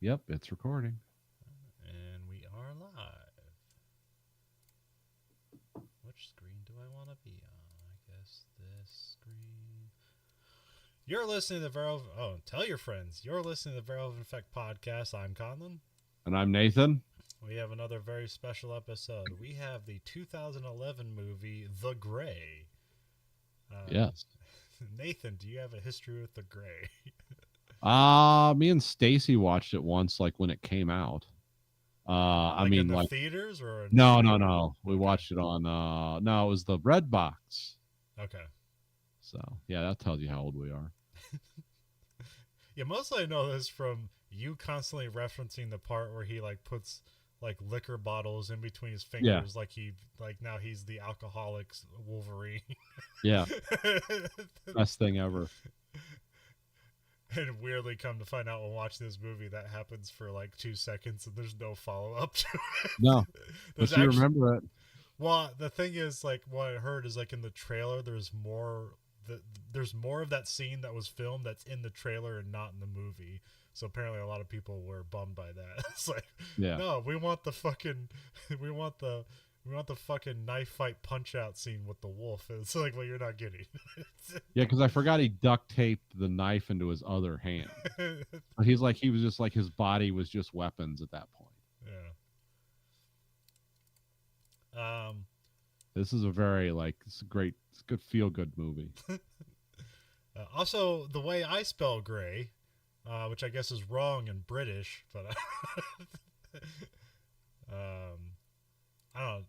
Yep, it's recording. And we are live. Which screen do I want to be on? I guess this screen. You're listening to the Verhoeven. Oh, tell your friends. You're listening to the Verhoeven Effect podcast. I'm Conlon. And I'm Nathan. We have another very special episode. We have the 2011 movie The Gray. Uh, Yes. Nathan, do you have a history with The Gray? Me and Stacy watched it once, like when it came out. I Like in mean, the like, theaters or in no, no, streaming? no. We Okay. watched it on, no, it was the Red Box. Okay. So, yeah, that tells you how old we are. Yeah, mostly I know this from you constantly referencing the part where he like puts like liquor bottles in between his Yeah, fingers, like now he's the alcoholic's Wolverine. yeah. Best thing ever. And weirdly, come to find out while watching this movie, that happens for like 2 seconds, and there's no follow up to No, it. There's but you actually, remember it. well, the thing is, like what I heard is like in the trailer, there's more of that scene that was filmed that's in the trailer and not in the movie. So apparently, a lot of people were bummed by that. It's like, Yeah. no, we want the fucking, we want the, we want the fucking knife fight punch out scene with the wolf. And it's like, well, you're not getting. Yeah, because I forgot he duct taped the knife into his other hand. But he was just like, his body was just weapons at that point. Yeah. This is a very, like, it's a great, it's a good feel good movie. Also, the way I spell gray, which I guess is wrong in British, but I don't know,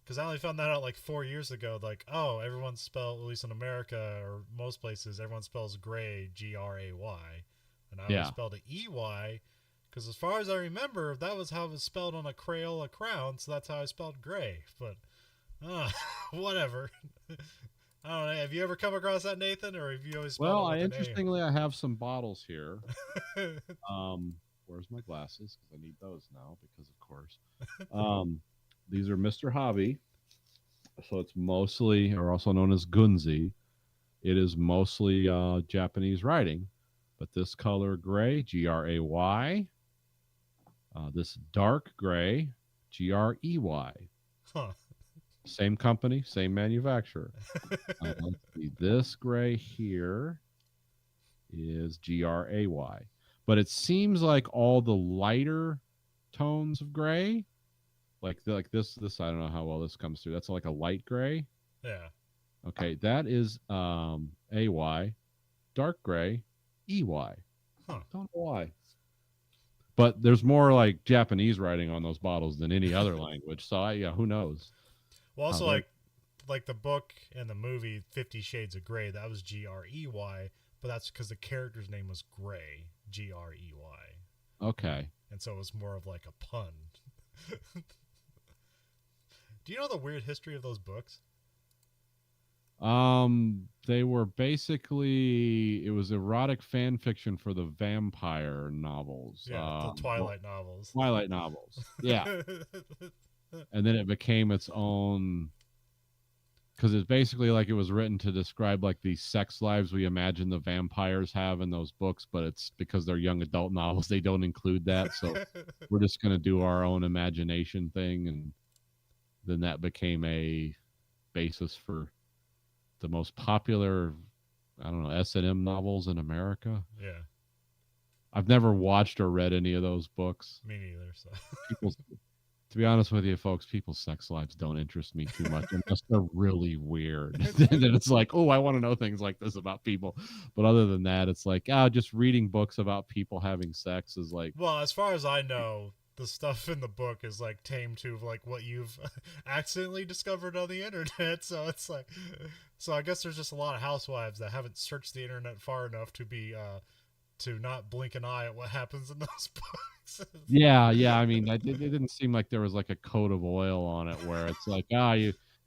because I only found that out like 4 years ago. Like, oh, everyone spells, at least in America or most places, everyone spells gray, Gray, and I always Yeah. spelled it EY, because as far as I remember, that was how it was spelled on a Crayola crown, so that's how I spelled gray. But whatever. I don't know. Have you ever come across that, Nathan, or have you always spelled Well, it with an A? interestingly, I have some bottles here. Where's my glasses? Because I need those now, because of course. Um, these are Mr. Hobby. So it's mostly, or also known as Gunzi. It is mostly Japanese writing, but this color gray, Gray, this dark gray, Grey. Huh. Same company, same manufacturer. Let's see. This gray here is Gray. But it seems like all the lighter tones of gray, like this I don't know how well this comes through. That's like a light gray. Yeah. Okay, that is AY, dark gray, EY. Huh. Don't know why. But there's more like Japanese writing on those bottles than any other language. So yeah, who knows Well, how also they're like the book and the movie 50 Shades of Grey, that was Grey, but that's because the character's name was Gray, Grey. okay. And so it was more of like a pun. Do you know the weird history of those books? They were basically, it was erotic fan fiction for the vampire novels, Yeah, the Twilight novels. Twilight novels. Yeah, and then it became its own, because it's basically like it was written to describe like the sex lives we imagine the vampires have in those books, but it's because they're young adult novels, they don't include that. So we're just gonna do our own imagination thing, and then that became a basis for the most popular, I don't know, S&M novels in America. Yeah, I've never watched or read any of those books. me neither. So People's, to be honest with you, folks, people's sex lives don't interest me too much unless they're really weird. And then it's like, oh, I want to know things like this about people. But other than that, it's like, just reading books about people having sex is like, well, as far as I know, the stuff in the book is like tame to like what you've accidentally discovered on the internet. So it's like, so I guess there's just a lot of housewives that haven't searched the internet far enough to be to not blink an eye at what happens in those books. yeah, yeah. I mean, it didn't seem like there was like a coat of oil on it where it's like,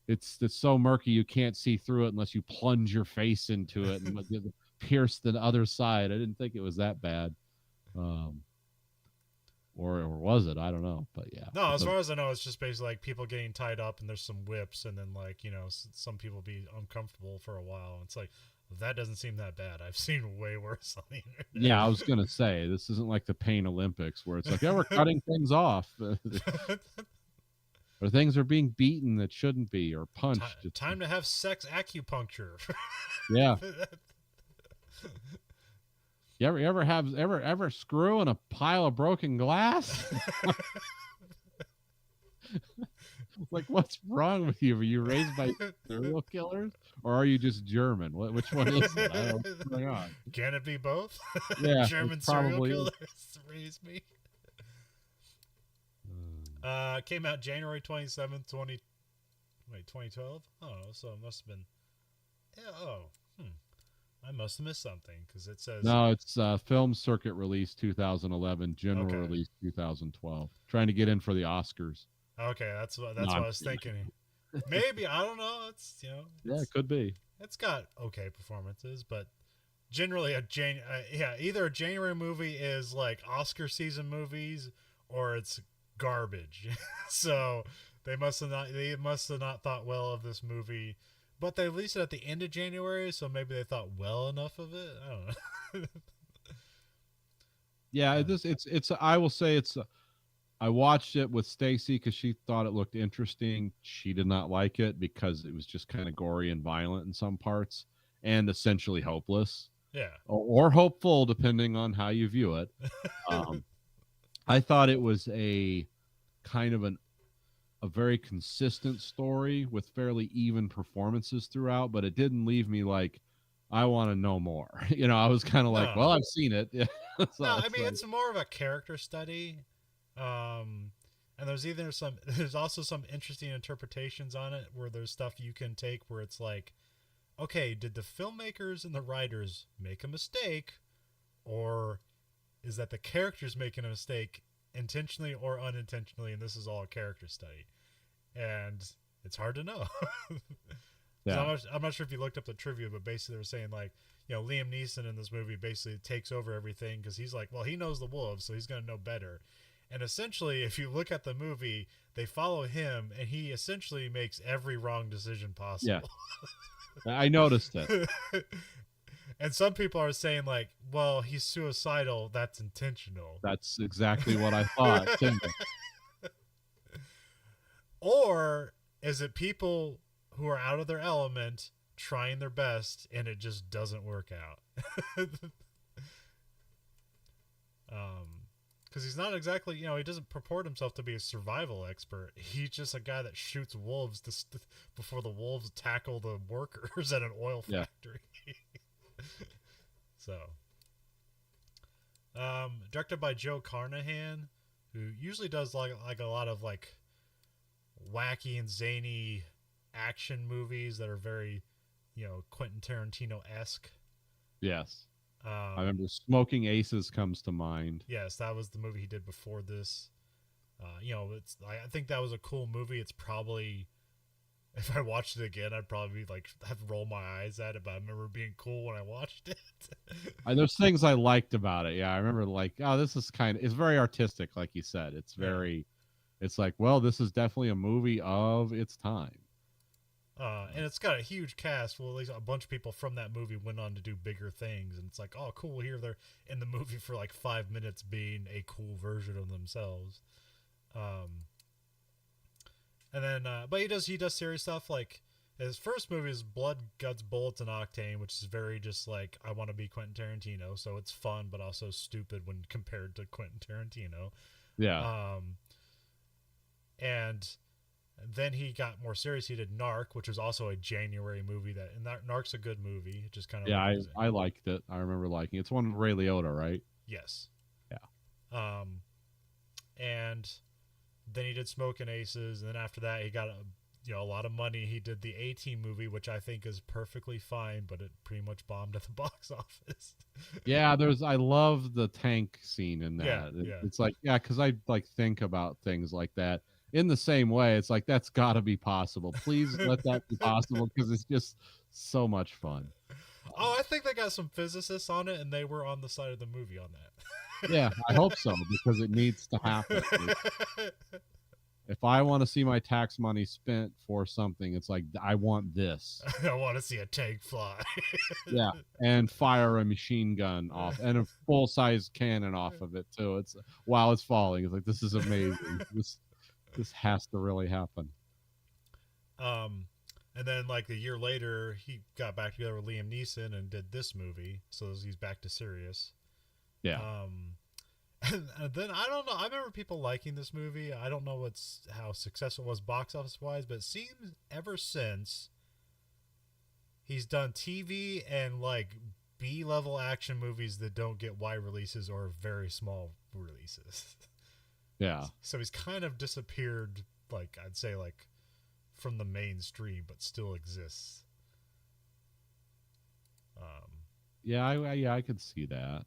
it's so murky you can't see through it unless you plunge your face into it and pierce the other side. I didn't think it was that bad. Um, or was it? I don't know, but yeah. No, as far as I know, it's just basically like people getting tied up and there's some whips, and then like some people be uncomfortable for a while. It's like That doesn't seem that bad. I've seen way worse on the internet. Yeah, I was gonna say this isn't like the Pain Olympics where it's like, yeah, we're cutting things off, or things are being beaten that shouldn't be, or punched. Time to have sex acupuncture. Yeah. You ever screw in a pile of broken glass? Like, what's wrong with you? Are you raised by serial killers, or are you just German? Which one is it? I don't know what's going on. Can it be both? Yeah, German serial killers raised me. Came out January 27th, 2012? Oh, so it must have been. Yeah, I must have missed something because it says. No, it's film circuit release 2011, general release 2012. Trying to get in for the Oscars. Okay, that's what I was thinking. Maybe, I don't know. It's yeah, it could be. It's got okay performances, but generally either a January movie is like Oscar season movies or it's garbage. So they must have not thought well of this movie, but they released it at the end of January, so maybe they thought well enough of it. I don't know. Yeah, it's I will say it's I watched it with Stacy because she thought it looked interesting. She did not like it because it was just kind of gory and violent in some parts and essentially hopeless. Yeah. Or hopeful, depending on how you view it. I thought it was a kind of a very consistent story with fairly even performances throughout, but it didn't leave me like, I want to know more. I was kind of like, well, I've seen it. So, no, I mean, it's more of a character study. And there's also some interesting interpretations on it where there's stuff you can take where it's like, okay, did the filmmakers and the writers make a mistake, or is that the characters making a mistake intentionally or unintentionally, and this is all a character study? And it's hard to know. Yeah. So I'm not sure if you looked up the trivia, but basically they were saying like, Liam Neeson in this movie basically takes over everything because he's like, well, he knows the wolves, so he's going to know better. And essentially, if you look at the movie, they follow him, and he essentially makes every wrong decision possible. Yeah. I noticed it. And some people are saying, like, well, he's suicidal. That's intentional. That's exactly what I thought. Or is it people who are out of their element trying their best, and it just doesn't work out? Because he's not exactly, he doesn't purport himself to be a survival expert. He's just a guy that shoots wolves before the wolves tackle the workers at an oil factory. Yeah. So, directed by Joe Carnahan, who usually does like a lot of like wacky and zany action movies that are very, Quentin Tarantino-esque. Yes. I remember Smoking Aces comes to mind. Yes, that was the movie he did before this. I think that was a cool movie. It's probably, if I watched it again, I'd probably have to roll my eyes at it, but I remember being cool when I watched it. There's things I liked about it. Yeah, I remember this is it's very artistic, like you said. It's very, it's like, well, this is definitely a movie of its time. And it's got a huge cast. Well, at least a bunch of people from that movie went on to do bigger things. And it's like, oh, cool. Here they're in the movie for like 5 minutes being a cool version of themselves. And then, but he does serious stuff. Like his first movie is Blood, Guts, Bullets, and Octane, which is very just like, I want to be Quentin Tarantino. So it's fun, but also stupid when compared to Quentin Tarantino. Yeah. And then he got more serious. He did Narc, which was also a January movie. And Narc's a good movie. It just kind of I liked it. I remember liking it. It's one with Ray Liotta, right? Yes. Yeah. And then he did Smoking Aces, and then after that he got a lot of money. He did the A-Team movie, which I think is perfectly fine, but it pretty much bombed at the box office. Yeah, I love the tank scene in that. Yeah. It's like, because I think about things like that. In the same way, it's like, that's got to be possible. Please let that be possible because it's just so much fun. Oh, I think they got some physicists on it, and they were on the side of the movie on that. Yeah, I hope so because it needs to happen. If I want to see my tax money spent for something, it's like I want this. I want to see a tank fly. Yeah, and fire a machine gun off and a full size cannon off of it too. It's while it's falling. It's like this is amazing. This has to really happen. And then like a year later, he got back together with Liam Neeson and did this movie. So he's back to serious. Yeah. And then I don't know. I remember people liking this movie. I don't know how successful it was box office wise, but it seems ever since he's done TV and like B-level action movies that don't get wide releases or very small releases. Yeah. So he's kind of disappeared, like I'd say, like from the mainstream, but still exists. Yeah, I could see that.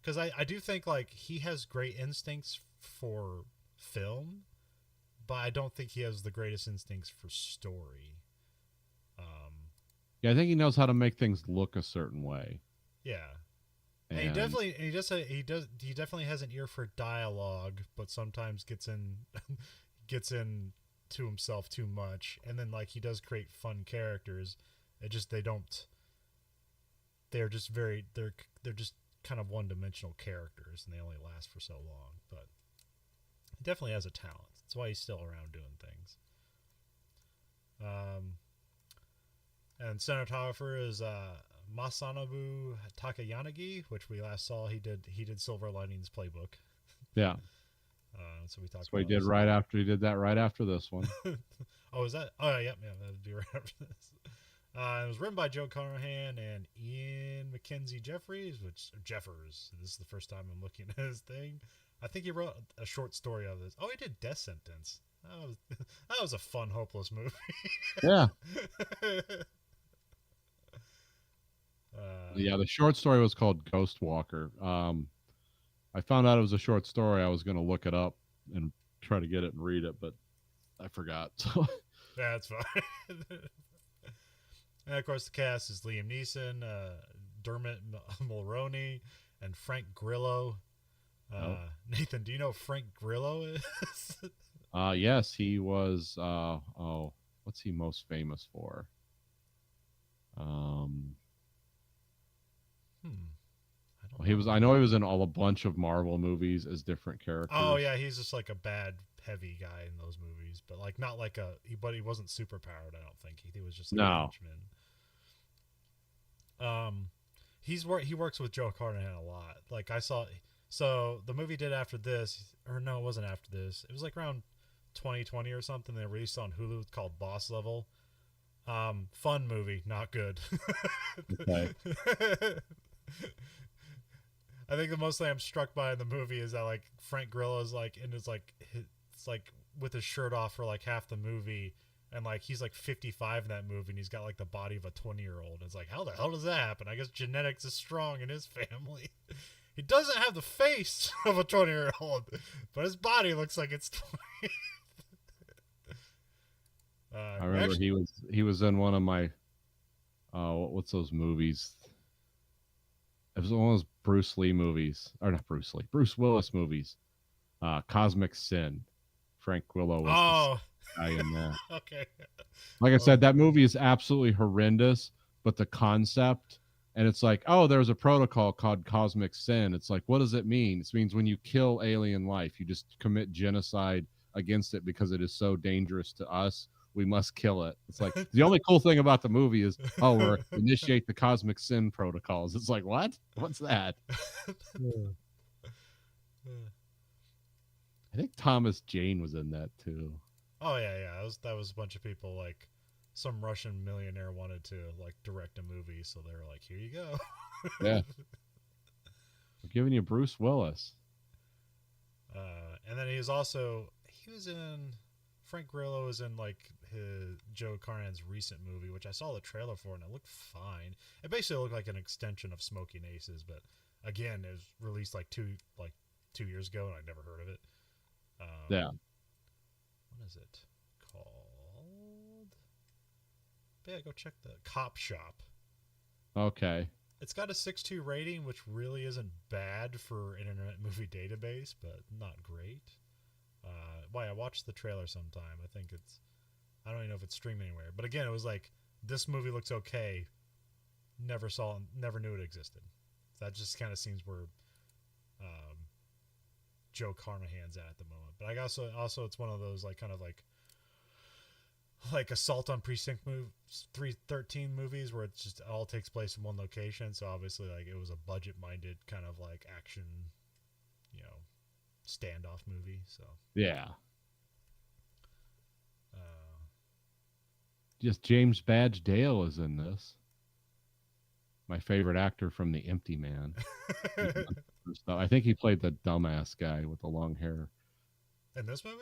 Because I do think like he has great instincts for film, but I don't think he has the greatest instincts for story. Yeah, I think he knows how to make things look a certain way. Yeah. And he definitely has an ear for dialogue, but sometimes gets in to himself too much. And then like he does create fun characters. They're just kind of one-dimensional characters, and they only last for so long. But he definitely has a talent. That's why he's still around doing things. And cinematographer is Masanobu Takayanagi, which we last saw. He did Silver Linings Playbook. Yeah. So we talked. That's what he did right after he did that. Right after this one. Oh, is that? Oh, yeah, that'd be right after this. It was written by Joe Carnahan and Ian Mackenzie Jeffers. This is the first time I'm looking at his thing. I think he wrote a short story of this. Oh, he did Death Sentence. That was a fun, hopeless movie. Yeah. Yeah, the short story was called Ghost Walker. I found out it was a short story. I was going to look it up and try to get it and read it, but I forgot. So that's fine. And of course, the cast is Liam Neeson, Dermot Mulroney, and Frank Grillo. Nathan, do you know who Frank Grillo is? Yes, he was. What's he most famous for? He was. I know he was in a bunch of Marvel movies as different characters. Oh yeah, he's just like a bad, heavy guy in those movies, but like not like but he wasn't super powered. I don't think he was just like a henchman. He works with Joe Carnahan a lot. Like I saw, so the movie did after this, or no, it wasn't after this. It was like around 2020 or something. They released on Hulu called Boss Level. Fun movie, not good. Okay. I think the most thing I'm struck by in the movie is that like Frank Grillo is like it's like with his shirt off for like half the movie, and like he's like 55 in that movie, and he's got like the body of a 20-year-old. It's like, how the hell does that happen? I guess genetics is strong in his family. He doesn't have the face of a 20-year-old, but his body looks like it's 20. I remember he was in one of my what's those movies? It was one of those Bruce Lee movies, or not Bruce Lee, Bruce Willis movies. Cosmic Sin. Frank Grillo was the guy in that. Okay. Like I said, that movie is absolutely horrendous, but the concept, and it's like, oh, there's a protocol called Cosmic Sin. It's like, what does it mean? It means when you kill alien life, you just commit genocide against it because it is so dangerous to us. We must kill it. It's like the only cool thing about the movie is, oh, we're initiate the Cosmic Sin protocols. It's like, what? What's that? I think Thomas Jane was in that too. Oh yeah. That was a bunch of people. Like some Russian millionaire wanted to like direct a movie, so they were like, here you go. Yeah. We're giving you Bruce Willis. And then Frank Grillo was in like his Joe Carnahan's recent movie, which I saw the trailer for and it looked fine. It basically looked like an extension of Smoking Aces, but again, it was released like 2 years ago and I'd never heard of it. Yeah. What is it called? Yeah, go check the Cop Shop. Okay. It's got a 6.2 rating, which really isn't bad for Internet Movie Database, but not great. Why I watched the trailer sometime. I don't even know if it's streaming anywhere. But again, it was like, this movie looks okay. Never knew it existed. That just kind of seems where um, Joe Carnahan's at the moment. But I also it's one of those like kind of like Assault on Precinct 313 movies where it just all takes place in one location. So obviously, like, it was a budget minded kind of like action, you know, standoff movie. So Yeah. uh, Just James Badge Dale is in this. My favorite actor from The Empty Man. I think he played the dumbass guy with the long hair. in this movie?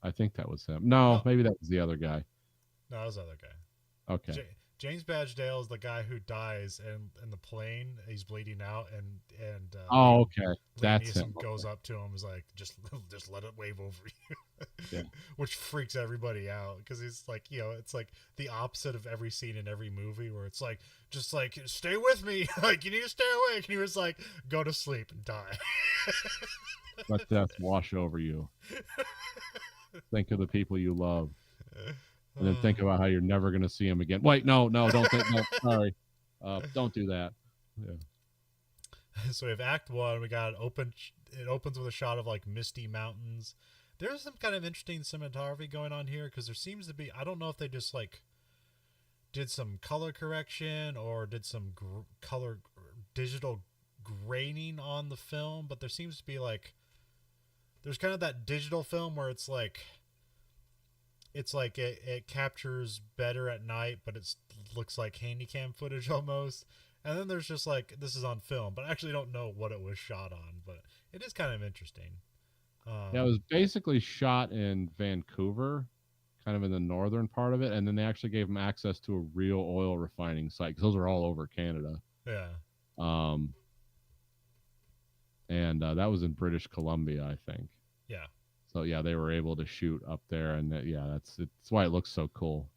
I think that was him. No, Oh, maybe that was the other guy. no, that was the other guy. Okay. James Badge Dale is the guy who dies in the plane. He's bleeding out, and Oh, okay. Liam That's Neeson him. goes up to him, is like, just let it wave over you, Yeah. which freaks everybody out because he's like, you know, it's like the opposite of every scene in every movie where it's like, just like, stay with me, like, you need to stay awake, and he was like, go to sleep and die. Let death wash over you. Think of the people you love. And then think about how you're never going to see him again. Wait, no, don't think. No, sorry. Don't do that. Yeah. So we have Act 1. We got it opens with a shot of like misty mountains. There's some kind of interesting cinematography going on here because there seems to be, I don't know if they just like did some color correction or did some color digital graining on the film, but there seems to be like, there's kind of that digital film where it's like it captures better at night, but it looks like handycam footage almost. And then there's just like, this is on film, but I actually don't know what it was shot on, but it is kind of interesting. Yeah, it was basically shot in Vancouver, kind of in the northern part of it, and then they actually gave them access to a real oil refining site because those are all over Canada. Yeah. And that was in British Columbia, I think. Yeah. So yeah, they were able to shoot up there, and that's why it looks so cool.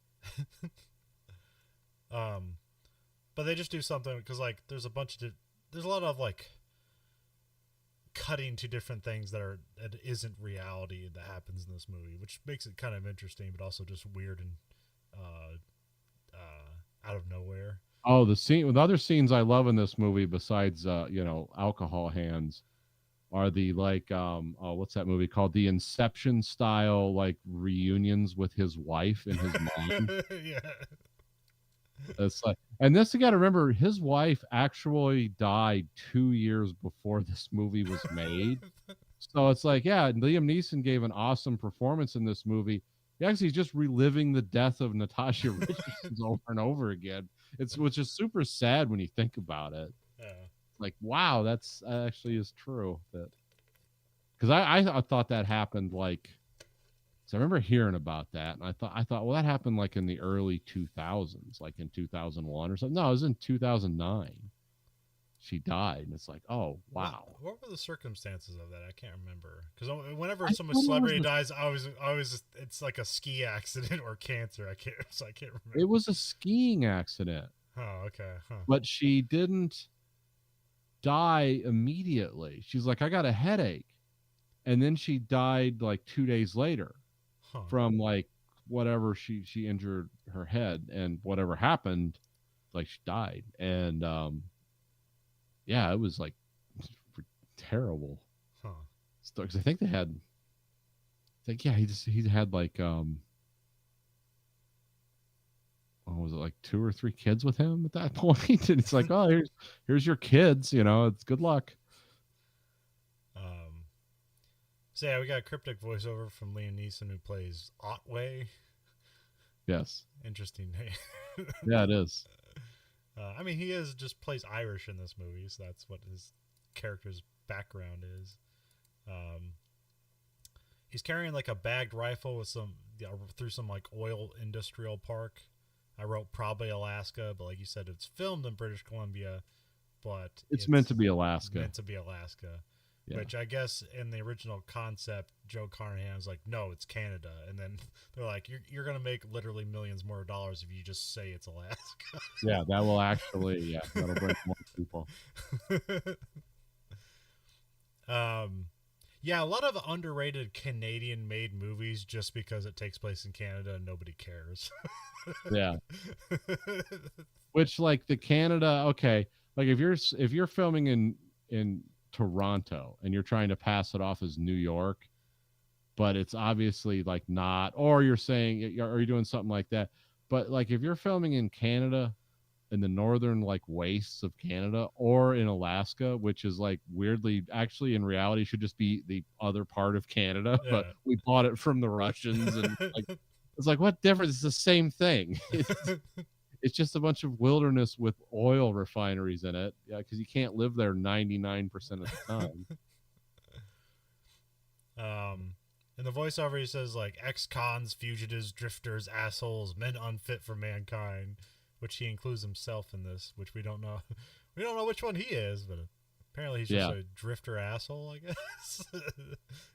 But they just do something because like there's a lot of like cutting to different things that isn't reality that happens in this movie, which makes it kind of interesting, but also just weird and out of nowhere. Oh, the other scenes I love in this movie besides alcohol hands are the like what's that movie called, the Inception style like reunions with his wife and his mom. Yeah. It's like, and this, you got to remember, his wife actually died 2 years before this movie was made. So it's like, yeah, Liam Neeson gave an awesome performance in this movie. He actually is just reliving the death of Natasha Richardson over and over again. Which is super sad when you think about it. Yeah. Like, wow, that's actually is true. Because I thought that happened like, so I remember hearing about that, and I thought, well, that happened like in the early 2000s, like in 2001 or something. No, it was in 2009. She died, and it's like, oh wow. What were the circumstances of that? I can't remember, because whenever some celebrity dies, I always it's like a ski accident or cancer. I can't remember. It was a skiing accident. Oh, okay. Huh. But she didn't die immediately. She's like, I got a headache, and then she died like 2 days later. Huh. From like whatever she injured her head, and whatever happened, like she died. And yeah, it was like terrible. Huh. Because I think they had, yeah, he had like what was it, like 2 or 3 kids with him at that point. And it's like, oh, here's your kids, it's good luck. So yeah, we got a cryptic voiceover from Liam Neeson, who plays Otway. Yes. Interesting name. Yeah, it is. I mean, he just plays Irish in this movie, so that's what his character's background is. He's carrying like a bagged rifle with through some like oil industrial park. I wrote probably Alaska, but like you said, it's filmed in British Columbia, but it's meant to be Alaska. Yeah. Which I guess in the original concept, Joe Carnahan was like, no, it's Canada. And then they're like, you're going to make literally millions more dollars if you just say it's Alaska. Yeah, that will actually, that'll bring more people. Yeah, a lot of underrated Canadian-made movies just because it takes place in Canada and nobody cares. Yeah. Which like the Canada, okay, like if you're filming in Toronto and you're trying to pass it off as New York, but it's obviously like not, or you're saying, or you're doing something like that. But like if you're filming in Canada, in the northern like wastes of Canada, or in Alaska, which is like weirdly actually in reality should just be the other part of Canada, but Yeah. we bought it from the Russians and like it's like what difference? It's the same thing. It's just a bunch of wilderness with oil refineries in it. Yeah, because you can't live there 99% of the time. In the voiceover, he says like ex-cons, fugitives, drifters, assholes, men unfit for mankind, which he includes himself in this, which we don't know. We don't know which one he is, but apparently he's just a drifter asshole, I guess.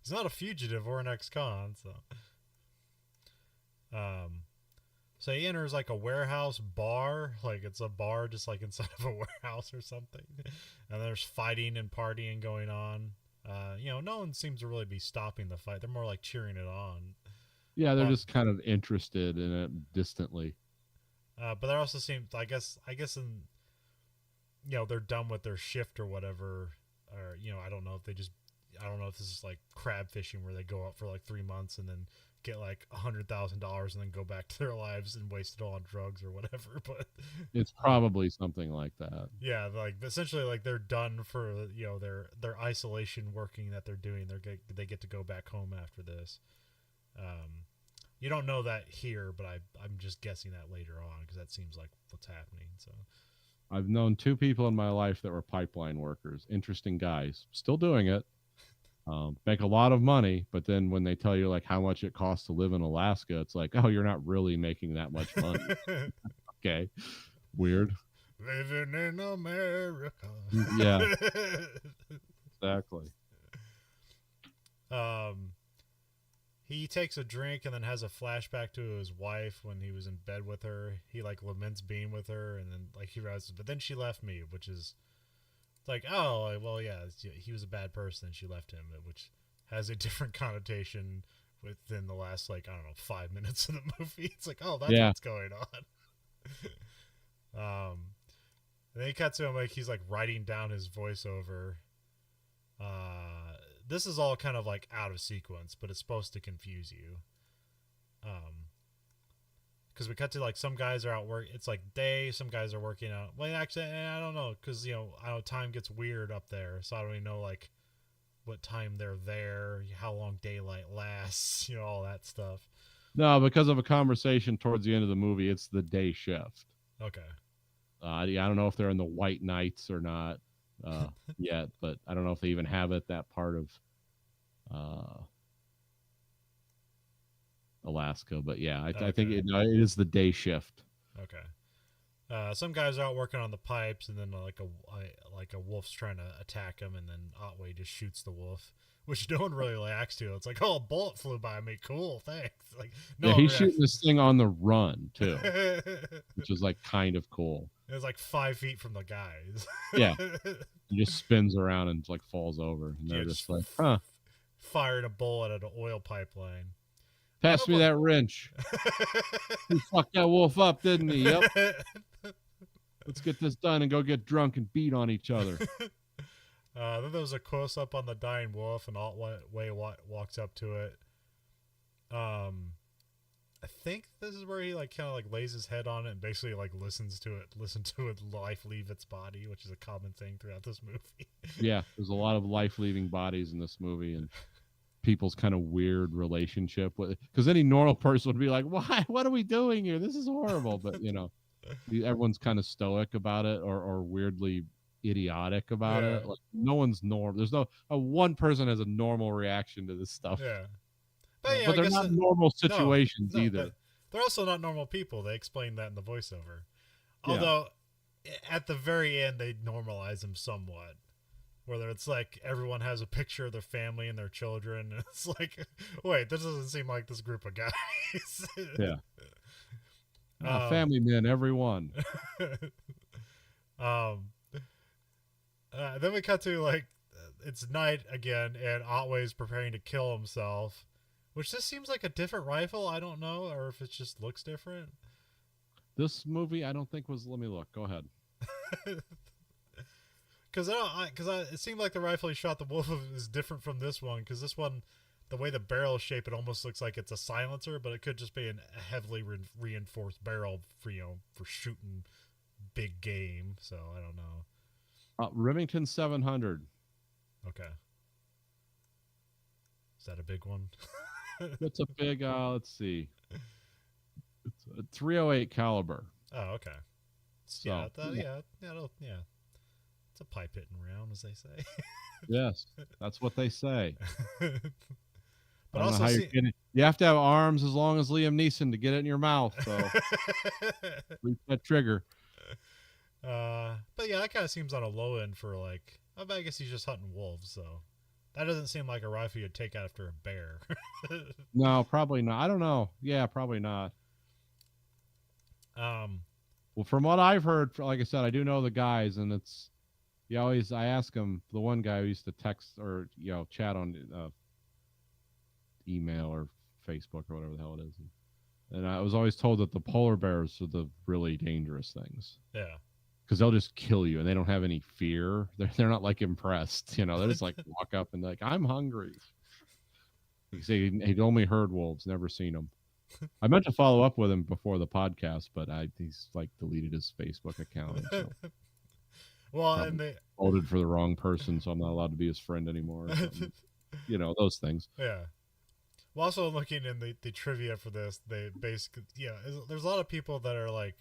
He's not a fugitive or an ex-con, so. So he enters like a warehouse bar, like it's a bar just like inside of a warehouse or something, and there's fighting and partying going on. No one seems to really be stopping the fight. They're more like cheering it on. Yeah, they're just kind of interested in it distantly. But there also seems, in, they're done with their shift or whatever, or I don't know if I don't know if this is like crab fishing where they go out for like 3 months and then get like $100,000 and then go back to their lives and waste it all on drugs or whatever. But it's probably something like that. Yeah, like essentially, like they're done for their isolation working that they're doing. They get to go back home after this. You don't know that here, but I'm just guessing that later on because that seems like what's happening. So I've known 2 people in my life that were pipeline workers. Interesting guys, still doing it. Make a lot of money, but then when they tell you like how much it costs to live in Alaska, it's like, oh, you're not really making that much money. Okay, weird. Living in America. Yeah, exactly. He takes a drink and then has a flashback to his wife when he was in bed with her. He like laments being with her, and then like he realizes, but then she left me, which is like, oh, well, yeah, he was a bad person and she left him, which has a different connotation within the last, like, I don't know, 5 minutes of the movie. It's like, oh, that's what's going on. And then he cuts to him, like, he's, like, writing down his voiceover. This is all kind of, like, out of sequence, but it's supposed to confuse you. Because we cut to like some guys are out work. It's like day. Some guys are working out. Well, actually, I don't know because I know time gets weird up there, so I don't even know like what time they're there, how long daylight lasts, all that stuff. No, because of a conversation towards the end of the movie, it's the day shift. Okay. I don't know if they're in the white nights or not yet, but I don't know if they even have it that part of Alaska, but yeah, I think it is the day shift. Okay. Some guys are out working on the pipes, and then like a wolf's trying to attack him, and then Otway just shoots the wolf, which no one really reacts to. It's like, oh, a bullet flew by me, cool, thanks. Like, no, yeah, he's shooting this thing on the run too, which is like kind of cool. It was like 5 feet from the guys. Yeah, he just spins around and like falls over, and they're just like, huh. Fired a bullet at an oil pipeline. Pass me that wrench. He fucked that wolf up, didn't he? Yep. Let's get this done and go get drunk and beat on each other. Then there was a close up on the dying wolf, and Otway walks up to it. I think this is where he like kind of like lays his head on it and basically like listen to it life leave its body, which is a common thing throughout this movie. Yeah, there's a lot of life leaving bodies in this movie, and people's kind of weird relationship with it, because any normal person would be like, why, what are we doing here, this is horrible, but everyone's kind of stoic about it or weirdly idiotic about it. Like no one's normal. There's no one person has a normal reaction to this stuff. But they're not normal situations either. They're also not normal people. They explain that in the voiceover, although at the very end they normalize them somewhat. Whether it's like everyone has a picture of their family and their children. And it's like, wait, this doesn't seem like this group of guys. Yeah. Family men, everyone. Then we cut to like, it's night again, and Otway's preparing to kill himself. Which this seems like a different rifle. I don't know, or if it just looks different. This movie, I don't think was. Let me look. Go ahead. Because it seemed like the rifle he shot the wolf with is different from this one. Because this one, the way the barrel is shaped, it almost looks like it's a silencer, but it could just be a heavily reinforced barrel for for shooting big game. So I don't know. Remington 700. Okay, is that a big one? It's a big. Let's see. It's a 308 caliber. Oh, okay. So, Yeah. It's a pipe hitting round, as they say. yes, that's what they say. But I don't also, know how you're getting. You have to have arms as long as Liam Neeson to get it in your mouth. So reach that trigger. but yeah, that kind of seems on a low end for like. I guess he's just hunting wolves, so that doesn't seem like a rifle you'd take after a bear. No, probably not. I don't know. Yeah, probably not. Well, from what I've heard, like I said, I do know the guys, and it's I ask him, the one guy who used to text or chat on email or Facebook or whatever the hell it is, and I was always told that the polar bears are the really dangerous things. Yeah, because they'll just kill you, and they don't have any fear. They're not like impressed, They're just like walk up and like, I'm hungry. He say he'd only heard wolves, never seen them. I meant to follow up with him before the podcast, but he's like deleted his Facebook account. So well, and they voted for the wrong person, so I'm not allowed to be his friend anymore. Those things. Yeah. Well, also looking in the trivia for this, they basically there's a lot of people that are like,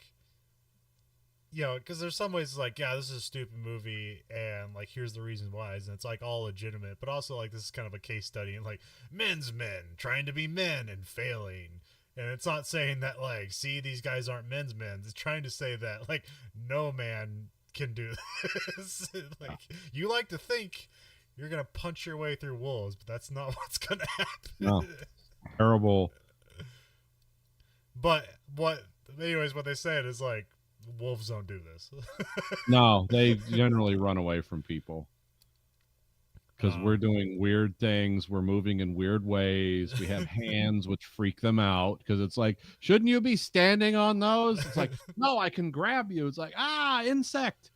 because there's some ways it's like, yeah, this is a stupid movie, and like here's the reason why, and it's like all legitimate, but also like this is kind of a case study in like men's men trying to be men and failing. And it's not saying that, like, see, these guys aren't men's men. It's trying to say that, like, no man can do this. Like, you like to think you're going to punch your way through wolves, but that's not what's going to happen. No. Terrible. But anyways, what they said is, like, wolves don't do this. No, they generally run away from people. Because we're doing weird things. We're moving in weird ways. We have hands which freak them out. Because it's like, shouldn't you be standing on those? It's like, no, I can grab you. It's like, insect.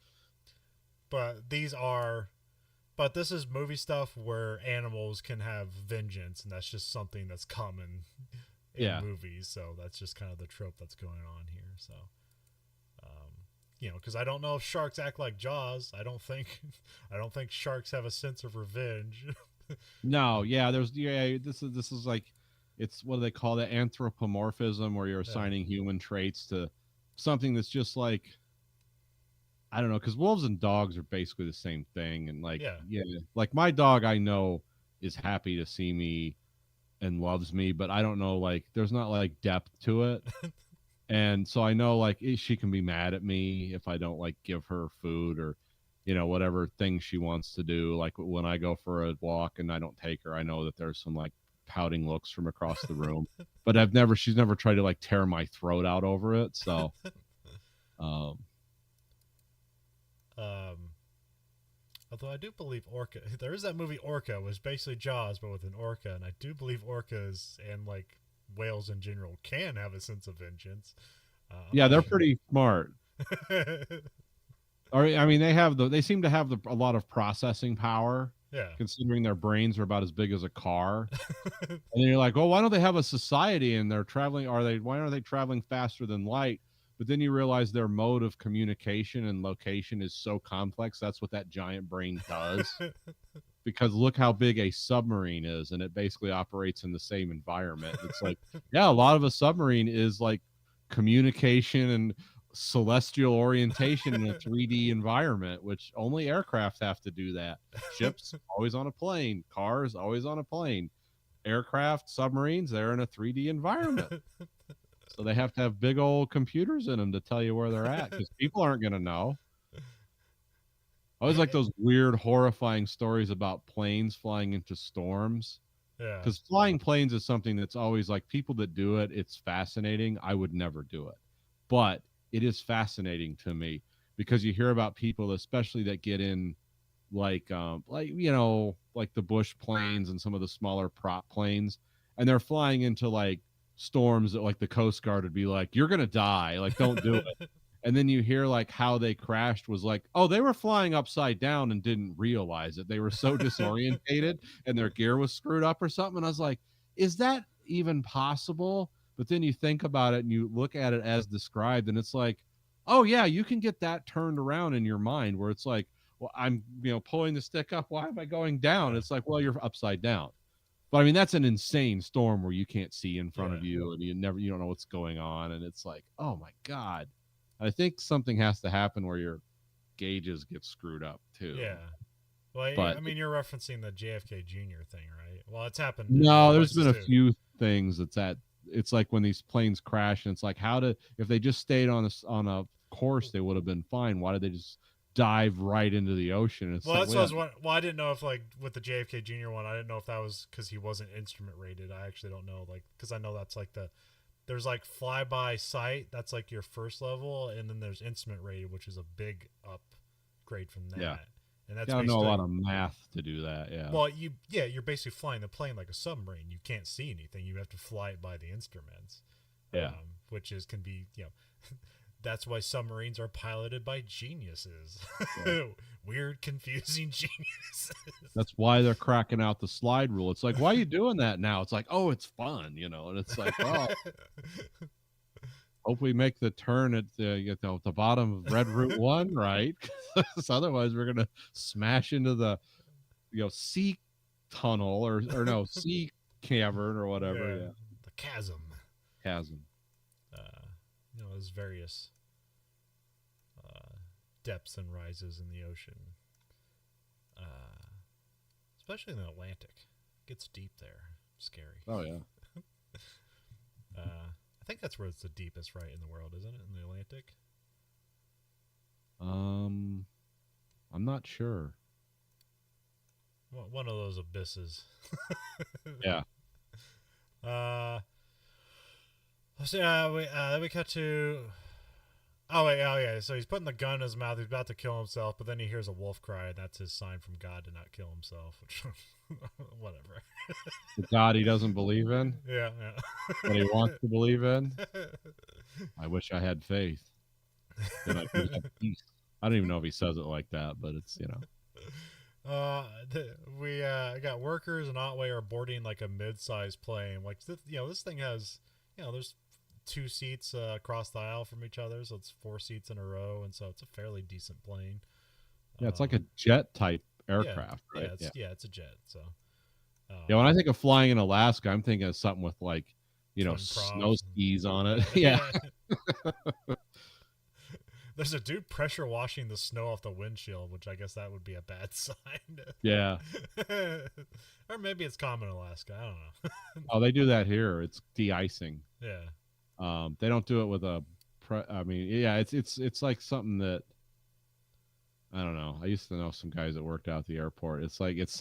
But this is movie stuff where animals can have vengeance. And that's just something that's common in movies. So that's just kind of the trope that's going on here. So, because I don't know if sharks act like Jaws. I don't think sharks have a sense of revenge. No, yeah, this is like, it's, what do they call that, anthropomorphism, where you're assigning human traits to something that's just like, I don't know, because wolves and dogs are basically the same thing, and like, like my dog, I know, is happy to see me and loves me, but I don't know, like, there's not like depth to it. And so I know, like, she can be mad at me if I don't, like, give her food or, whatever thing she wants to do. Like, when I go for a walk and I don't take her, I know that there's some, like, pouting looks from across the room. But she's never tried to, like, tear my throat out over it. So, although I do believe Orca, there is that movie Orca, was basically Jaws, but with an orca. And I do believe orcas and, like, whales in general can have a sense of vengeance. Yeah, they're pretty smart. Or I mean, they seem to have a lot of processing power. Yeah. Considering their brains are about as big as a car. And then you're like, well, why don't they have a society and they're traveling? Why aren't they traveling faster than light? But then you realize their mode of communication and location is so complex. That's what that giant brain does. Because look how big a submarine is, and it basically operates in the same environment. It's like, yeah, a lot of a submarine is like communication and celestial orientation in a 3D environment, which only aircraft have to do that. Ships, always on a plane. Cars, always on a plane. Aircraft, submarines, they're in a 3D environment. So they have to have big old computers in them to tell you where they're at, because people aren't going to know. I always like those weird, horrifying stories about planes flying into storms. Yeah. Because flying planes is something that's always like, people that do it, it's fascinating. I would never do it. But it is fascinating to me because you hear about people, especially that get in like like the Bush planes and some of the smaller prop planes, and they're flying into like storms that like the Coast Guard would be like, "You're gonna die, like don't do it." And then you hear like how they crashed was like, oh, they were flying upside down and didn't realize it. They were so disorientated and their gear was screwed up or something. And I was like, is that even possible? But then you think about it and you look at it as described, and it's like, oh yeah, you can get that turned around in your mind where it's like, well, I'm pulling the stick up. Why am I going down? Yeah. It's like, well, you're upside down. But I mean, that's an insane storm where you can't see in front Yeah. of you and you don't know what's going on. And it's like, oh my God. I think something has to happen where your gauges get screwed up too. Yeah. Well, But I mean, you're referencing the JFK Jr. thing, right? Well, it's happened. no, there's been a too. few things it's like when these planes crash and it's like, if they just stayed on a course, they would have been fine. Why did they just dive right into the ocean? It's Well, like, that's what I was wondering. Well, I didn't know if like with the JFK Jr. one, I didn't know if that was because he wasn't instrument rated. I actually don't know, like, because I know that's like there's like flyby sight, that's like your first level, and then there's instrument rated, which is a big upgrade from that. Yeah. And that's I know a lot of math to do that. Yeah. Well, you're basically flying the plane like a submarine. You can't see anything. You have to fly it by the instruments. Yeah. Which can be, that's why submarines are piloted by geniuses. Yeah. Weird, confusing geniuses. That's why they're cracking out the slide rule. It's like, why are you doing that now? It's like, oh, it's fun, and it's like, well, hope we make the turn at the bottom of Red Route 1, right? Because otherwise we're gonna smash into the sea tunnel or no sea cavern or whatever. Yeah. The chasm. There's various depths and rises in the ocean, especially in the Atlantic. It gets deep there. Scary. Oh yeah. I think that's where it's the deepest, right, in the world, isn't it? In the Atlantic. I'm not sure. Well, one of those abysses. Yeah. So we cut to. Oh yeah. So he's putting the gun in his mouth. He's about to kill himself, but then he hears a wolf cry, and that's his sign from God to not kill himself. Which, whatever. The God he doesn't believe in. Yeah. What he wants to believe in. I wish I had faith. Then I could have peace. I don't even know if he says it like that, but it's we got workers and Otway are boarding like a mid-sized plane. Like this thing has there's 2 seats across the aisle from each other, so it's 4 seats in a row, and so it's a fairly decent plane. Yeah, it's like a jet type aircraft, right? It's a jet. So when I think of flying in Alaska, I'm thinking of something with like snow skis on it. Yeah. There's a dude pressure washing the snow off the windshield, which I guess that would be a bad sign. Yeah. Or maybe it's common in Alaska. I don't know. Oh, they do that here. It's de-icing. Yeah. They don't do it with it's like something that I don't know. I used to know some guys that worked out at the airport. It's like it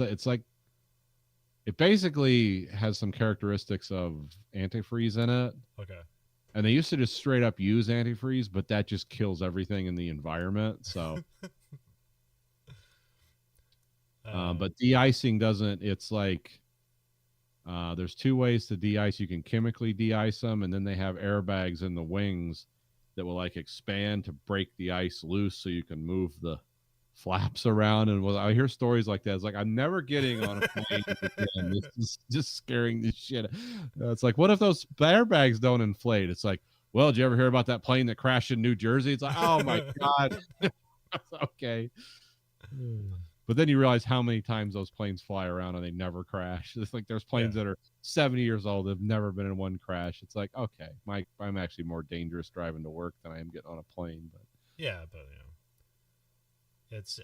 basically has some characteristics of antifreeze in it. Okay. And they used to just straight up use antifreeze, but that just kills everything in the environment. So, but de-icing doesn't. It's like there's 2 ways to de-ice. You can chemically de-ice them, and then they have airbags in the wings that will like expand to break the ice loose, so you can move the flaps around. And I hear stories like that. It's like, I'm never getting on a plane again. This is just scaring the shit. It's like, what if those airbags don't inflate? It's like, well, did you ever hear about that plane that crashed in New Jersey? It's like, oh my God. Okay. But then you realize how many times those planes fly around and they never crash. It's like there's planes that are 70 years old, they've never been in one crash. It's like, okay, I'm actually more dangerous driving to work than I am getting on a plane. But yeah, but it's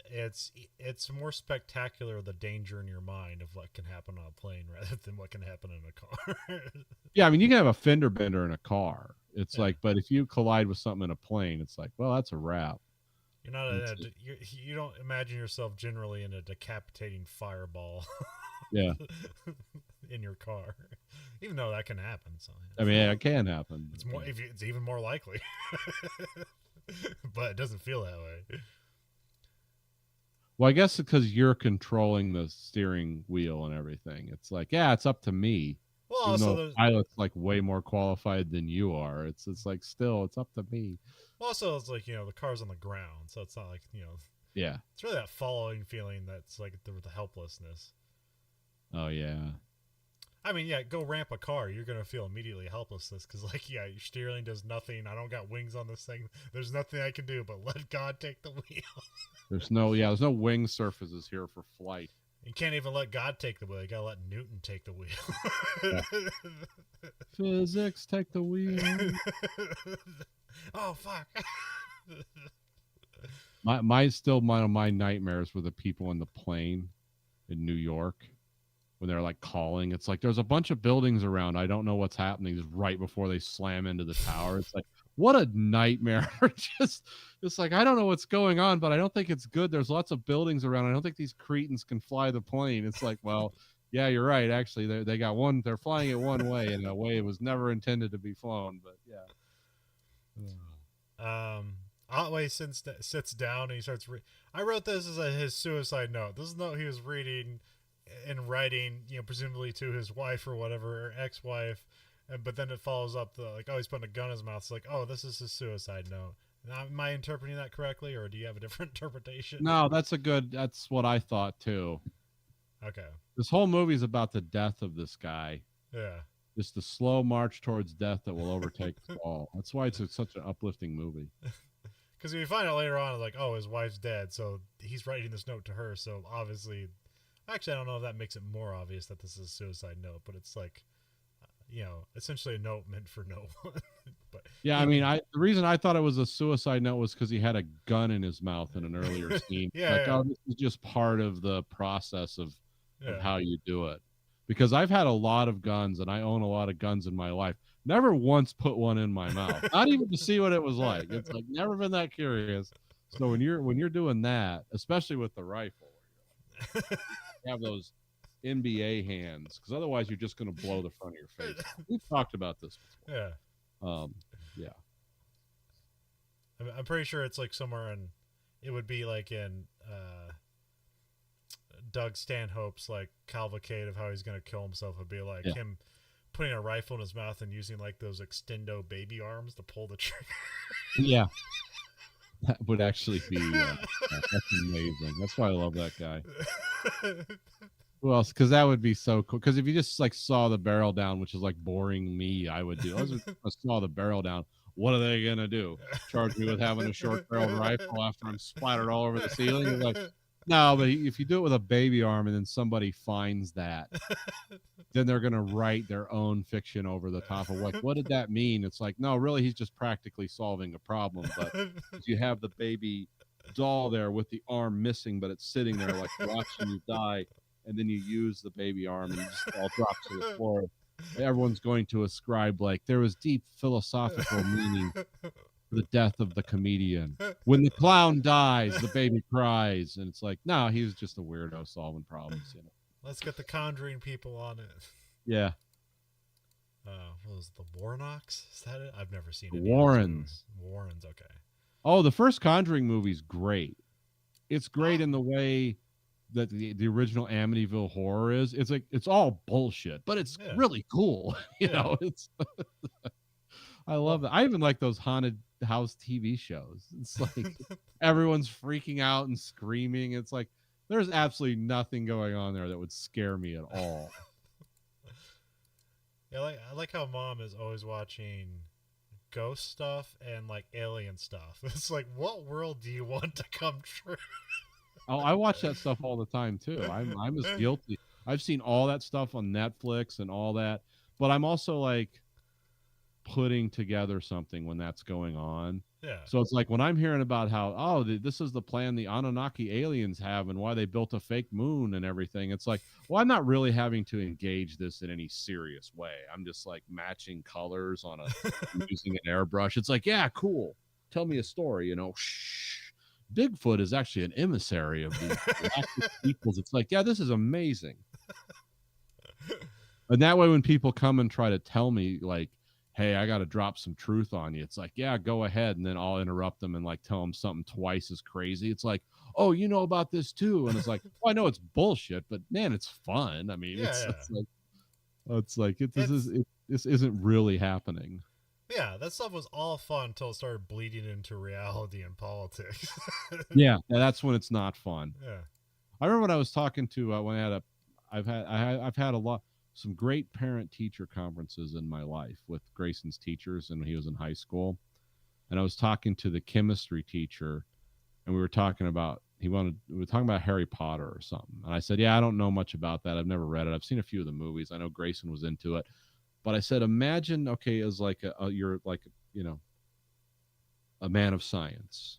more spectacular, the danger in your mind of what can happen on a plane rather than what can happen in a car. Yeah, I mean, you can have a fender bender in a car. It's like, but if you collide with something in a plane, it's like, well, that's a wrap. You're not you don't imagine yourself generally in a decapitating fireball. Yeah. In your car, even though that can happen. So I mean, it can happen. It's even more likely, but it doesn't feel that way. Well, I guess because you're controlling the steering wheel and everything. It's like, yeah, it's up to me. Well, Even also though there's pilot's like way more qualified than you are. It's like still it's up to me. also it's like the car's on the ground, so it's not like Yeah. it's really that following feeling that's like the helplessness. Oh yeah. I mean, yeah, go ramp a car. You're gonna feel immediately helplessness because, like, yeah, your steering does nothing. I don't got wings on this thing. There's nothing I can do but let God take the wheel. There's no wing surfaces here for flight. You can't even let God take the wheel. You gotta let Newton take the wheel. Yeah. Physics, take the wheel. Oh fuck! One of my nightmares were the people in the plane in New York when they're like calling. It's like there's a bunch of buildings around. I don't know what's happening just right before they slam into the tower. It's like what a nightmare. Just it's like I don't know what's going on, but I don't think it's good. There's lots of buildings around. I don't think these cretins can fly the plane. It's like, well, yeah, you're right. Actually, they got one. They're flying it one way in a way it was never intended to be flown. But yeah. Otway sits down and he starts. I wrote this as his suicide note. This is the note he was reading and writing, presumably to his wife or whatever, or ex-wife. But then it follows up like, oh, he's putting a gun in his mouth. It's like, oh, this is his suicide note. Now, am I interpreting that correctly, or do you have a different interpretation? No, that's what I thought too. Okay. This whole movie is about the death of this guy. Yeah. Just the slow march towards death that will overtake us all. That's why it's such an uplifting movie. Because we find out later on, like, oh, his wife's dead, so he's writing this note to her. So obviously, actually, I don't know if that makes it more obvious that this is a suicide note, but it's like, essentially a note meant for no one. But yeah, I mean, the reason I thought it was a suicide note was because he had a gun in his mouth in an earlier scene. Yeah, like, yeah. oh, this is just part of the process of Yeah. how you do it. Because I've had a lot of guns and I own a lot of guns in my life. Never once put one in my mouth, not even to see what it was like. It's like never been that curious. So when you're doing that, especially with the rifle, you have those NBA hands, because otherwise you're just going to blow the front of your face. We've talked about this before. Yeah. Yeah. I'm pretty sure it's like somewhere in, it would be like in Doug Stanhope's like cavalcade of how he's going to kill himself. Would be like him putting a rifle in his mouth and using like those extendo baby arms to pull the trigger. Yeah. That would actually be that's amazing. That's why I love that guy. Who else? Because that would be so cool. Because if you just like saw the barrel down, which is like boring me, I would do. I saw the barrel down. What are they gonna do? Charge me with having a short-barreled rifle after I'm splattered all over the ceiling? It's like, no, but if you do it with a baby arm and then somebody finds that, then they're gonna write their own fiction over the top of what did that mean? It's like, no, really, he's just practically solving a problem. But you have the baby doll there with the arm missing, but it's sitting there like watching you die. And then you use the baby arm and it just all drops to the floor. Everyone's going to ascribe like there was deep philosophical meaning to the death of the comedian. When the clown dies, the baby cries. And it's like, no, he was just a weirdo solving problems. Let's get the Conjuring people on it. Yeah. What was it, the Warnocks? Is that it? I've never seen it. Warrens. Warrens, okay. Oh, the first Conjuring movie's great. It's great in the way that the original Amityville Horror is. It's like it's all bullshit, but it's really cool. You know, it's I love it. I even like those haunted house TV shows. It's like everyone's freaking out and screaming. It's like there's absolutely nothing going on there that would scare me at all. Yeah, I like how Mom is always watching ghost stuff and like alien stuff. It's like, what world do you want to come true? Oh, I watch that stuff all the time too. I'm as guilty. I've seen all that stuff on Netflix and all that, but I'm also like putting together something when that's going on. Yeah. So it's like when I'm hearing about how this is the plan the Anunnaki aliens have and why they built a fake moon and everything. It's like, well, I'm not really having to engage this in any serious way. I'm just like matching colors on using an airbrush. It's like, yeah, cool. Tell me a story. Shh. Bigfoot is actually an emissary of these galactic equals. It's like, yeah, this is amazing. And that way, when people come and try to tell me, like, hey, I got to drop some truth on you. It's like, yeah, go ahead. And then I'll interrupt them and like tell them something twice as crazy. It's like, oh, you know about this too. And it's like, well, I know it's bullshit, but man, it's fun. I mean, Yeah, yeah. it's like, It's this isn't really happening. yeah, that stuff was all fun until it started bleeding into reality and politics. Yeah. And that's when it's not fun. Yeah. I remember when I was talking to, when I've had some great parent teacher conferences in my life with Grayson's teachers and when he was in high school. And I was talking to the chemistry teacher and we were talking about we were talking about Harry Potter or something. And I said, yeah, I don't know much about that. I've never read it. I've seen a few of the movies. I know Grayson was into it. But I said, imagine, okay, as like you're like, you know, a man of science,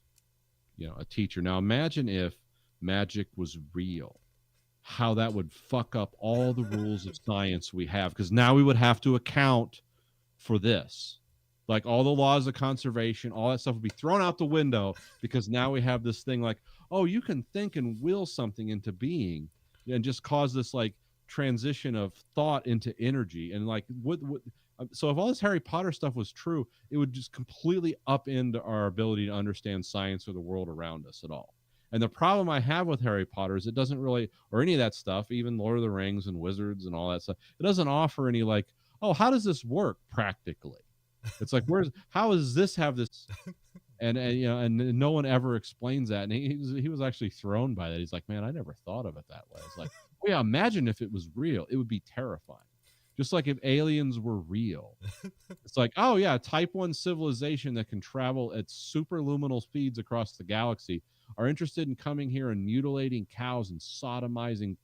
you know, a teacher. Now imagine if magic was real, how that would fuck up all the rules of science we have, because now we would have to account for this. Like all the laws of conservation, all that stuff would be thrown out the window because now we have this thing like, oh, you can think and will something into being and just cause this like transition of thought into energy. And like, so if all this Harry Potter stuff was true, it would just completely upend our ability to understand science or the world around us at all. And the problem I have with Harry Potter is it doesn't really, or any of that stuff, even Lord of the Rings and Wizards and all that stuff, it doesn't offer any like, oh, how does this work practically? It's like, how does this have this? And you know, and no one ever explains that. And he was actually thrown by that. He's like, man, I never thought of it that way. It's like, well, yeah, imagine if it was real, it would be terrifying. Just like if aliens were real. It's like, oh yeah, type 1 civilization that can travel at superluminal speeds across the galaxy are interested in coming here and mutilating cows and sodomizing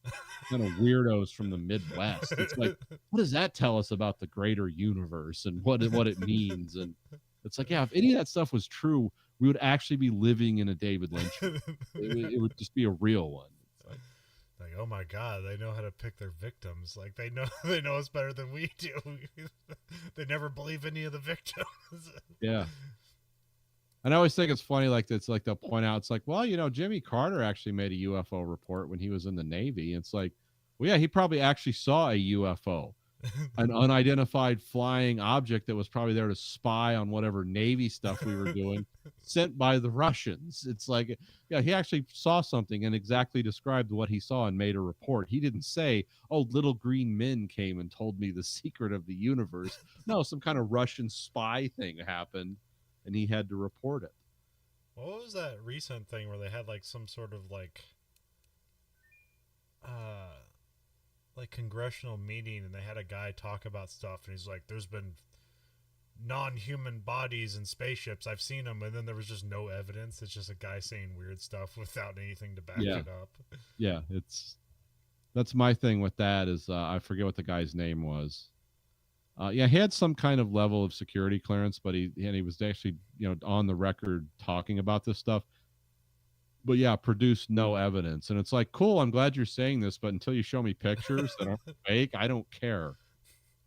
kind of weirdos from the Midwest. It's like, what does that tell us about the greater universe and what it means? And it's like, yeah, if any of that stuff was true, we would actually be living in a David Lynch movie. It would just be a real one. Like, oh my god, they know how to pick their victims. Like they know they know us better than we do. They never believe any of the victims. Yeah. And I always think it's funny, like it's like they'll point out, it's like, well, you know, Jimmy Carter actually made a UFO report when he was in the Navy. It's like, well, yeah, he probably actually saw a UFO, an unidentified flying object that was probably there to spy on whatever Navy stuff we were doing, sent by the Russians. It's like, yeah, he actually saw something and exactly described what he saw and made a report. He didn't say, oh, little green men came and told me the secret of the universe. No, some kind of Russian spy thing happened and he had to report it. What was that recent thing where they had like some sort of like congressional meeting and they had a guy talk about stuff and he's like, there's been non-human bodies and spaceships, I've seen them, and then there was just no evidence. It's just a guy saying weird stuff without anything to back it up. Yeah, that's my thing with that is I forget what the guy's name was. Yeah, he had some kind of level of security clearance, but he was actually, you know, on the record talking about this stuff. But yeah, produced no evidence. And it's like, cool, I'm glad you're saying this, but until you show me pictures that aren't fake, I don't care.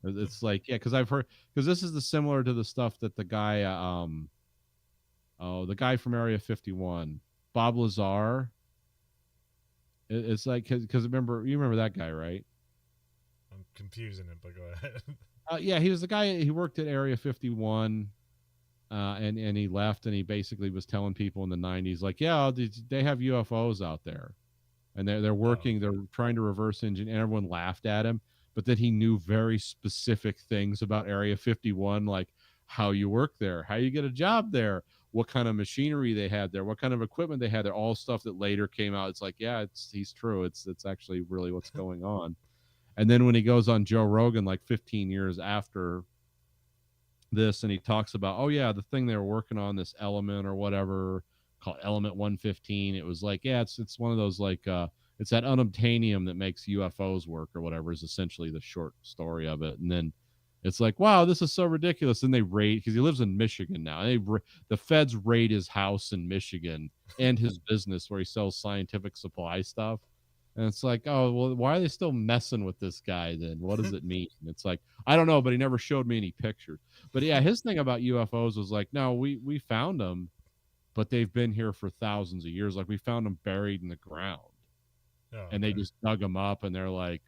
It's like, yeah, because I've heard, because this is similar to the stuff that the guy, the guy from Area 51, Bob Lazar. It's like, because you remember that guy, right? I'm confusing it, but go ahead. Yeah, he was the guy. He worked at Area 51, and he left, and he basically was telling people in the 90s, like, yeah, they have UFOs out there, and they're working, they're trying to reverse engineer. And everyone laughed at him, but then he knew very specific things about Area 51, like how you work there, how you get a job there, what kind of machinery they had there, what kind of equipment they had there, all stuff that later came out. It's like, yeah, he's true. It's actually really what's going on. And then when he goes on Joe Rogan, like 15 years after this, and he talks about, oh yeah, the thing they were working on, this element or whatever, called element 115. It was like, yeah, it's one of those like, it's that unobtainium that makes UFOs work or whatever is essentially the short story of it. And then it's like, wow, this is so ridiculous. And they raid, because he lives in Michigan now. The feds raid his house in Michigan and his business where he sells scientific supply stuff. And it's like, oh, well, why are they still messing with this guy then? What does it mean? It's like, I don't know, but he never showed me any pictures. But yeah, his thing about UFOs was like, no, we found them, but they've been here for thousands of years. Like we found them buried in the ground. Oh, and they just dug them up and they're like,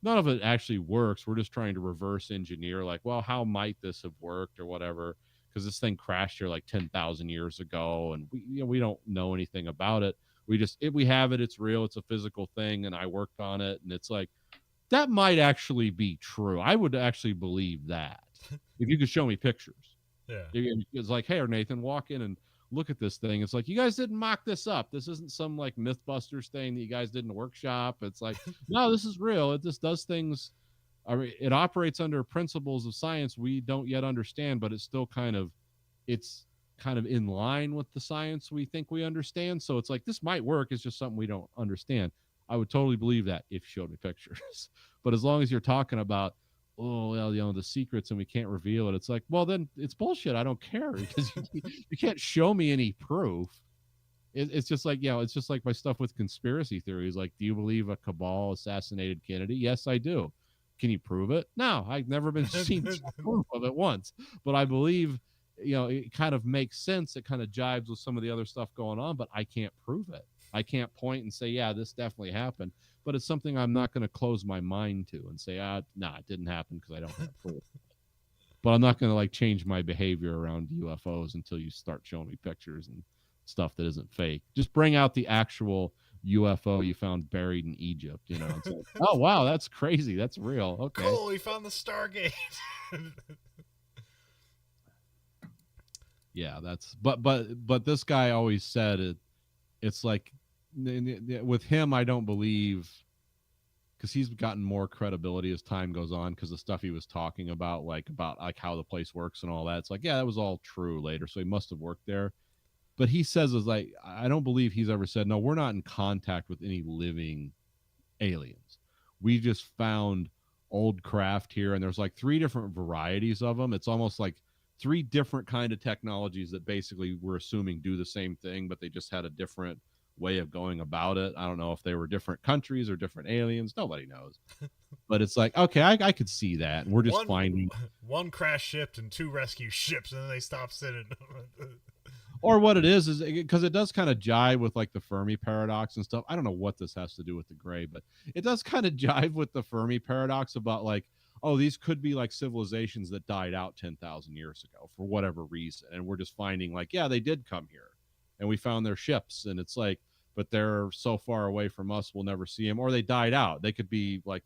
none of it actually works. We're just trying to reverse engineer, like, well, how might this have worked or whatever? Because this thing crashed here like 10,000 years ago, and we don't know anything about it. We have it. It's real. It's a physical thing, and I worked on it, and it's like that might actually be true. I would actually believe that if you could show me pictures. Yeah. It's like, hey, Nathan, walk in and look at this thing. It's like, you guys didn't mock this up. This isn't some like Mythbusters thing that you guys did in a workshop. It's like, no, this is real. It just does things. I mean, it operates under principles of science we don't yet understand, but it's kind of in line with the science we think we understand. So it's like, this might work. It's just something we don't understand. I would totally believe that if you showed me pictures. But as long as you're talking about, oh, well, the secrets and we can't reveal it, it's like, well, then it's bullshit. I don't care because you can't show me any proof. It's just like, it's just like my stuff with conspiracy theories. Like, do you believe a cabal assassinated Kennedy? Yes, I do. Can you prove it? No, I've never been seen proof of it once, but I believe, it kind of makes sense. It kind of jives with some of the other stuff going on, but I can't prove it. I can't point and say, yeah, this definitely happened, but it's something I'm not going to close my mind to and say, it didn't happen because I don't have proof. But I'm not going to like change my behavior around UFOs until you start showing me pictures and stuff that isn't fake. Just bring out the actual UFO you found buried in Egypt. It's like, oh wow, that's crazy. That's real. Okay, cool. We found the Stargate. Yeah, but this guy always said it. It's like with him, I don't believe, because he's gotten more credibility as time goes on, because the stuff he was talking about how the place works and all that, it's like, yeah, that was all true later, so he must have worked there. But he says, is like, I don't believe he's ever said, no, we're not in contact with any living aliens. We just found old craft here, and there's like 3 different varieties of them. It's almost like 3 different kind of technologies that basically we're assuming do the same thing, but they just had a different way of going about it. I don't know if they were different countries or different aliens. Nobody knows. But it's like, okay, I could see that. And we're just finding one crash ship and 2 rescue ships, and then they stop sitting. Or what it is because it does kind of jive with like the Fermi paradox and stuff. I don't know what this has to do with the gray, but it does kind of jive with the Fermi paradox about like, oh, these could be like civilizations that died out 10,000 years ago for whatever reason. And we're just finding like, yeah, they did come here and we found their ships. And it's like, but they're so far away from us, we'll never see them. Or they died out. They could be like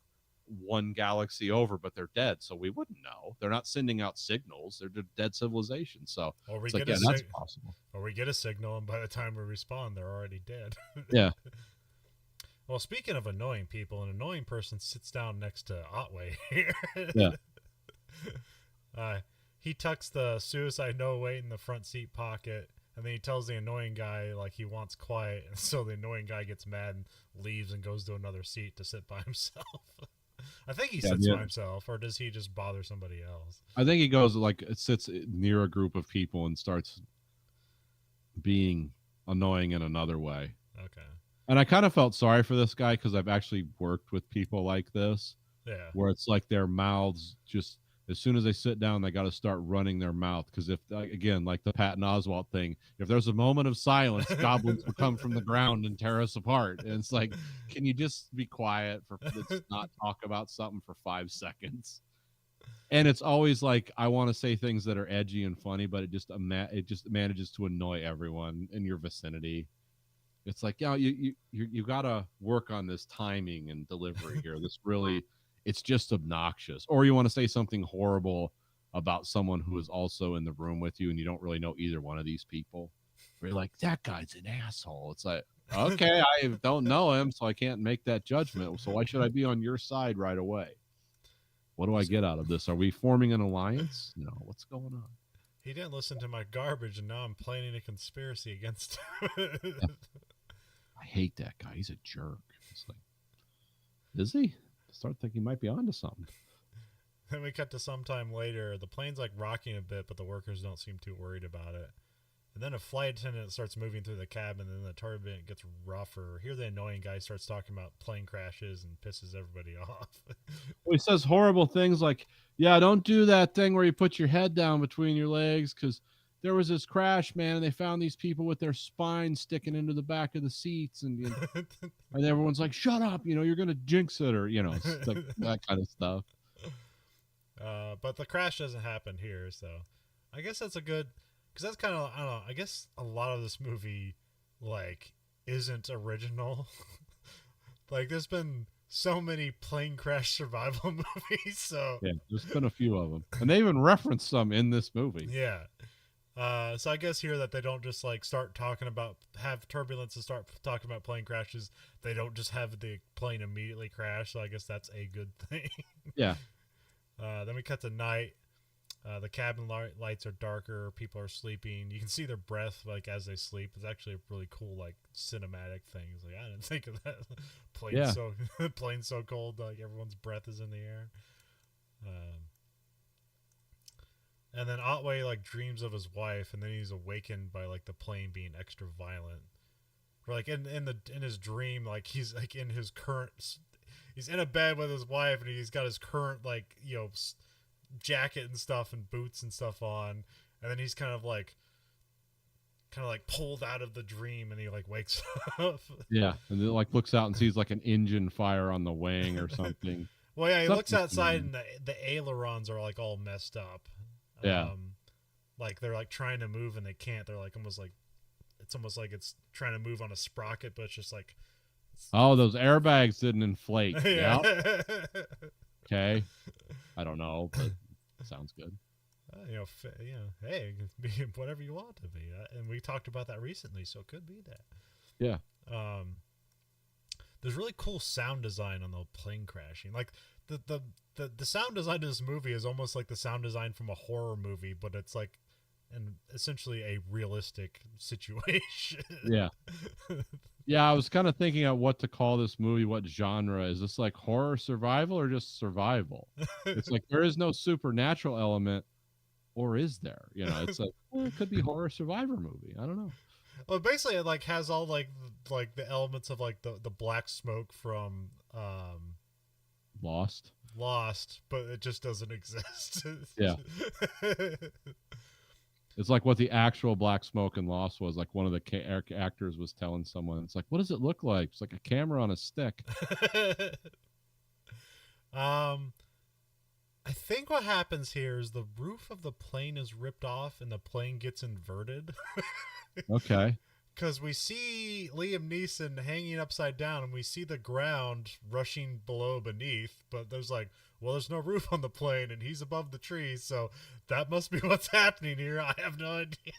1 galaxy over, but they're dead. So we wouldn't know. They're not sending out signals. They're dead civilizations. So it's like, that's possible. Or we get a signal, and by the time we respond, they're already dead. Yeah. Well, speaking of annoying people, an annoying person sits down next to Otway here. Yeah. He tucks the suicide note away in the front seat pocket, and then he tells the annoying guy like he wants quiet, and so the annoying guy gets mad and leaves and goes to another seat to sit by himself. I think he sits by himself, or does he just bother somebody else? I think he goes like sits near a group of people and starts being annoying in another way. Okay. And I kind of felt sorry for this guy because I've actually worked with people like this. Yeah. Where it's like their mouths just, as soon as they sit down, they got to start running their mouth. Because if, again, like the Patton Oswalt thing, if there's a moment of silence, goblins will come from the ground and tear us apart. And it's like, can you just be quiet let's not talk about something for 5 seconds? And it's always like, I want to say things that are edgy and funny, but it just manages to annoy everyone in your vicinity. It's like, you got to work on this timing and delivery here. This really, it's just obnoxious. Or you want to say something horrible about someone who is also in the room with you and you don't really know either one of these people. Where you're like, that guy's an asshole. It's like, okay, I don't know him, so I can't make that judgment. So why should I be on your side right away? What do I get out of this? Are we forming an alliance? No, what's going on? He didn't listen to my garbage, and now I'm planning a conspiracy against him. Yeah. I hate that guy. He's a jerk. It's like, is he? Start thinking he might be onto something. Then we cut to sometime later. The plane's like rocking a bit, but the workers don't seem too worried about it. And then a flight attendant starts moving through the cabin, and then the turbulence gets rougher. Here the annoying guy starts talking about plane crashes and pisses everybody off. Well, he says horrible things like, yeah, don't do that thing where you put your head down between your legs because there was this crash, man, and they found these people with their spines sticking into the back of the seats, and everyone's like, shut up, you're gonna jinx it, or like that kind of stuff. But the crash doesn't happen here, so I guess that's a good, because that's kind of, I don't know, I guess a lot of this movie like isn't original. Like there's been so many plane crash survival movies, so yeah, there's been a few of them, and they even reference some in this movie. Yeah. So I guess here that they don't just like start talking about, have turbulence and start talking about plane crashes. They don't just have the plane immediately crash. So I guess that's a good thing. Yeah. Then we cut to night. The cabin lights are darker. People are sleeping. You can see their breath like as they sleep. It's actually a really cool like cinematic thing. It's like I didn't think of that. Plane's so cold. Like everyone's breath is in the air. And then Otway like dreams of his wife, and then he's awakened by like the plane being extra violent. Or like in his dream, like he's like in his current, he's in a bed with his wife, and he's got his current like jacket and stuff and boots and stuff on, and then he's kind of like pulled out of the dream, and he like wakes up. Yeah, and then like looks out and sees like an engine fire on the wing or something. Well, yeah, he looks outside and the ailerons are like all messed up. Yeah. Like they're like trying to move and they can't. They're like almost like it's trying to move on a sprocket, but it's just like. Oh, those airbags didn't inflate. Yeah. Okay. I don't know, but it sounds good. Hey, it can be whatever you want it to be, and we talked about that recently, so it could be that. Yeah. There's really cool sound design on the plane crashing. Like the sound design of this movie is almost like the sound design from a horror movie, but it's like essentially a realistic situation. Yeah. Yeah, I was kind of thinking of what to call this movie, what genre. Is this like horror survival or just survival? It's like there is no supernatural element, or is there? It's like it could be horror survivor movie. I don't know. Well, basically it like has all like the elements of like the black smoke from Lost, but it just doesn't exist. Yeah. It's like what the actual black smoke in Lost was. Like one of the actors was telling someone, it's like, what does it look like? It's like a camera on a stick. I think what happens here is the roof of the plane is ripped off and the plane gets inverted. Okay. Because we see Liam Neeson hanging upside down and we see the ground rushing beneath, but there's no roof on the plane and he's above the trees, so that must be what's happening here. I have no idea.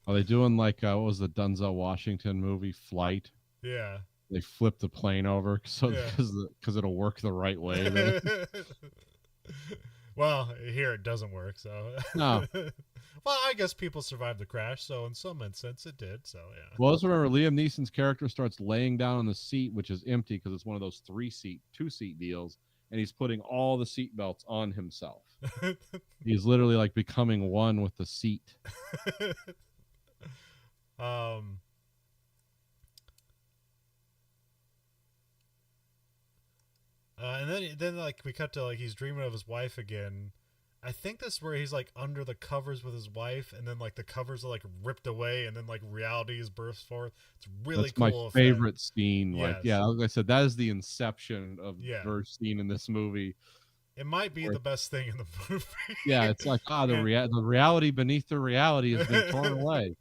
Are they doing like, what was the Denzel Washington movie, Flight? Yeah. They flip the plane over because it'll work the right way. Then. Well, here it doesn't work, so. No. Well, I guess people survived the crash, so in some sense it did. So yeah. Well, let's remember Liam Neeson's character starts laying down on the seat, which is empty because it's one of those 2-seat deals, and he's putting all the seat belts on himself. He's literally like becoming one with the seat. And then like we cut to like he's dreaming of his wife again. I think this is where he's like under the covers with his wife, and then like the covers are like ripped away, and then like reality is burst forth. It's really That's cool. my favorite scene. Yes. Like, yeah, like I said, that is the inception of Yeah. verse scene in this movie. It might be the best thing in the movie. Yeah, it's like the reality beneath the reality has been torn away.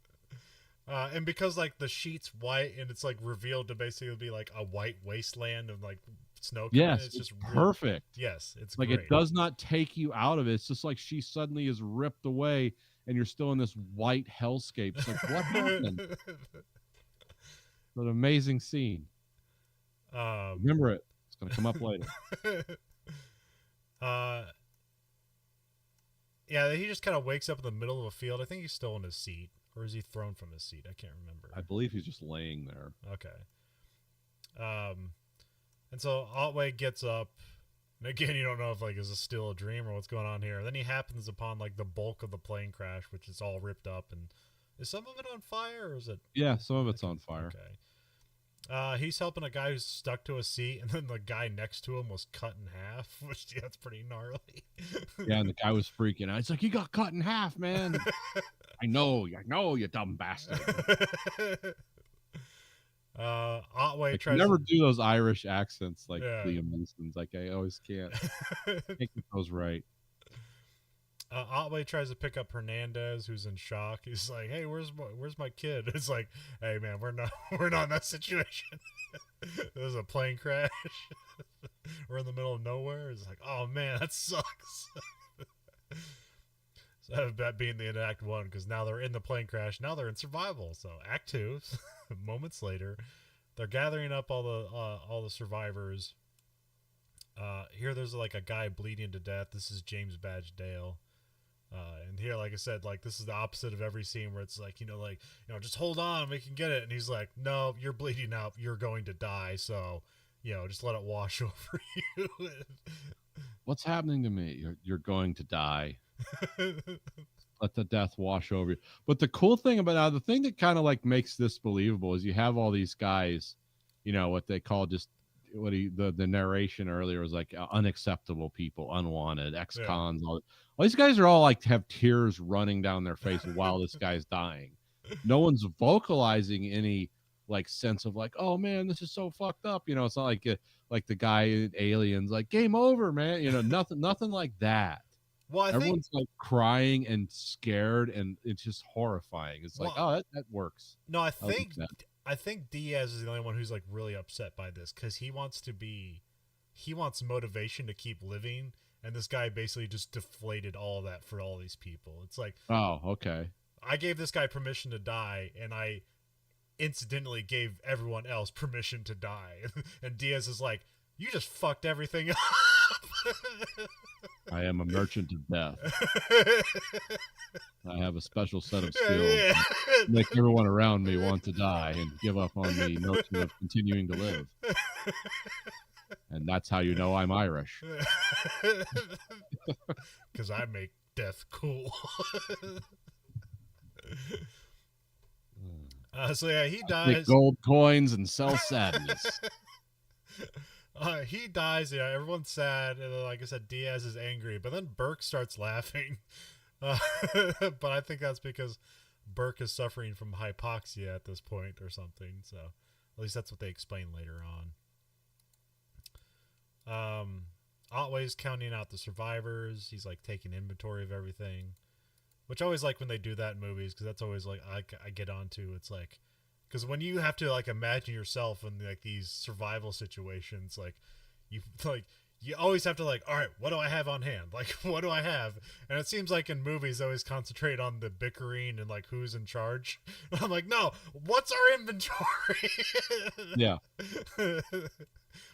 And because like the sheet's white and it's like revealed to basically be like a white wasteland of like snow. Yes, it's just perfect. Yes, it's like great. It does not take you out of it. It's just like she suddenly is ripped away and you're still in this white hellscape. It's like, what happened? It's an amazing scene. Remember it. It's going to come up later. Yeah, he just kind of wakes up in the middle of a field. I think he's still in his seat. Or is he thrown from his seat? I can't remember. I believe he's just laying there. Okay. And so Otway gets up. And again, you don't know if like is this still a dream or what's going on here. And then he happens upon like the bulk of the plane crash, which is all ripped up. And is some of it on fire or is it? Yeah, some of it's on fire. Okay. He's helping a guy who's stuck to a seat, and then the guy next to him was cut in half, which yeah, that's pretty gnarly. Yeah, and the guy was freaking out. It's like, he got cut in half, man. I know, you dumb bastard. Otway I can tries never to, do those Irish accents like yeah. Liam Neeson's. Like, I always can't get those right. Otway tries to pick up Hernandez, who's in shock. He's like, "Hey, where's my kid?" It's like, "Hey, man, we're not we're not in that situation. There's a plane crash. We're in the middle of nowhere." It's like, "Oh man, that sucks." So that being the end of Act 1, because now they're in the plane crash. Now they're in survival. So Act 2, moments later, they're gathering up all the survivors. Here, there's like a guy bleeding to death. This is James Badge Dale. And here, like I said, like this is the opposite of every scene where it's like, just hold on, we can get it. And he's like, no, you're bleeding out. You're going to die. So, just let it wash over you. What's happening to me? You're going to die. Let the death wash over you. But the cool thing about now, the thing that kind of like makes this believable is you have all these guys, what they call just the narration earlier was like unacceptable people, unwanted, ex-cons, all these guys are all like have tears running down their face while this guy's dying. No one's vocalizing any like sense of like, oh man, this is so fucked up. It's not like the guy in Aliens, like game over, man. Nothing like that. Well, Everyone's like crying and scared, and it's just horrifying. It's like, oh, that works. No, I think Diaz is the only one who's like really upset by this because he wants motivation to keep living, and this guy basically just deflated all that for all these people. It's like, oh, okay. I gave this guy permission to die, and I incidentally gave everyone else permission to die. And Diaz is like, you just fucked everything up. I am a merchant of death. I have a special set of skills to make everyone around me want to die and give up on the notion of continuing to live. And that's how you know I'm Irish. Because I make death cool. So yeah, he dies. Make gold coins and sell sadness. He dies. Yeah, everyone's sad. And like I said, Diaz is angry, but then Burke starts laughing. But I think that's because Burke is suffering from hypoxia at this point or something. So at least that's what they explain later on. Otway's counting out the survivors. He's like taking inventory of everything, which I always like when they do that in movies, because that's always like I get onto. It's like, because when you have to like imagine yourself in like these survival situations, like you always have to like, all right, what do I have on hand? Like, what do I have? And it seems like in movies they always concentrate on the bickering and like who's in charge. I'm like, no, what's our inventory? Yeah.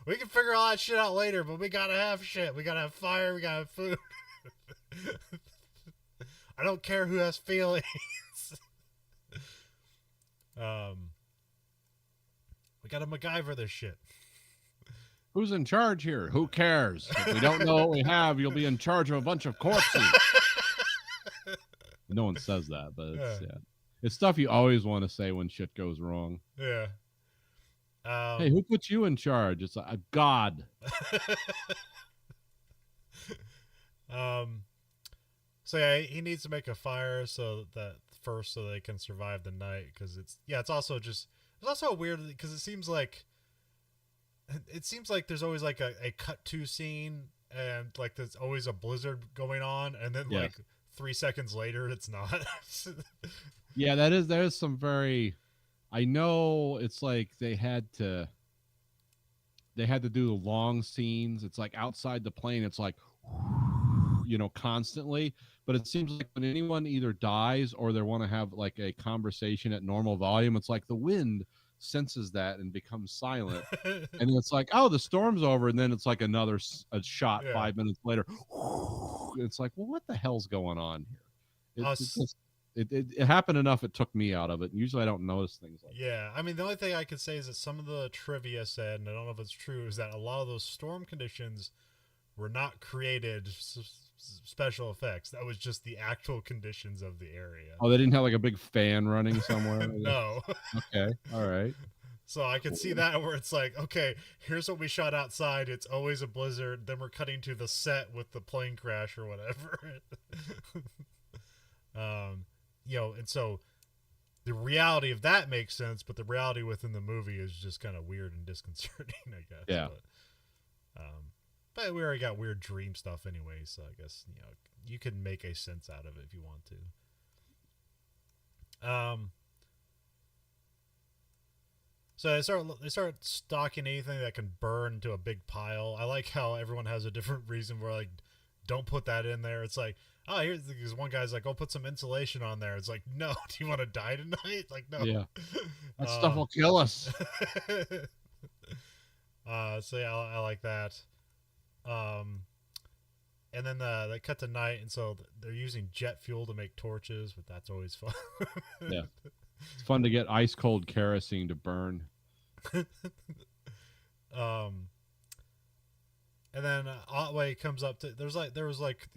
We can figure all that shit out later, but we gotta have shit. We gotta have fire. We gotta have food. I don't care who has feelings. We gotta MacGyver this shit. Who's in charge here? Who cares? If we don't know what we have, you'll be in charge of a bunch of corpses. No one says that, but it's stuff you always want to say when shit goes wrong. Yeah. Hey, who put you in charge? It's like God. So yeah, he needs to make a fire so they can survive the night, because it's also weird because it seems like there's always like a cut to scene, and like there's always a blizzard going on, and then like 3 seconds later it's not. Yeah, that is some very, I know it's like they had to do the long scenes. It's like outside the plane, it's like constantly, but it seems like when anyone either dies or they want to have like a conversation at normal volume, it's like the wind senses that and becomes silent. And then it's like, oh, the storm's over, and then it's like a shot 5 minutes later. It's like, well, what the hell's going on here? It happened enough, it took me out of it. Usually I don't notice things like that. I mean, the only thing I could say is that some of the trivia said, and I don't know if it's true, is that a lot of those storm conditions were not created special effects. That was just the actual conditions of the area. Oh, they didn't have like a big fan running somewhere? No. Okay, all right. So I could see that where it's like, okay, here's what we shot outside. It's always a blizzard. Then we're cutting to the set with the plane crash or whatever. um, and so the reality of that makes sense, but the reality within the movie is just kind of weird and disconcerting, I guess. Yeah. But we already got weird dream stuff anyway, so I guess you can make a sense out of it if you want to. So they start stocking anything that can burn into a big pile. I like how everyone has a different reason where like, don't put that in there. It's like, oh, here's this one guy's like, oh, put some insulation on there. It's like, no, do you want to die tonight? Like, no. Yeah, that stuff will kill us. So yeah, I like that. And then they cut to night, and so they're using jet fuel to make torches, but that's always fun. Yeah. It's fun to get ice cold kerosene to burn. And then Otway comes up to there was like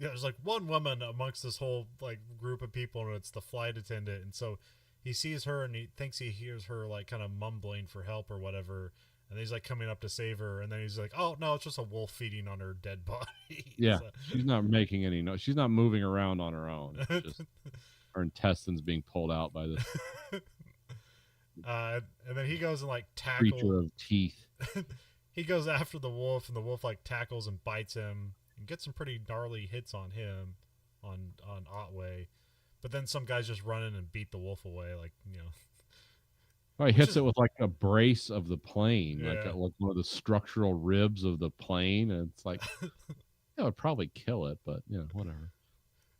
one woman amongst this whole like group of people, and it's the flight attendant, and so he sees her and he thinks he hears her like kind of mumbling for help or whatever, and he's like coming up to save her, and then he's like, oh no, it's just a wolf feeding on her dead body. Yeah, so, she's not making any noise. She's not moving around on her own. It's just her intestines being pulled out by this and then he goes and like tackles creature of teeth. He goes after the wolf, and the wolf like tackles and bites him and gets some pretty gnarly hits on him, on Otway. But then some guys just run in and beat the wolf away, like Oh, he hits it with like a brace of the plane, yeah. like one of the structural ribs of the plane, and it's like it would probably kill it, but whatever.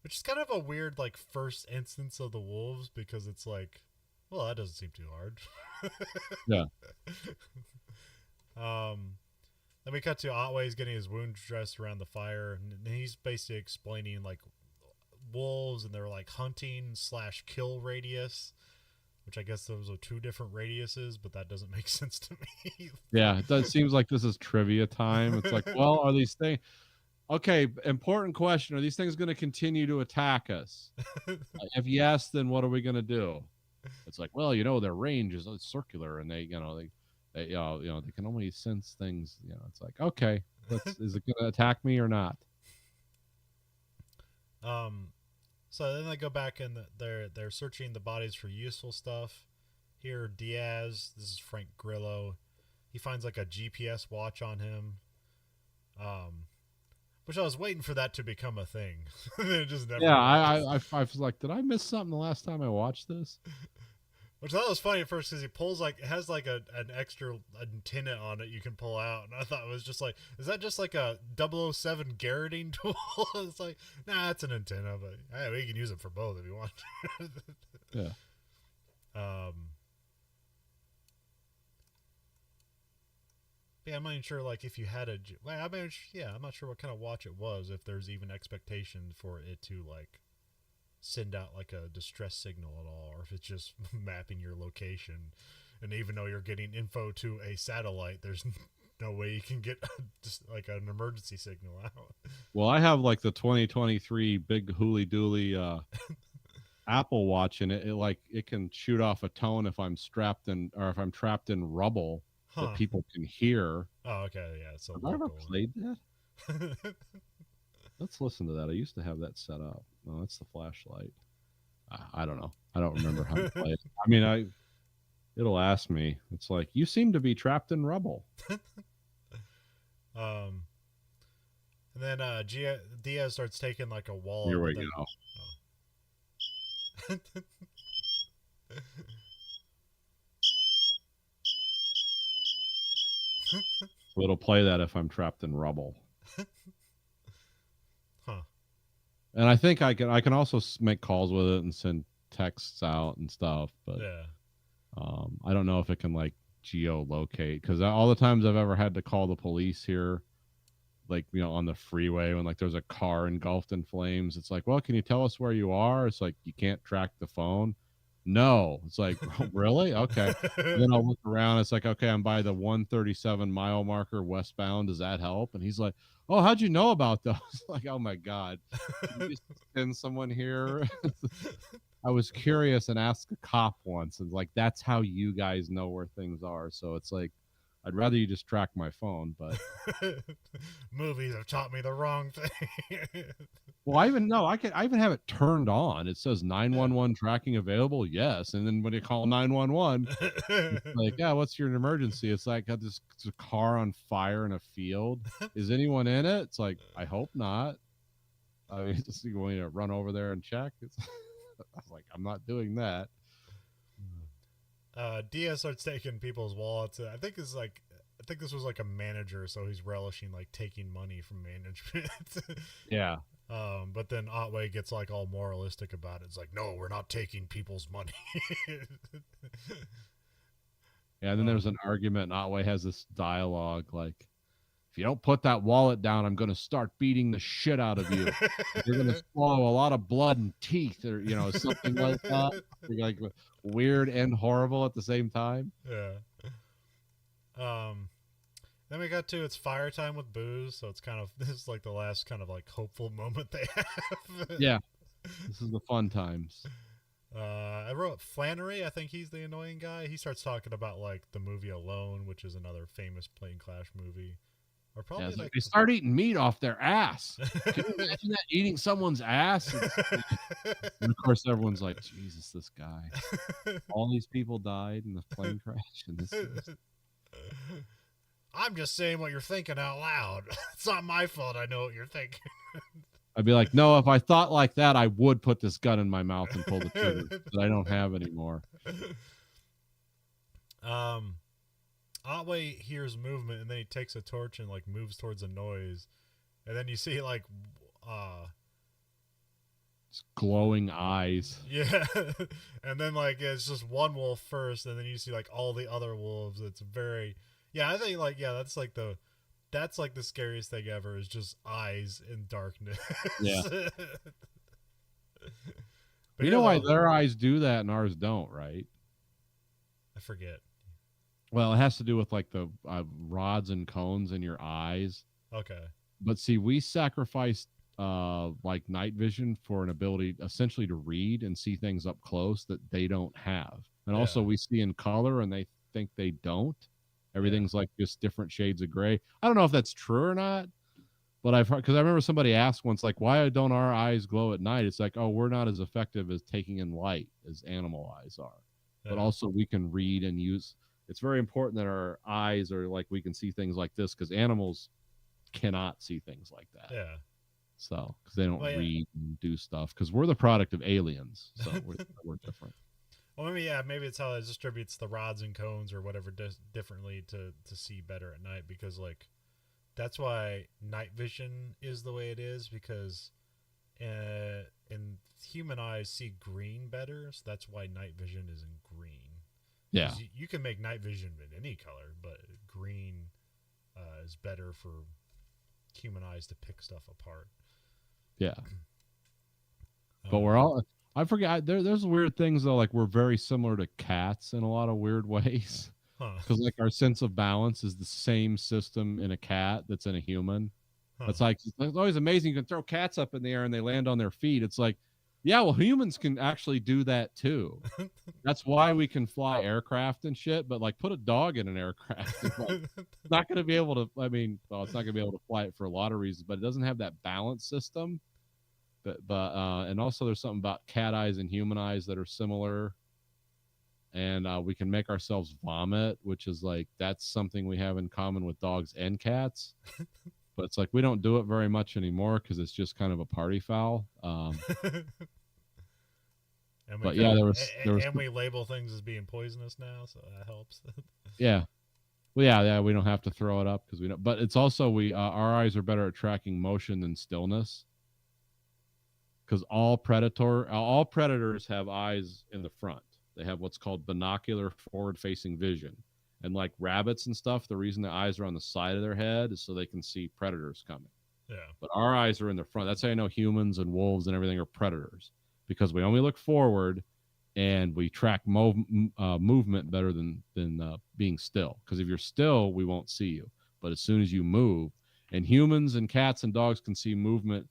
Which is kind of a weird like first instance of the wolves, because it's like, well, that doesn't seem too hard. Yeah. Then we cut to Otway's getting his wound dressed around the fire, and he's basically explaining like wolves and their like hunting / kill radius, which I guess those are two different radiuses, but that doesn't make sense to me. Yeah, it does. Seems like this is trivia time. It's like, well, are these things? Okay, important question. Are these things going to continue to attack us? If yes, then what are we going to do? It's like, well, their range is circular, and they can only sense things. It's like, okay, is it going to attack me or not? So then they go back and they're searching the bodies for useful stuff. Here, Diaz, this is Frank Grillo, he finds like a GPS watch on him. Which I was waiting for that to become a thing. It just never. Yeah, I was like, did I miss something the last time I watched this? Which I thought was funny at first, because he pulls like, it has like an extra antenna on it you can pull out, and I thought it was just like, is that just like a 007 garroting tool? It's like, nah, it's an antenna, but hey, we can use it for both if you want. Yeah. Yeah, I'm not even sure like if you had I'm not sure what kind of watch it was, if there's even expectation for it to like send out like a distress signal at all, or if it's just mapping your location, and even though you're getting info to a satellite, there's no way you can get just like an emergency signal out. Well, I have like the 2023 big hooly dooly Apple Watch, and it can shoot off a tone if I'm strapped in, or if I'm trapped in rubble that people can hear. Oh, okay, yeah. So have I ever played that? Let's listen to that. I used to have that set up. No, that's the flashlight. I don't know. I don't remember how to play it. I mean, it'll ask me. It's like, you seem to be trapped in rubble. And then Diaz starts taking like a wall. Here we go. So it'll play that if I'm trapped in rubble. And I think I can also make calls with it and send texts out and stuff, but yeah. I don't know if it can like geolocate, because all the times I've ever had to call the police here, like on the freeway when like there's a car engulfed in flames, it's like, well, can you tell us where you are? It's like, you can't track the phone. No, it's like, really? Okay. And then I'll look around. It's like, okay, I'm by the 137 mile marker westbound. Does that help? And he's like, oh, how'd you know about those? Like, oh my God, can you just send someone here? I was curious and asked a cop once, and like that's how you guys know where things are. So it's like I'd rather you just track my phone, but Movies have taught me the wrong thing. well, I even have it turned on. It says 911 tracking available. Yes. And then when you call 911, it's like, yeah, what's your emergency? It's like got this a car on fire in a field. Is anyone in it? It's like, I hope not. I mean, just you want me to run over there and check. I was like, I'm not doing that. Diaz starts taking people's wallets. I think this was like a manager, so he's relishing like taking money from management. Yeah. But then Otway gets like all moralistic about it. It's like, no, we're not taking people's money. Yeah, and then there's an argument, and Otway has this dialogue like, if you don't put that wallet down, I'm going to start beating the shit out of you. You're going to swallow a lot of blood and teeth, or something like that. Like weird and horrible at the same time. Yeah. Then we got to it's fire time with booze, so it's kind of this is like the last kind of like hopeful moment they have. Yeah, this is the fun times. I wrote Flannery. I think he's the annoying guy. He starts talking about like the movie Alone, which is another famous plane crash movie. Or probably like they start eating meat off their ass. Can you imagine that, eating someone's ass? And of course, everyone's like, Jesus, this guy. All these people died in the plane crash, and this. I'm just saying what you're thinking out loud. It's not my fault. I know what you're thinking. I'd be like, no, if I thought like that, I would put this gun in my mouth and pull the trigger that I don't have anymore. Otway hears movement, and then he takes a torch and like moves towards a noise, and then you see like glowing eyes. Yeah. And then like it's just one wolf first, and then you see like all the other wolves. It's very I think like that's like the scariest thing ever is just eyes in darkness. Yeah. But you know why their eyes do that and ours don't, right? I forget. Well, it has to do with like the rods and cones in your eyes. Okay. But see, we sacrificed like night vision for an ability essentially to read and see things up close that they don't have. And also we see in color and they think they don't. Everything's like just different shades of gray. I don't know if that's true or not, but I've heard, because I remember somebody asked once, like, why don't our eyes glow at night? It's like, oh, we're not as effective as taking in light as animal eyes are. But also we can read and use. It's very important that our eyes are like we can see things like this because animals cannot see things like that. Yeah. So because they don't read and do stuff because we're the product of aliens, so we're different. Well, maybe it's how it distributes the rods and cones or whatever differently to see better at night, because like that's why night vision is the way it is, because in human eyes see green better, so that's why night vision is in green. Yeah, you can make night vision in any color, but green is better for human eyes to pick stuff apart. Yeah, but we're all. I forget. There's weird things though. Like we're very similar to cats in a lot of weird ways. Because like our sense of balance is the same system in a cat that's in a human. It's like it's always amazing. You can throw cats up in the air and they land on their feet. It's like, yeah, well, humans can actually do that too. That's why we can fly aircraft and shit. But like, put a dog in an aircraft. It's like, it's not going to be able to. I mean, well, it's not going to be able to fly it for a lot of reasons, but it doesn't have that balance system. But and also there's something about cat eyes and human eyes that are similar. And we can make ourselves vomit, which is like that's something we have in common with dogs and cats. But it's like we don't do it very much anymore because it's just kind of a party foul. But yeah, there was and we label things as being poisonous now, so that helps. Yeah, well, yeah, we don't have to throw it up because we don't. But it's also our eyes are better at tracking motion than stillness. Because all predators have eyes in the front. They have what's called binocular forward-facing vision. And like rabbits and stuff, the reason their eyes are on the side of their head is so they can see predators coming. Yeah. But our eyes are in the front. That's how you know humans and wolves and everything are predators. Because we only look forward and we track movement better than being still. Because if you're still, we won't see you. But as soon as you move, and humans and cats and dogs can see movement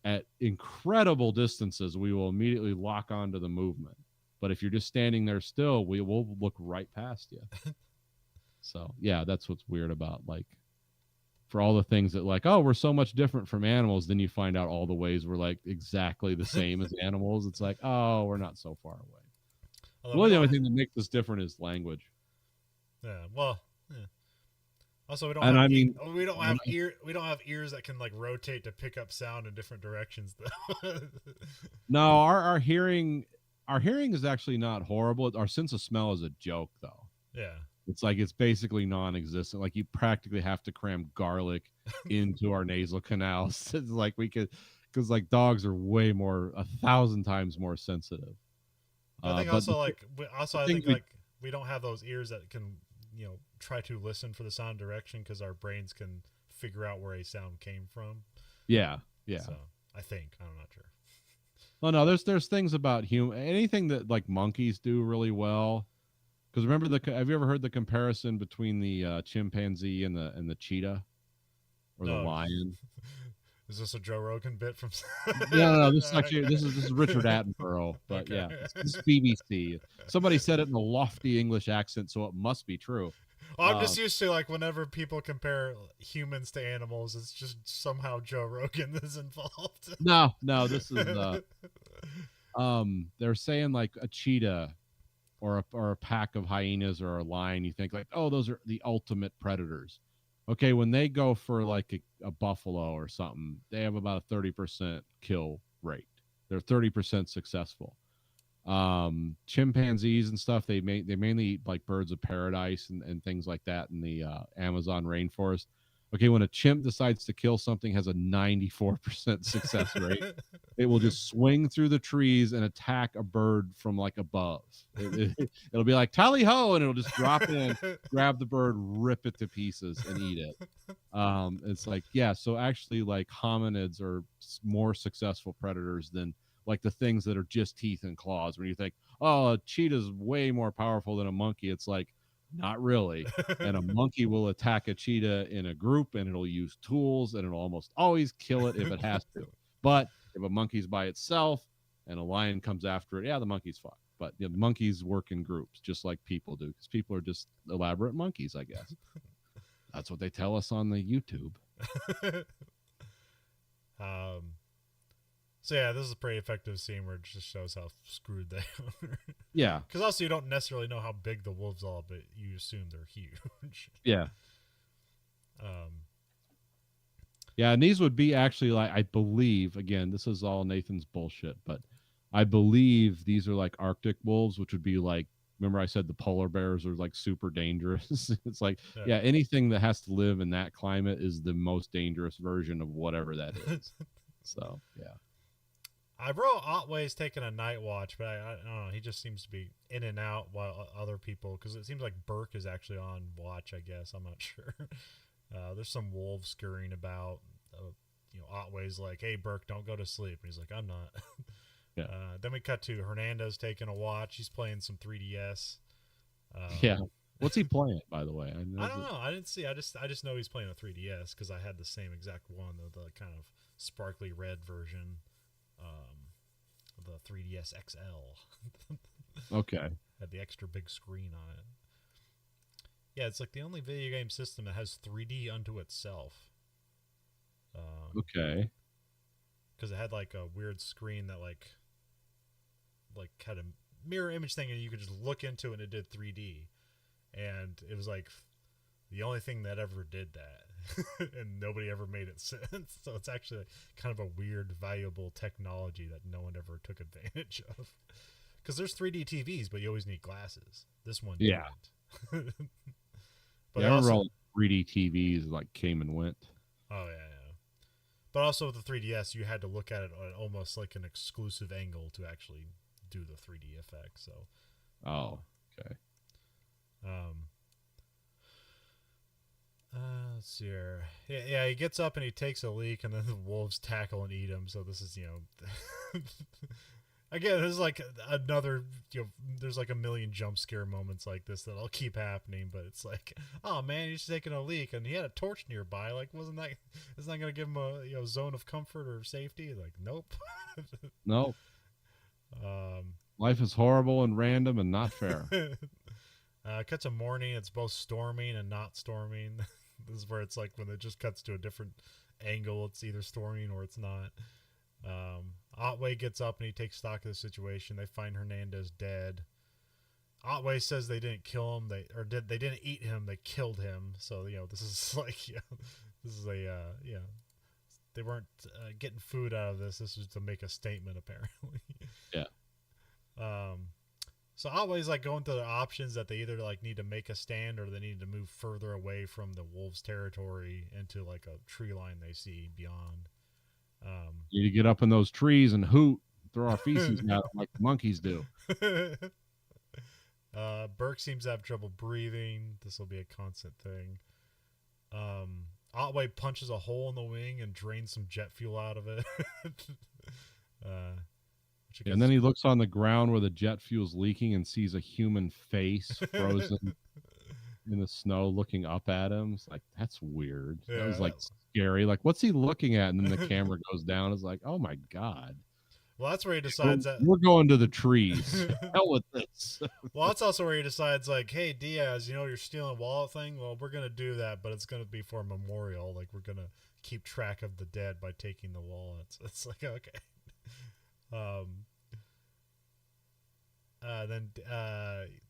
at incredible distances, we will immediately lock onto the movement. But if you're just standing there still, we will look right past you. So yeah, that's what's weird about like for all the things that like, oh, we're so much different from animals, then you find out all the ways we're like exactly the same as animals. It's like, oh, we're not so far away. Although we Really, the don't. only thing that makes us different is language. Yeah. Well. Yeah. Also, we don't And have I mean, we don't have we don't have ears that can like rotate to pick up sound in different directions though. no, our hearing is actually not horrible. Our sense of smell is a joke though. Yeah. It's like it's basically non-existent. Like you practically have to cram garlic into our nasal canals. It's like we could, because like dogs are way more, 1,000 times more sensitive. I think But also like the I thing think we, like we don't have those ears that can try to listen for the sound direction because our brains can figure out where a sound came from. yeah, yeah. So I think I'm not sure. Oh no, there's things about anything that like monkeys do really well. Because remember have you ever heard the comparison between the chimpanzee and the cheetah or the No. lion? Is this a Joe Rogan bit from? No. This is actually this is Richard Attenborough, but Okay. yeah, this is BBC. Somebody said it in a lofty English accent, so it must be true. Well, I'm just used to like whenever people compare humans to animals, it's just somehow Joe Rogan is involved. No, this is they're saying like a cheetah or a pack of hyenas or a lion. You think like, oh, those are the ultimate predators. Okay, when they go for like a buffalo or something, they have about a 30% kill rate. They're 30% successful. Chimpanzees and stuff, they mainly eat like birds of paradise and things like that in the Amazon rainforest. Okay, when a chimp decides to kill something, has a 94% success rate. It will just swing through the trees and attack a bird from like above. It'll be like tally ho, and it'll just drop in, grab the bird, rip it to pieces, and eat it. It's like yeah, so actually, like hominids are more successful predators than like the things that are just teeth and claws. When you think, oh, a cheetah's way more powerful than a monkey, it's like not really. And a monkey will attack a cheetah in a group, and it'll use tools, and it'll almost always kill it if it has to. But if a monkey's by itself and a lion comes after it, yeah, the monkey's fucked. But the monkeys work in groups just like people do, because people are just elaborate monkeys, I guess. That's what they tell us on the YouTube. So yeah, this is a pretty effective scene where it just shows how screwed they are. Yeah. Because also you don't necessarily know how big the wolves are, but you assume they're huge. Yeah. Yeah, and these would be actually like, I believe, again, this is all Nathan's bullshit, but I believe these are like Arctic wolves, which would be like, remember I said the polar bears are like super dangerous. It's like, yeah, anything that has to live in that climate is the most dangerous version of whatever that is. So, yeah. I wrote Otway's taking a night watch, but I don't know. He just seems to be in and out while other people, because it seems like Burke is actually on watch, I guess. I'm not sure. There's some wolves scurrying about. Otway's like, hey, Burke, don't go to sleep. And he's like, I'm not. Yeah. Then we cut to Hernandez taking a watch. He's playing some 3DS. Yeah. What's he playing, by the way? I don't know. I didn't see. I just know he's playing a 3DS because I had the same exact one, the kind of sparkly red version. The 3DS XL. Okay. Had the extra big screen on it. Yeah, it's like the only video game system that has 3D unto itself. Okay. Because it had like a weird screen that like had a mirror image thing, and you could just look into it and it did 3D. And it was like the only thing that ever did that. And nobody ever made it since. So it's actually kind of a weird, valuable technology that no one ever took advantage of. Because there's 3D TVs, but you always need glasses. This one yeah. didn't. But yeah, I remember all 3D TVs like came and went. Oh, yeah. But also with the 3DS, you had to look at it on almost like an exclusive angle to actually do the 3D effect. So. Oh, okay. Let's see here. Yeah, he gets up and he takes a leak, and then the wolves tackle and eat him. So this is, again, there's like another, there's like a million jump scare moments like this that'll keep happening, but it's like, oh man, he's taking a leak and he had a torch nearby. Like, isn't that going to give him a zone of comfort or safety? Like, nope. No, um, life is horrible and random and not fair. Cuts a morning. It's both storming and not storming. This is where it's like when it just cuts to a different angle. It's either storming or it's not. Otway gets up and he takes stock of the situation. They find Hernandez dead. Otway says they didn't kill him. They didn't eat him. They killed him. So this is like this is a they weren't getting food out of this. This was to make a statement apparently. Yeah. So Otway's like going through the options that they either like need to make a stand or they need to move further away from the wolves' territory into like a tree line they see beyond. You need to get up in those trees and hoot, throw our feces at them like the monkeys do. Burke seems to have trouble breathing. This will be a constant thing. Otway punches a hole in the wing and drains some jet fuel out of it. And then he looks on the ground where the jet fuel's leaking and sees a human face frozen in the snow looking up at him. It's like, that's weird. Yeah. That was like scary. Like, what's he looking at? And then the camera goes down. It's like, oh my God. Well, that's where he decides that we're going to the trees. Hell with this. Well, that's also where he decides, like, hey, Diaz, you're stealing wallet thing. Well, we're going to do that, but it's going to be for a memorial. Like, we're going to keep track of the dead by taking the wallets. It's like, okay.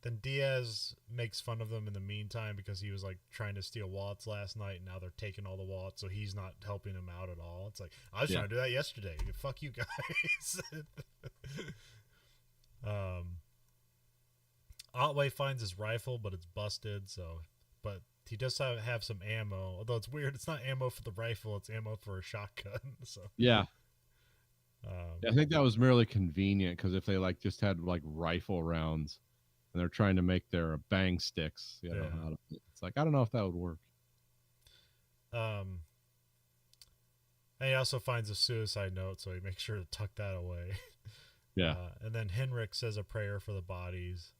Then Diaz makes fun of them in the meantime because he was like trying to steal wallets last night and now they're taking all the wallets, so he's not helping him out at all. It's like, I was trying to do that yesterday. Fuck you guys. Otway finds his rifle, but it's busted, but he does have some ammo, although it's weird, it's not ammo for the rifle, it's ammo for a shotgun. So yeah. I think that was merely convenient because if they like just had like rifle rounds and they're trying to make their bang sticks, it's like, I don't know if that would work. And he also finds a suicide note, so he makes sure to tuck that away. Yeah. And then Henrik says a prayer for the bodies.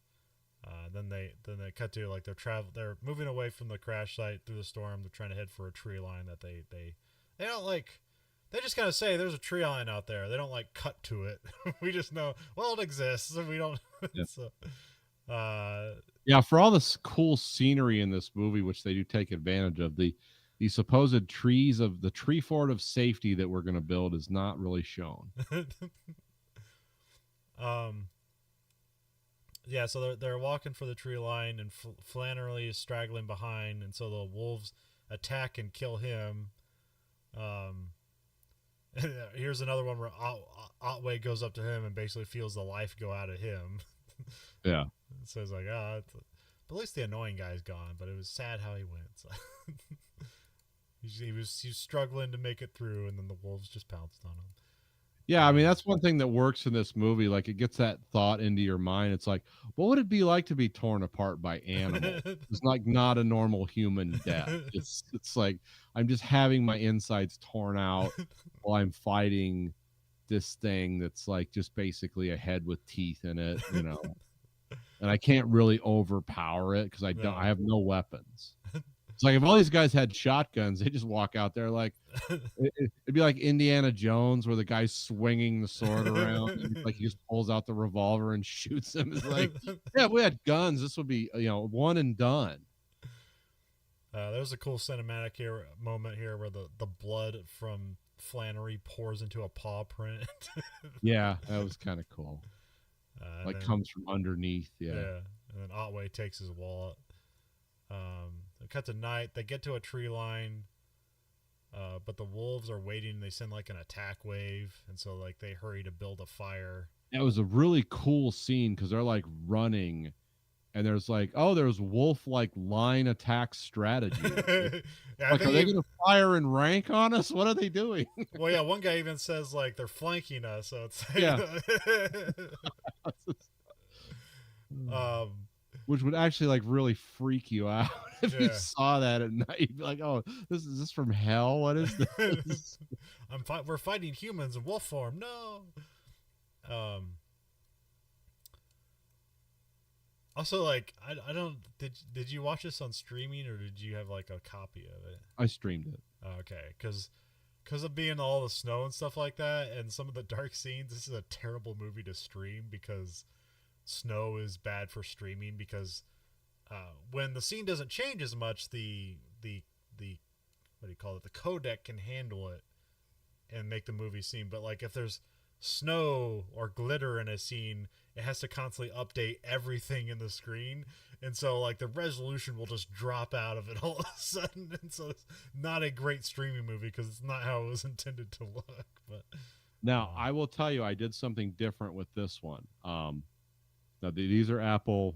Then they cut to like they're moving away from the crash site through the storm. They're trying to head for a tree line that they don't like. They just kind of say there's a tree line out there. They don't like cut to it. We just know, well, it exists, and we don't. Yeah. So, for all this cool scenery in this movie, which they do take advantage of, the supposed trees of the tree fort of safety that we're going to build is not really shown. Yeah, so they're walking for the tree line, and Flannery is straggling behind, and so the wolves attack and kill him. Here's another one where Otway goes up to him and basically feels the life go out of him. Yeah. So it's like, but at least the annoying guy's gone, but it was sad how he went. So he was struggling to make it through, and then the wolves just pounced on him. Yeah, I mean, that's one thing that works in this movie. Like, it gets that thought into your mind. It's like, what would it be like to be torn apart by animals? It's like not a normal human death. It's like I'm just having my insides torn out while I'm fighting this thing that's like just basically a head with teeth in it, and I can't really overpower it because I have no weapons. It's like if all these guys had shotguns, they just walk out there like it'd be like Indiana Jones, where the guy's swinging the sword around, and like he just pulls out the revolver and shoots him. It's like, yeah, if we had guns, this would be one and done. There's a cool cinematic moment here where the blood from Flannery pours into a paw print. Yeah, that was kind of cool. Comes from underneath. Yeah, and then Otway takes his wallet. They cut to night. They get to a tree line, but the wolves are waiting. And they send like an attack wave, and so like they hurry to build a fire. It was a really cool scene because they're like running, and there's like, there's wolf like line attack strategy. Yeah, are they going to fire in rank on us? What are they doing? Well, yeah, one guy even says like they're flanking us. So it's which would actually like really freak you out if you saw that at night. You'd be like, "Oh, is this from hell? What is this?" We're fighting humans in wolf form. No. Also, like, I don't did you watch this on streaming or did you have like a copy of it? I streamed it. Okay, because of being all the snow and stuff like that, and some of the dark scenes, this is a terrible movie to stream because snow is bad for streaming because when the scene doesn't change as much, the what do you call it? The codec can handle it and make the movie seem. But like if there's snow or glitter in a scene, it has to constantly update everything in the screen, and so like the resolution will just drop out of it all of a sudden, and so it's not a great streaming movie because it's not how it was intended to look. But Now, I will tell you, I did something different with this one. Now these are Apple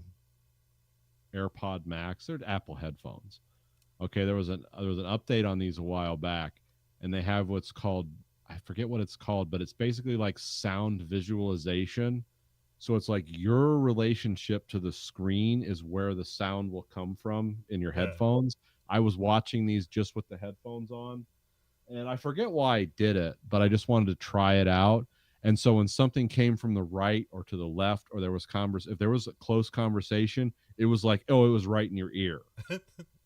AirPod Max. They're Apple headphones. Okay, there was an update on these a while back, and they have what's called, I forget what it's called, but it's basically like sound visualization. So it's like your relationship to the screen is where the sound will come from in your yeah, headphones. I was watching these just with the headphones on, and I forget why I did it, but I just wanted to try it out. And so when something came from the right or to the left, or there was if there was a close conversation, it was like, oh, it was right in your ear.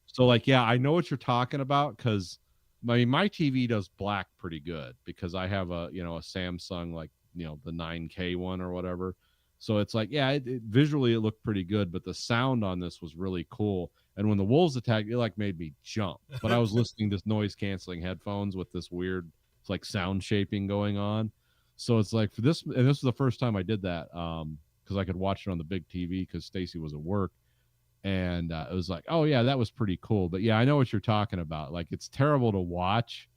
So like, yeah, I know what you're talking about because my TV does black pretty good because I have a Samsung, like, the 9K one or whatever. So it's like, yeah, visually it looked pretty good, but the sound on this was really cool. And when the wolves attacked, it like made me jump. But I was listening to noise canceling headphones with this weird, it's like sound shaping going on. So it's like for this, and this was the first time I did that because I could watch it on the big TV because Stacy was at work, and it was like, oh yeah, that was pretty cool. But yeah, I know what you're talking about. Like it's terrible to watch,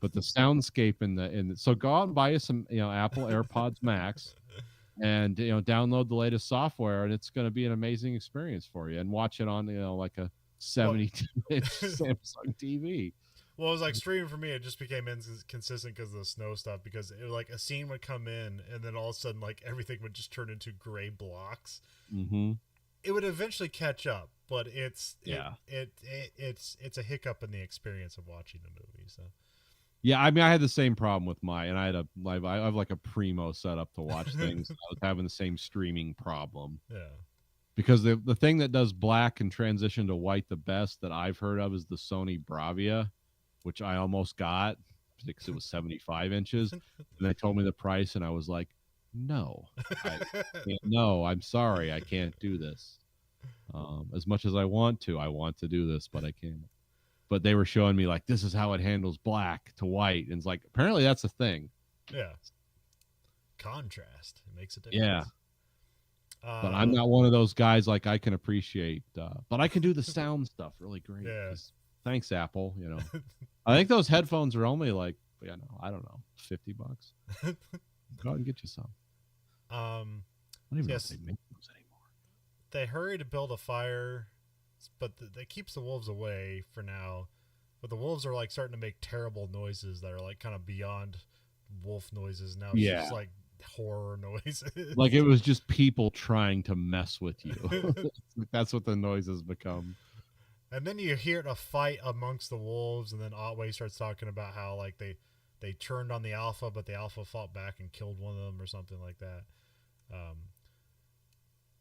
but the soundscape so go out and buy you some Apple AirPods Max, and download the latest software, and it's going to be an amazing experience for you. And watch it on like a well, 72-inch Samsung TV. well, it was like streaming for me. It just became inconsistent because of the snow stuff. Because it, like a scene would come in, and then all of a sudden, like everything would just turn into gray blocks. Mm-hmm. It would eventually catch up, but Yeah. It's a hiccup in the experience of watching the movie. So Yeah, I mean, I had the same problem with mine, and I have like a primo setup to watch things. I was having the same streaming problem yeah, because the thing that does black and transition to white the best that I've heard of is the Sony Bravia, which I almost got because it was 75 inches, and they told me the price, and I was like, no, I can't, no, I'm sorry, I can't do this. As much as I want to do this, but I can't. But they were showing me like this is how it handles black to white, and it's like apparently that's a thing. yeah. Contrast, it makes a Yeah, difference. but I'm not one of those guys. Like I can appreciate, but I can do the sound stuff really great. Yeah. Thanks, Apple. I think those headphones are only like, I don't know, $50. Go out and get you some. I don't even know if Yes, they make those anymore. they hurry to build a fire, but that keeps the wolves away for now. But the wolves are like starting to make terrible noises that are like kind of beyond wolf noises. Now it's Yeah, just like horror noises. like it was just people trying to mess with you. That's what the noises become. And then you hear a fight amongst the wolves, and then Otway starts talking about how like they turned on the alpha, but the alpha fought back and killed one of them or something like that.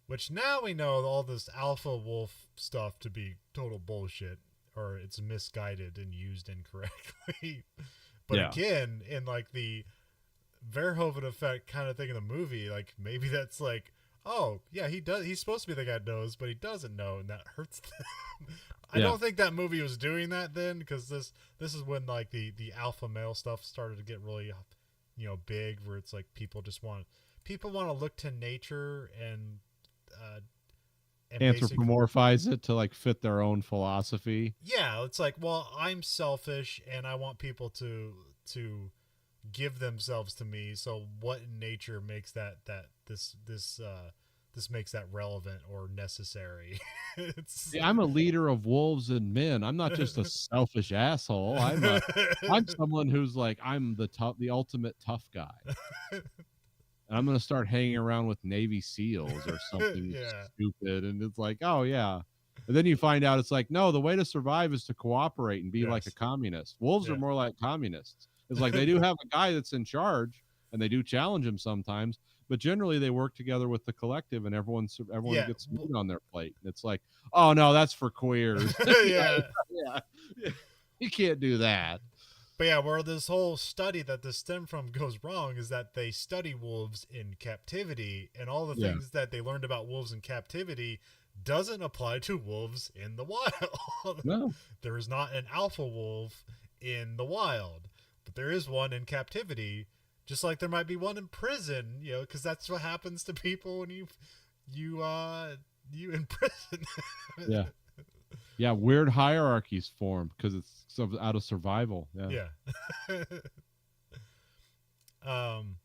Which now we know all this alpha wolf stuff to be total bullshit, or it's misguided and used incorrectly. But Yeah. again, in like the Verhoeven Effect kind of thing in the movie, like maybe that's like, oh yeah, he does. He's supposed to be the guy that knows, but he doesn't know, and that hurts them. I Yeah. don't think that movie was doing that then, because this is when like the alpha male stuff started to get really, big, where it's like people want to look to nature uh, and basically, Anthropomorphize it to like fit their own philosophy. yeah, it's like, well, I'm selfish and I want people to give themselves to me. So what in nature makes this makes that relevant or necessary? It's See, I'm a leader of wolves and men. I'm not just a selfish asshole. I'm someone who's like I'm the ultimate tough guy. And I'm gonna start hanging around with Navy SEALs or something yeah, stupid. And it's like, oh yeah. And then you find out it's like, no, the way to survive is to cooperate and be like a yes, communist. Wolves are yeah, more like communists. It's like they do have a guy that's in charge, and they do challenge him sometimes. But generally, they work together with the collective, and everyone Yeah. gets food on their plate. It's like, oh no, that's for queers. Yeah. Yeah, you can't do that. But yeah, where this whole study that this stemmed from goes wrong is that they study wolves in captivity, and all the Yeah, things that they learned about wolves in captivity doesn't apply to wolves in the wild. no, There is not an alpha wolf in the wild, but there is one in captivity, just like there might be one in prison, because that's what happens to people when you in prison. yeah, yeah. Weird hierarchies formed because it's out of survival. Yeah. Yeah. um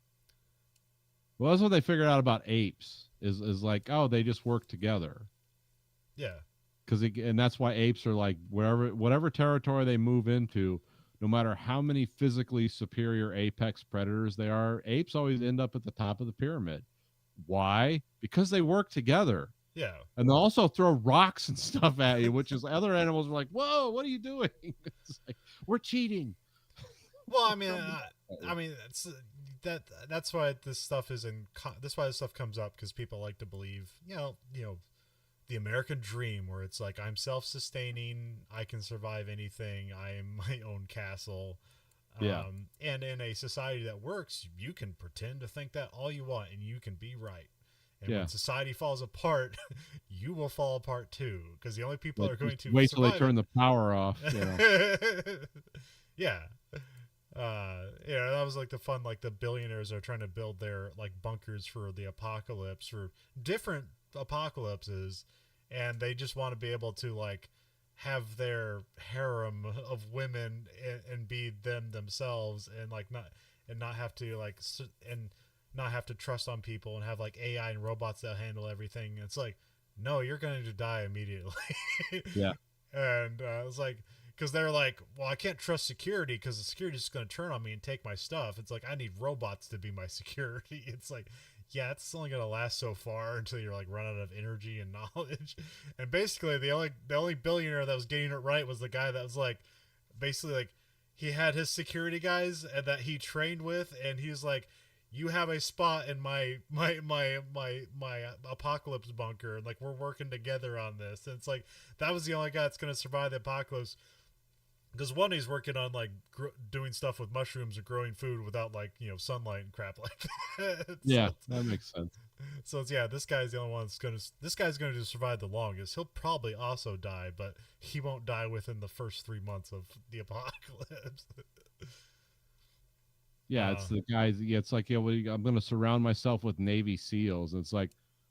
Well, that's what they figured out about apes. Is like, oh, they just work together. yeah. And that's why apes are like whatever territory they move into, no matter how many physically superior apex predators they are, apes always end up at the top of the pyramid. Why? Because they work together. Yeah. And they'll also throw rocks and stuff at you, which is other animals are like, whoa, what are you doing? It's like, we're cheating. Well, I mean, that's why this stuff is that's why this stuff comes up, because people like to believe, the American dream, where it's like, I'm self-sustaining, I can survive anything, I am my own castle. Yeah. And in a society that works, you can pretend to think that all you want, and you can be right. And Yeah. when society falls apart, you will fall apart too, because the only people that are going to wait till they survive turn the power off. Yeah. That was like the fun, like the billionaires are trying to build their like bunkers for the apocalypse, for different apocalypses, and they just want to be able to like have their harem of women and be themselves, and like not have to and not have to trust on people, and have like AI and robots that handle everything. It's like, no, you're going to die immediately. Yeah. And it's like, because they're like, well, I can't trust security because the security is going to turn on me and take my stuff. It's like, I need robots to be my security. It's like, yeah, it's only going to last so far until you're like run out of energy and knowledge. And basically, the only billionaire that was getting it right was the guy that was like, basically like, he had his security guys and that he trained with, and he was like, you have a spot in my apocalypse bunker, and like, we're working together on this. And it's like, that was the only guy that's going to survive the apocalypse, because one, he's working on like doing stuff with mushrooms or growing food without like sunlight and crap like that. Yeah, that makes sense. So it's, this guy's the only one this guy's going to survive the longest. He'll probably also die, but he won't die within the first 3 months of the apocalypse. Yeah, it's the guys. Yeah, it's like, I'm going to surround myself with Navy SEALs. And it's like,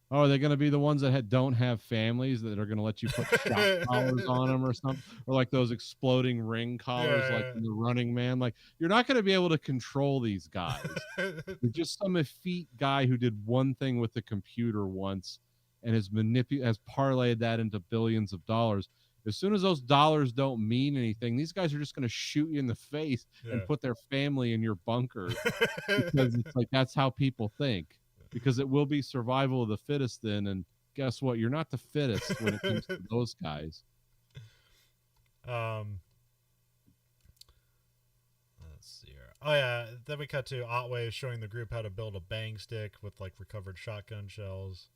oh, are they going to be the ones that don't have families that are going to let you put shock collars on them or something? Or like those exploding ring collars, like in the Running Man. Like, you're not going to be able to control these guys. You're just some effete guy who did one thing with the computer once and has parlayed that into billions of dollars. As soon as those dollars don't mean anything, these guys are just going to shoot you in the face and put their family in your bunker, because it's like, that's how people think, because it will be survival of the fittest then. And guess what? You're not the fittest when it comes to those guys. Let's see here. Oh yeah, then we cut to Otway showing the group how to build a bang stick with like recovered shotgun shells,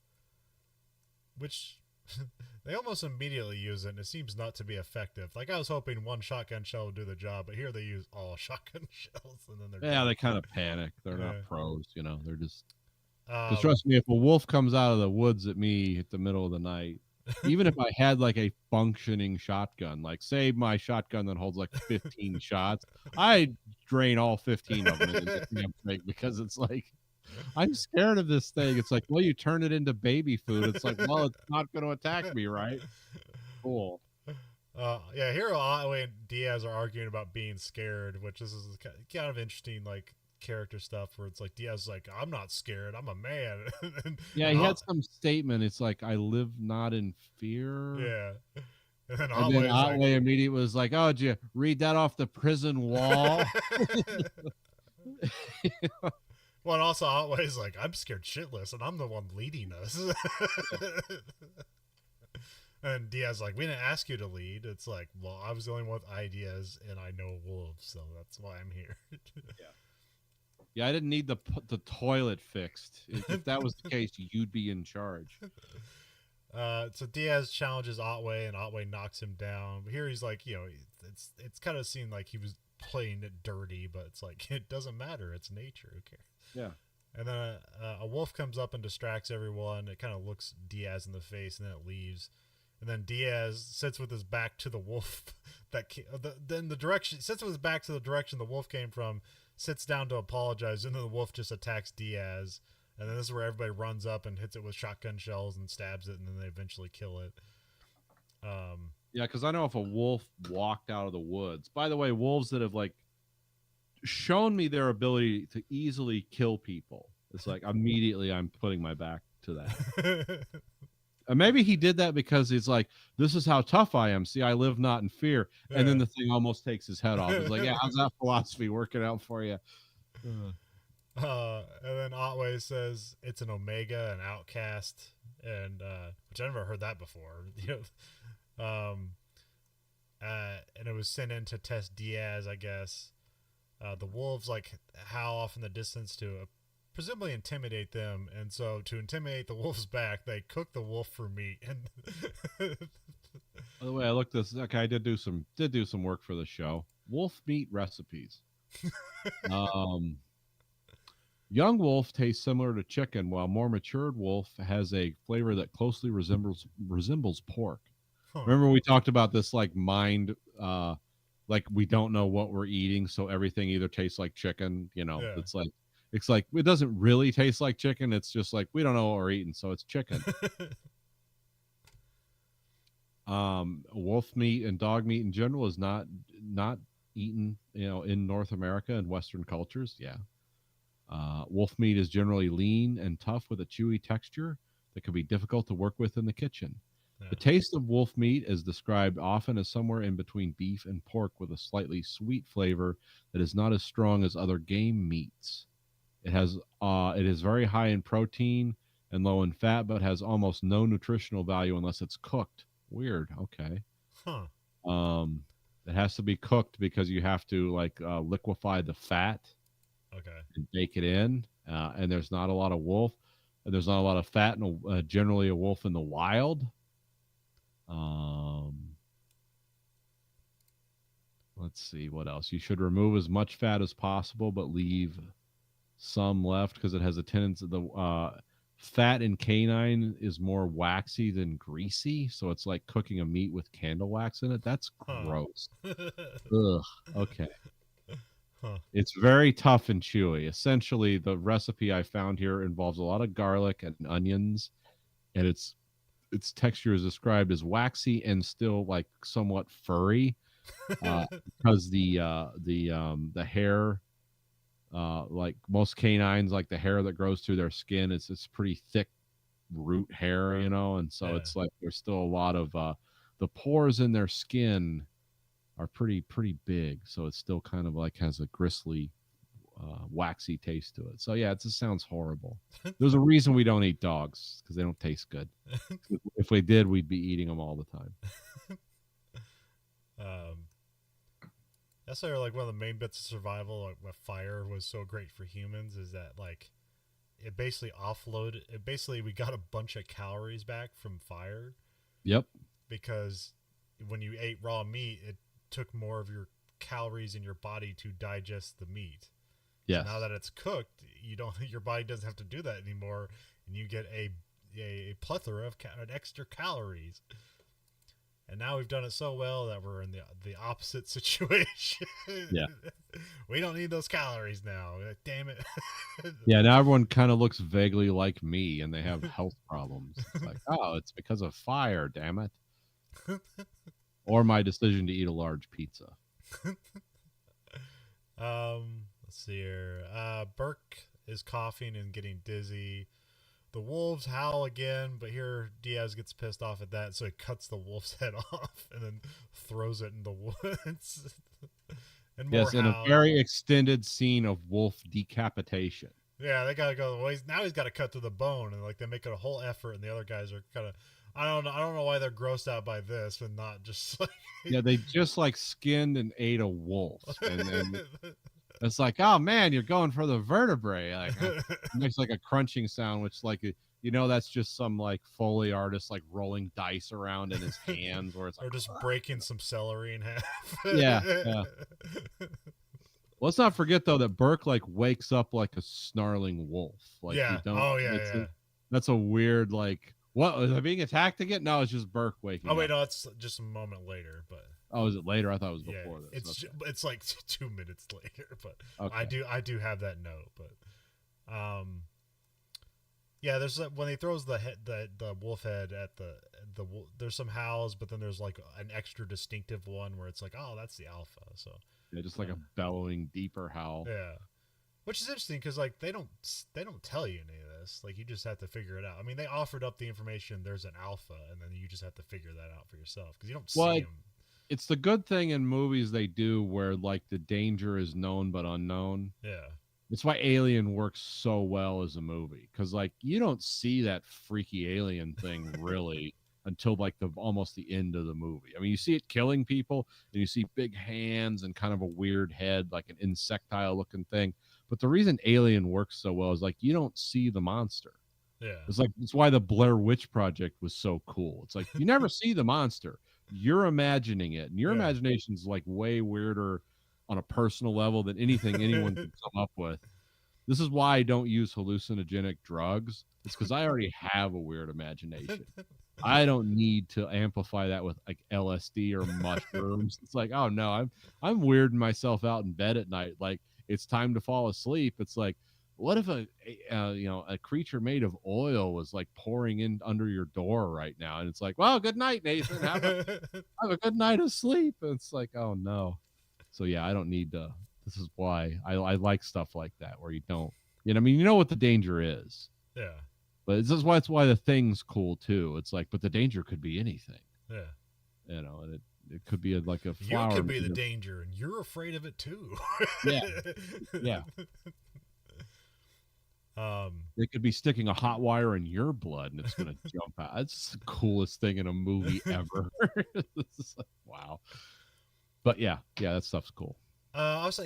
which they almost immediately use it, and it seems not to be effective. Like, I was hoping one shotgun shell would do the job, but here they use all shotgun shells, and then they kind of panic. They're not pros, They're just. Because trust me, if a wolf comes out of the woods at me at the middle of the night, even if I had like a functioning shotgun, like say my shotgun that holds like 15 shots, I drain all 15 of them in the damn thing, because it's like, I'm scared of this thing. It's like, well, you turn it into baby food. It's like, well, it's not going to attack me, right? Cool. Here Otway and Diaz are arguing about being scared, which is kind of interesting, like, character stuff, where it's like Diaz is like, I'm not scared, I'm a man. He had some statement. It's like, I live not in fear. Yeah. And then Otway immediately was like, oh, did you read that off the prison wall? Well, and also Otway's like, I'm scared shitless, and I'm the one leading us. And Diaz like, we didn't ask you to lead. It's like, well, I was the only one with ideas, and I know wolves, so that's why I'm here. Yeah, I didn't need the toilet fixed. If that was the case, you'd be in charge. So Diaz challenges Otway, and Otway knocks him down. But here he's like, it's kind of seemed like he was playing it dirty, but it's like it doesn't matter. It's nature. Who cares? Yeah. And then a wolf comes up and distracts everyone. It kind of looks Diaz in the face, and then it leaves. And then Diaz sits with his back to the wolf. Then the direction sits with his back to the direction the wolf came from. Sits down to apologize, and then the wolf just attacks Diaz. And then this is where everybody runs up and hits it with shotgun shells and stabs it, and then they eventually kill it. Yeah, because I know if a wolf walked out of the woods. By the way, wolves that have like shown me their ability to easily kill people. It's like immediately I'm putting my back to that. And maybe he did that because he's like, this is how tough I am. See, I live not in fear. Yeah. And then the thing almost takes his head off. It's like, yeah, how's that philosophy working out for you? And then Otway says it's an Omega, an outcast, and which I never heard that before. And it was sent in to test Diaz, I guess. The wolves like howl off in the distance to presumably intimidate them, and so to intimidate the wolf's back, they cook the wolf for meat. And by the way, I looked this. Okay, I did do some work for the show. Wolf meat recipes. Young wolf tastes similar to chicken, while more matured wolf has a flavor that closely resembles pork. Remember we talked about this like mind, like we don't know what we're eating, so everything either tastes like chicken. Yeah. It's like it doesn't really taste like chicken. It's just like we don't know what we're eating, so it's chicken. Wolf meat and dog meat in general is not eaten, in North America and Western cultures. Yeah. Wolf meat is generally lean and tough with a chewy texture that can be difficult to work with in the kitchen. Yeah. The taste of wolf meat is described often as somewhere in between beef and pork with a slightly sweet flavor that is not as strong as other game meats. It is very high in protein and low in fat, but has almost no nutritional value unless it's cooked. Weird. Okay. It has to be cooked because you have to liquefy the fat. Okay. And bake it in. And there's not a lot of wolf. And there's not a lot of fat and generally a wolf in the wild. Let's see what else. You should remove as much fat as possible, but leave some left because it has a tendency. The fat in canine is more waxy than greasy, so it's like cooking a meat with candle wax in it. That's gross. Ugh. Okay. It's very tough and chewy. Essentially, the recipe I found here involves a lot of garlic and onions, and its texture is described as waxy and still like somewhat furry, because the hair, like most canines, like the hair that grows through their skin, it's pretty thick root hair, and so it's like there's still a lot of the pores in their skin are pretty big, so it still kind of like has a gristly, waxy taste to it. So yeah, it just sounds horrible. There's a reason we don't eat dogs, because they don't taste good. If we did, we'd be eating them all the time. That's like one of the main bits of survival, like what fire was so great for humans, is that like it basically offloaded. We got a bunch of calories back from fire. Yep. Because when you ate raw meat, it took more of your calories in your body to digest the meat. Yes. So now that it's cooked, your body doesn't have to do that anymore, and you get a plethora of extra calories. And now we've done it so well that we're in the opposite situation. Yeah. We don't need those calories now. Damn it. Yeah, now everyone kind of looks vaguely like me, and they have health problems. It's like, oh, it's because of fire, damn it. Or my decision to eat a large pizza. Let's see here. Burke is coughing and getting dizzy. The wolves howl again, but here Diaz gets pissed off at that, so he cuts the wolf's head off and then throws it in the woods. And more in a very extended scene of wolf decapitation. Yeah, they gotta go. Well, now he's got to cut to the bone, and like they make it a whole effort, and the other guys are kind of. I don't know why they're grossed out by this, and not just like. Yeah, they just like skinned and ate a wolf, and It's like, oh man, you're going for the vertebrae. Like it makes like a crunching sound, which like that's just some like Foley artist like rolling dice around in his hands, where it's like, Or just breaking some celery in half. yeah, yeah. Let's not forget though that Burke like wakes up like a snarling wolf. Like you Yeah. don't. Oh yeah, yeah. That's a weird like. What was I being attacked again? No, it's just Burke waking Oh wait, up. no, it's just a moment later, but Oh, is it later? I thought it was yeah, before this. Okay. it's like 2 minutes later, but Okay. I do have that note, but yeah, there's when he throws the wolf head at there's some howls, but then there's like an extra distinctive one where it's like, oh, that's the alpha. So Yeah, just like a bellowing, deeper howl. yeah, which is interesting because like they don't tell you any of this. Like you just have to figure it out. I mean, they offered up the information. There's an alpha, and then you just have to figure that out for yourself because you don't see him. It's the good thing in movies they do where like the danger is known but unknown. Yeah. It's why Alien works so well as a movie, because like you don't see that freaky alien thing really until like almost the end of the movie. I mean, you see it killing people, and you see big hands and kind of a weird head, like an insectile looking thing. But the reason Alien works so well is like you don't see the monster. Yeah. It's why the Blair Witch Project was so cool. It's like you never see the monster. You're imagining it, and your imagination's like way weirder on a personal level than anything anyone could come up with. This is why I don't use hallucinogenic drugs. It's because I already have a weird imagination. I don't need to amplify that with like LSD or mushrooms. It's like, oh no, I'm weirding myself out in bed at night. Like it's time to fall asleep. It's like, what if a creature made of oil was like pouring in under your door right now? And it's like, well, good night, Nathan. Have a good night of sleep. And it's like, oh no. So yeah, I don't need to. This is why I like stuff like that where you don't. I mean, you know what the danger is. Yeah. But this is why the thing's cool too. It's like, but the danger could be anything. Yeah. And it could be like a flower. You could be the danger, and you're afraid of it too. Yeah. Yeah. They could be sticking a hot wire in your blood, and it's going to jump out. It's the coolest thing in a movie ever. Like, wow. But yeah, that stuff's cool. I also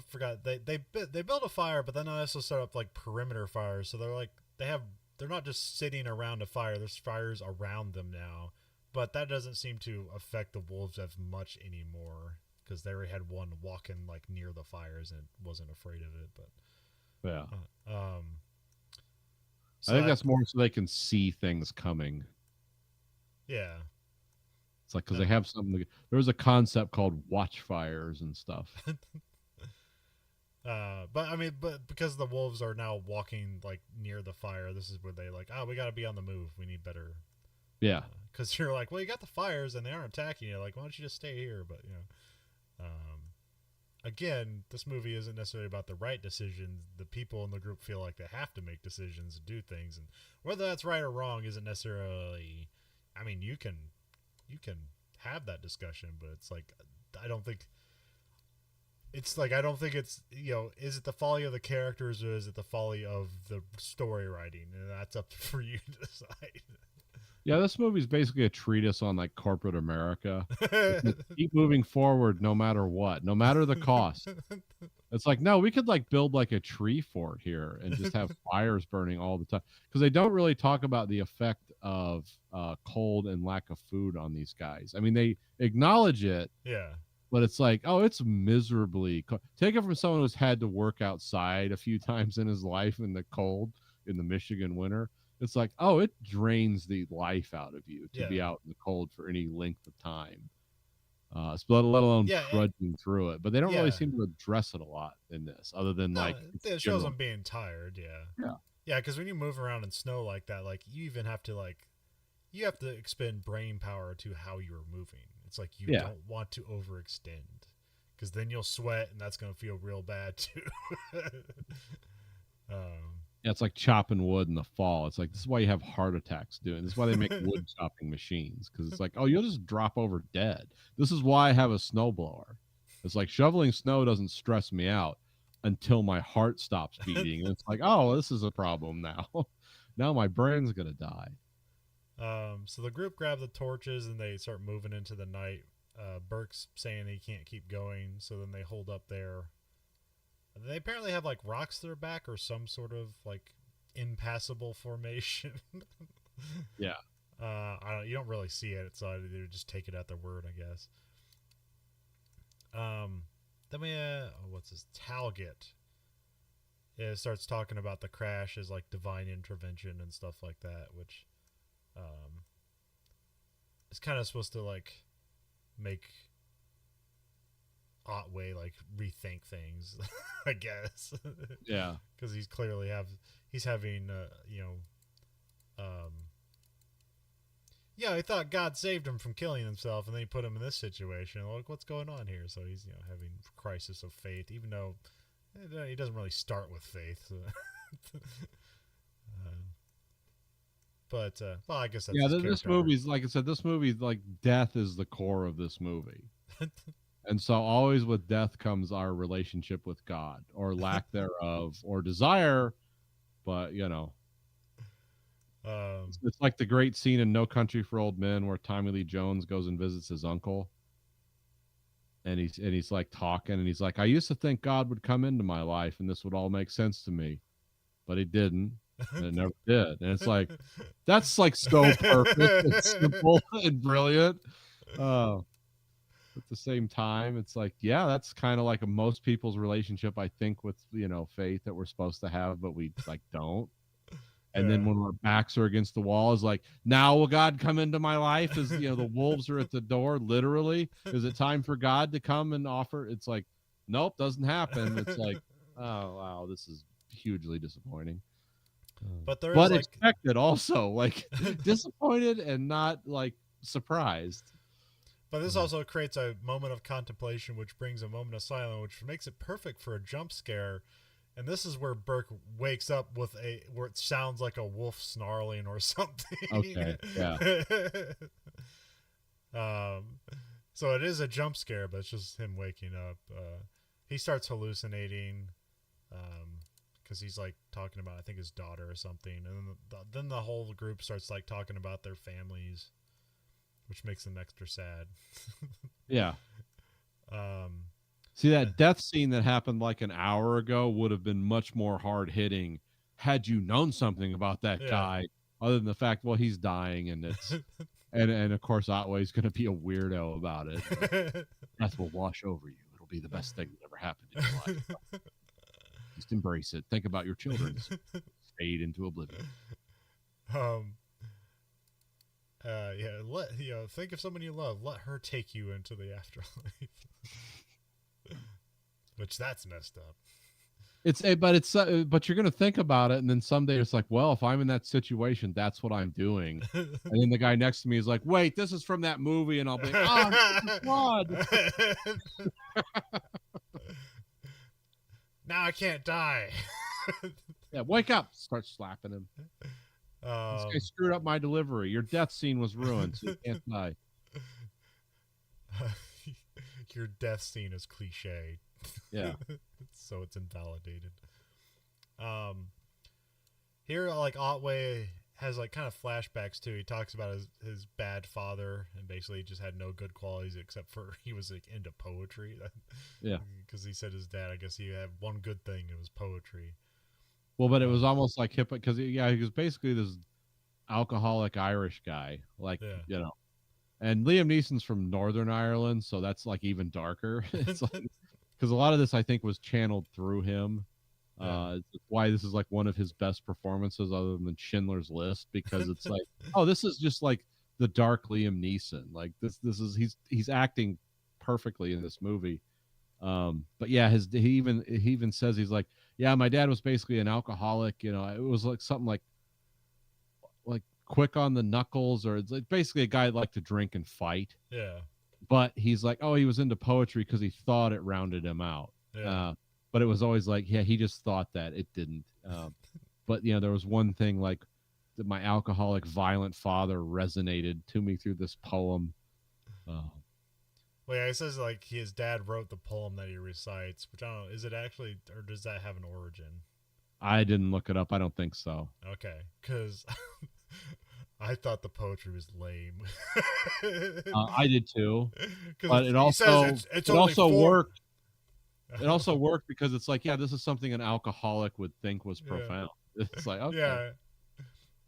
forgot they built a fire, but then I also set up like perimeter fires. So they're not just sitting around a fire. There's fires around them now, but that doesn't seem to affect the wolves as much anymore because they already had one walking like near the fires and wasn't afraid of it. But yeah, so I think that's more so they can see things coming. Yeah. It's like because they have something. There was a concept called watch fires and stuff. But because the wolves are now walking like near the fire, this is where they like, we got to be on the move. We need better. Yeah. Because you're like, well, you got the fires and they aren't attacking you. Like, why don't you just stay here? But again, this movie isn't necessarily about the right decisions. The people in the group feel like they have to make decisions and do things, and whether that's right or wrong isn't necessarily. I mean, you can have that discussion, but it's like I don't think it's is it the folly of the characters or is it the folly of the story writing, and that's up for you to decide. Yeah, this movie's basically a treatise on like corporate America. Keep moving forward no matter what, no matter the cost. It's like, no, we could like build like a tree fort here and just have fires burning all the time, because they don't really talk about the effect of cold and lack of food on these guys. I mean, they acknowledge it, Yeah. but it's like, oh, it's miserably take it from someone who's had to work outside a few times in his life in the cold in the Michigan winter. It's like, oh, it drains the life out of you to be out in the cold for any length of time. Let alone trudging through it. But they don't really seem to address it a lot in this, other than like it shows them being tired. Yeah. Because when you move around in snow like that, like you even have to expend brain power to how you're moving. It's like you don't want to overextend, because then you'll sweat and that's going to feel real bad too. Yeah, it's like chopping wood in the fall. It's like, this is why you have heart attacks doing. This is why they make wood chopping machines, because it's like, oh, you'll just drop over dead. This is why I have a snowblower. It's like shoveling snow doesn't stress me out until my heart stops beating. And it's like, oh, this is a problem now. Now my brain's gonna die. So the group grab the torches and they start moving into the night. Burke's saying he can't keep going, so then they hold up there. They apparently have like rocks to their back or some sort of like impassable formation. Yeah. You don't really see it, so they just take it at their word, I guess. Then we what's this Talget? It starts talking about the crash as like divine intervention and stuff like that, which is kind of supposed to like make Otway like rethink things, I guess. Yeah. Because he's having um, yeah, he thought God saved him from killing himself, and then he put him in this situation. Like, what's going on here? So he's having crisis of faith, even though he doesn't really start with faith. So but well, I guess that's Yeah, his this character movie's like I said. This movie, like death, is the core of this movie, and so always with death comes our relationship with God, or lack thereof, or desire. But it's like the great scene in No Country for Old Men where Tommy Lee Jones goes and visits his uncle, and he's like talking, and he's like, I used to think God would come into my life and this would all make sense to me, but he didn't, and it never did. And it's like, that's like so perfect and simple and brilliant. At the same time, it's like, yeah, that's kind of like most people's relationship, I think, with faith that we're supposed to have, but we like don't. And then Yeah. when our backs are against the wall, is like, now will God come into my life? Is the wolves are at the door, literally. Is it time for God to come and offer? It's like, nope, doesn't happen. It's like, oh wow, this is hugely disappointing. But there is But like expected also, like disappointed and not like surprised. But this also creates a moment of contemplation, which brings a moment of silence, which makes it perfect for a jump scare. And this is where Burke wakes up with where it sounds like a wolf snarling or something. Okay, yeah. So it is a jump scare, but it's just him waking up. He starts hallucinating because he's like talking about, I think, his daughter or something. And then the whole group starts like talking about their families, which makes them extra sad. Yeah. See, that death scene that happened like an hour ago would have been much more hard hitting had you known something about that guy, other than the fact, well, he's dying, and it's and of course Otway's going to be a weirdo about it. Death will wash over you. It'll be the best thing that ever happened in your life. Just embrace it. Think about your children. Fade into oblivion. Think of someone you love. Let her take you into the afterlife. Which that's messed up. But you're gonna think about it, and then someday it's like, well, if I'm in that situation, that's what I'm doing. And then the guy next to me is like, wait, this is from that movie, and I'll be like, oh, God. Now I can't die. Yeah, wake up. Start slapping him. This guy screwed up my delivery. Your death scene was ruined, so you can't die. Your death scene is cliche. Yeah. So it's invalidated. Here, like, Otway has like kind of flashbacks too. He talks about his bad father, and basically just had no good qualities except for he was like into poetry. Yeah. Because he said his dad, I guess he had one good thing, it was poetry. Well, but it was almost like hip, because he was basically this alcoholic Irish guy, like and Liam Neeson's from Northern Ireland, so that's like even darker. It's like, because a lot of this I think was channeled through him. It's why this is like one of his best performances, other than Schindler's List, because it's like, oh, this is just like the dark Liam Neeson. Like this is he's acting perfectly in this movie. But yeah, he even says, he's like, yeah, my dad was basically an alcoholic. It was like something like quick on the knuckles, or it's like basically a guy that liked to drink and fight. Yeah. But he's like, oh, he was into poetry because he thought it rounded him out. Yeah. But it was always like, yeah, he just thought that it didn't. But there was one thing like that my alcoholic, violent father resonated to me through this poem. Well, yeah, he says like his dad wrote the poem that he recites, which I don't know, is it actually, or does that have an origin? I didn't look it up. I don't think so. Okay, because I thought the poetry was lame. I did too, but it also worked. It also worked because it's like, yeah, this is something an alcoholic would think was Yeah. profound. It's like, okay. Yeah.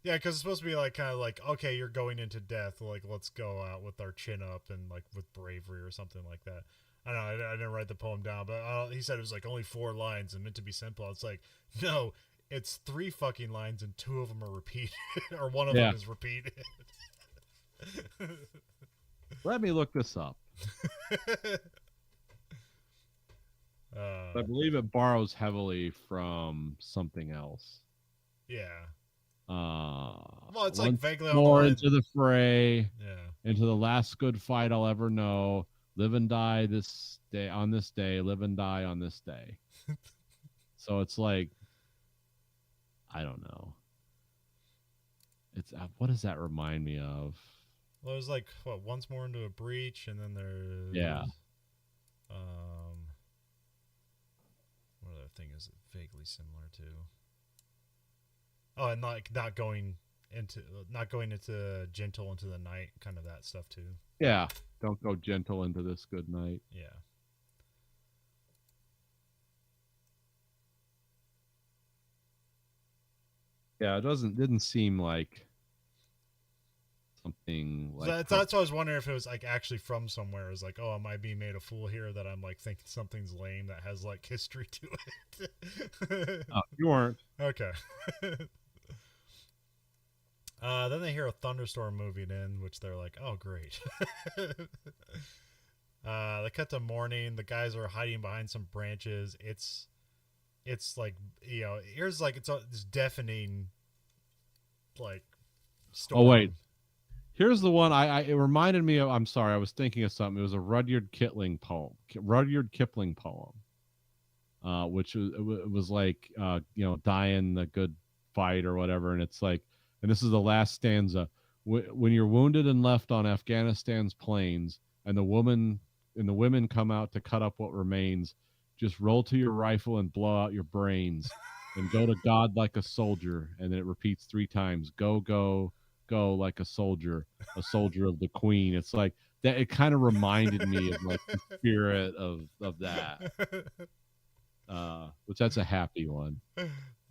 Yeah, because it's supposed to be like kind of like, okay, you're going into death, like let's go out with our chin up and like with bravery or something like that. I don't know, I didn't write the poem down, but he said it was like only 4 lines and meant to be simple. It's like, no, it's 3 fucking lines and 2 of them are repeated, or one of Yeah. them is repeated. Let me look this up. I uh, believe it borrows heavily from something else. yeah. Uh, Well, it's like once vaguely on the more line. into the fray, Yeah. into the last good fight I'll ever know. Live and die this day on this day. Live and die on this day. So it's like, I don't know. It's what does that remind me of? Well, there's like what, once more into a breach, and then there's Yeah. What other thing is it vaguely similar to? Oh, and like not going into gentle into the night, kind of that stuff too. Yeah. Don't go gentle into this good night. Yeah. Yeah, it didn't seem like something like That's why I was wondering if it was like actually from somewhere. It's like, oh, am I being made a fool here that I'm like thinking something's lame that has like history to it? Oh, you weren't. Okay. Then they hear a thunderstorm moving in, which they're like, oh, great. They cut to morning. The guys are hiding behind some branches. It's like, here's like it's deafening like storm. Oh wait, here's the one. It reminded me of. I'm sorry, I was thinking of something. It was a Rudyard Kipling poem. Which was like dying the good fight or whatever, and it's like, and this is the last stanza. When you're wounded and left on Afghanistan's plains, and the women come out to cut up what remains, just roll to your rifle and blow out your brains, and go to God like a soldier. And then it repeats 3 times: go, go, go like a soldier of the Queen. It's like that. It kind of reminded me of like the spirit of that. Which that's a happy one.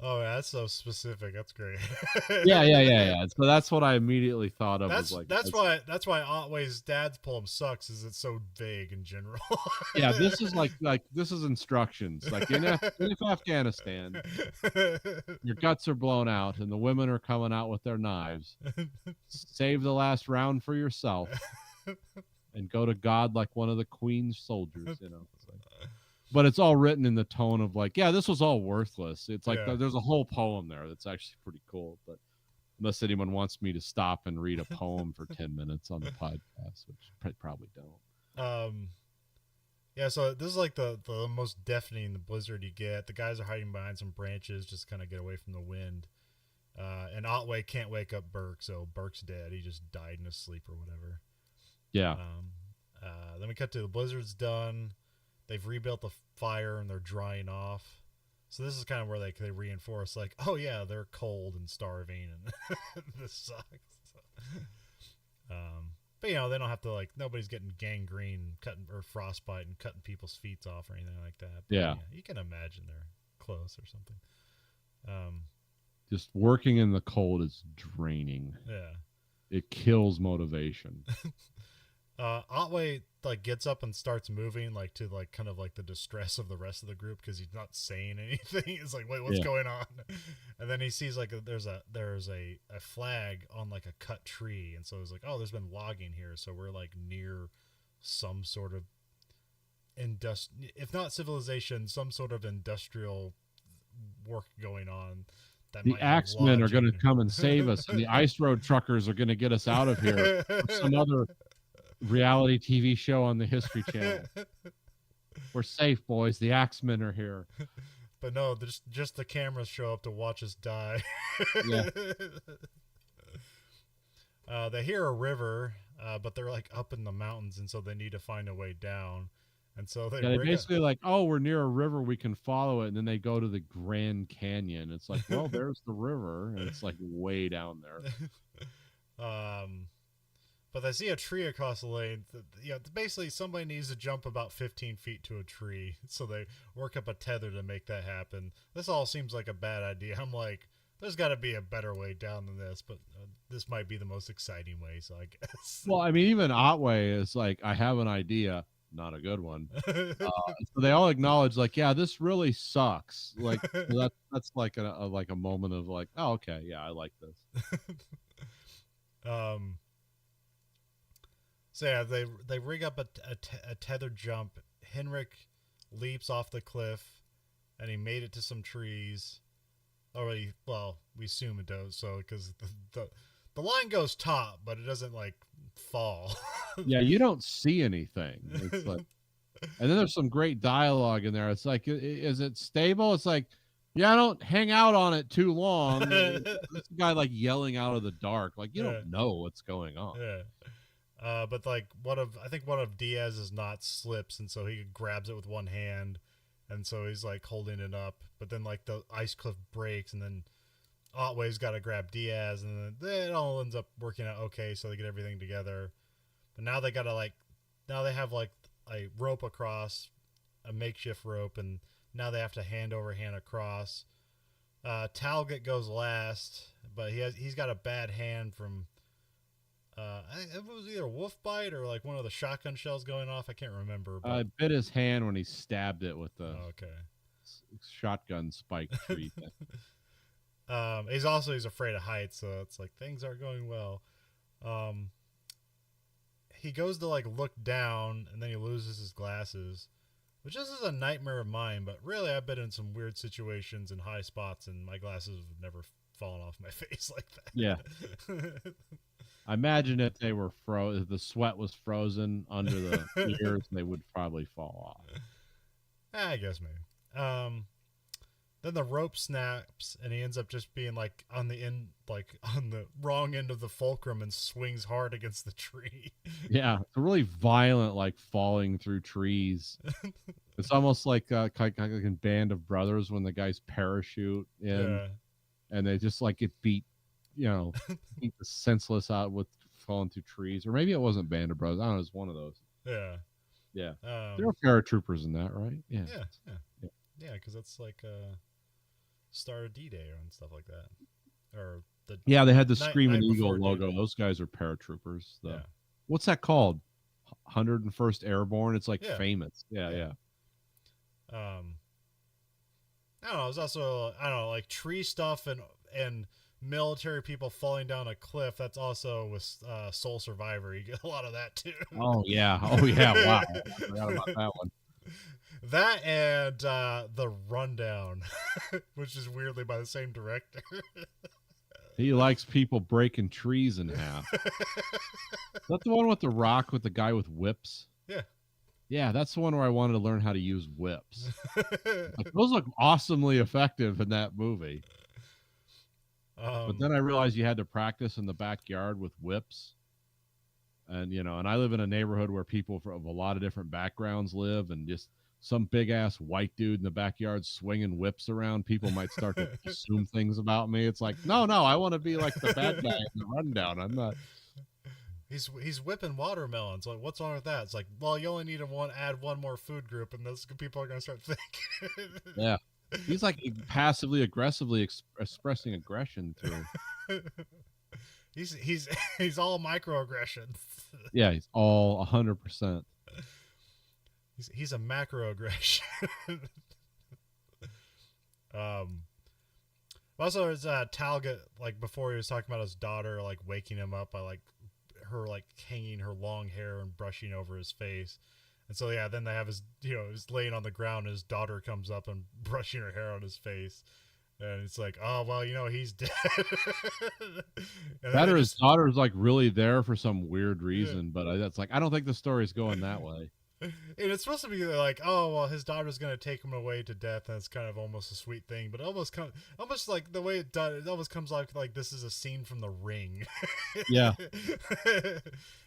Oh, that's so specific. That's great. Yeah. So that's what I immediately thought of. That's why Otway's dad's poem sucks. Is it's so vague in general. Yeah, this is like this is instructions. Like in Afghanistan, your guts are blown out and the women are coming out with their knives. Save the last round for yourself, and go to God like one of the Queen's soldiers. It's like, but it's all written in the tone of like, yeah, this was all worthless. It's like there's a whole poem there that's actually pretty cool. But unless anyone wants me to stop and read a poem for 10 minutes on the podcast, which I probably don't. Yeah, so this is like the most deafening the blizzard you get. The guys are hiding behind some branches, just kind of get away from the wind. And Otway can't wake up Burke, so Burke's dead. He just died in his sleep or whatever. Yeah. Then we cut to the blizzard's done. They've rebuilt the fire and they're drying off. So this is kind of where they reinforce like, oh yeah, they're cold and starving and this sucks. But they don't have to like, nobody's getting gangrene, cutting or frostbite and cutting people's feet off or anything like that. But, yeah, you can imagine they're close or something. Just working in the cold is draining. Yeah, it kills motivation. Otway like gets up and starts moving like to like kind of like the distress of the rest of the group because he's not saying anything. It's like, wait, what's going on? And then he sees like there's a flag on like a cut tree, and so he's like, oh, there's been logging here, so we're like near some sort of if not civilization, some sort of industrial work going on. The Axemen are going to come and save us, and the ice road truckers are going to get us out of here. Or some other reality TV show on the History Channel. We're safe, boys. The Axemen are here. But no, just the cameras show up to watch us die. Yeah. They hear a river, but they're like up in the mountains, and so they need to find a way down. And so they basically like, oh, we're near a river, we can follow it, and then they go to the Grand Canyon. It's like, well, there's the river, and it's like way down there. But they see a tree across the lane. Basically somebody needs to jump about 15 feet to a tree, so they work up a tether to make that happen. This all seems like a bad idea. I'm like, there's got to be a better way down than this, but this might be the most exciting way, so I guess. Well, I mean, even Otway is like, I have an idea, not a good one. So they all acknowledge, like, yeah, this really sucks. Like, so that's like a moment of like, oh, okay, yeah, I like this. So yeah, they rig up a tethered jump. Henrik leaps off the cliff, and he made it to some trees. Already, well, we assume it does, so because the line goes top, but it doesn't like fall. Yeah, you don't see anything. It's like, and then there's some great dialogue in there. It's like, is it stable? It's like, yeah, don't hang out on it too long. This guy like yelling out of the dark, like you don't know what's going on. Yeah. But like I think one of Diaz's knots slips, and so he grabs it with one hand, and so he's like holding it up. But then like the ice cliff breaks, and then Otway's got to grab Diaz, and then it all ends up working out okay. So they get everything together. But now they gotta now they have like a rope across, a makeshift rope, and now they have to hand over hand across. Talget goes last, but he's got a bad hand from. It was either a wolf bite or like one of the shotgun shells going off. I can't remember. But... I bit his hand when he stabbed it with the shotgun spike tree. He's afraid of heights, so it's like things aren't going well. He goes to like look down, and then he loses his glasses, which this is a nightmare of mine. But really, I've been in some weird situations and high spots, and my glasses have never fallen off my face like that. Yeah. I imagine if they were if the sweat was frozen under the ears, they would probably fall off. I guess maybe. Then the rope snaps, and he ends up just being like on the wrong end of the fulcrum and swings hard against the tree. Yeah, it's really violent, like falling through trees. It's almost like in Band of Brothers when the guys parachute in, and they just like get beat. Beat the senseless out with falling through trees, or maybe it wasn't Band of Brothers. I don't know. It was one of those. Yeah. There are paratroopers in that, right? Yeah. Because that's like Star of D-Day and stuff like that. Or they had the Screaming Eagle logo. Those guys are paratroopers. What's that called? 101st Airborne. It's like famous. Yeah. I don't know. There's also like tree stuff and military people falling down a cliff. That's also with Soul Survivor. You get a lot of that too. Oh yeah. Wow. I forgot about that one. That and the Rundown, which is weirdly by the same director. He likes people breaking trees in half. Is that the one with the rock with the guy with whips? Yeah, that's the one where I wanted to learn how to use whips. Like, those look awesomely effective in that movie. But then I realized you had to practice in the backyard with whips. And, and I live in a neighborhood where people of a lot of different backgrounds live, and just some big ass white dude in the backyard swinging whips around. People might start to assume things about me. It's like, no, I want to be like the bad guy in the Rundown. I'm not. He's whipping watermelons. Like, what's wrong with that? It's like, well, you only need to add one more food group, and those people are going to start thinking. Yeah. He's like passively aggressively expressing aggression through. He's all microaggressions. Yeah, he's all 100%. He's a macroaggression. Also, there's Talget, like before he was talking about his daughter, like waking him up by like her like hanging her long hair and brushing over his face. And so then they have his he's laying on the ground, and his daughter comes up and brushing her hair on his face, and it's like, oh well, he's dead. That or his daughter's like really there for some weird reason, but that's like, I don't think the story's going that way. And it's supposed to be like, oh well, his daughter's gonna take him away to death, and it's kind of almost a sweet thing, but almost like the way it almost comes off like this is a scene from The Ring. Yeah. And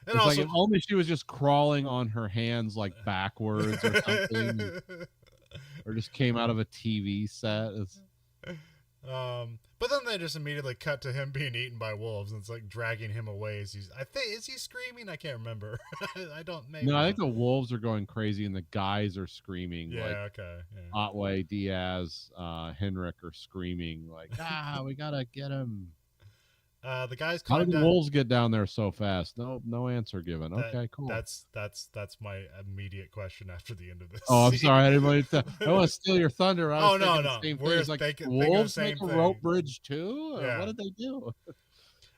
it's also, like if only she was just crawling on her hands like backwards or something, or just came out of a TV set. But then they just immediately cut to him being eaten by wolves, and it's like dragging him away. Is he screaming? I can't remember. I don't. Maybe No, I not. think the wolves are going crazy and the guys are screaming. Like Yeah. Okay. Yeah. Otway, Diaz, Henrik are screaming like, we gotta get him. The guys How climb did the down. wolves get down there so fast? No answer given. That Okay, cool. that's my immediate question after the end of this. Oh, I'm scene. sorry. I didn't want to. I want to steal your thunder. I was Oh, no, thinking no. the same We're thing. It's just like thinking the wolves same make a thing. rope bridge too. Or Yeah. what did they do?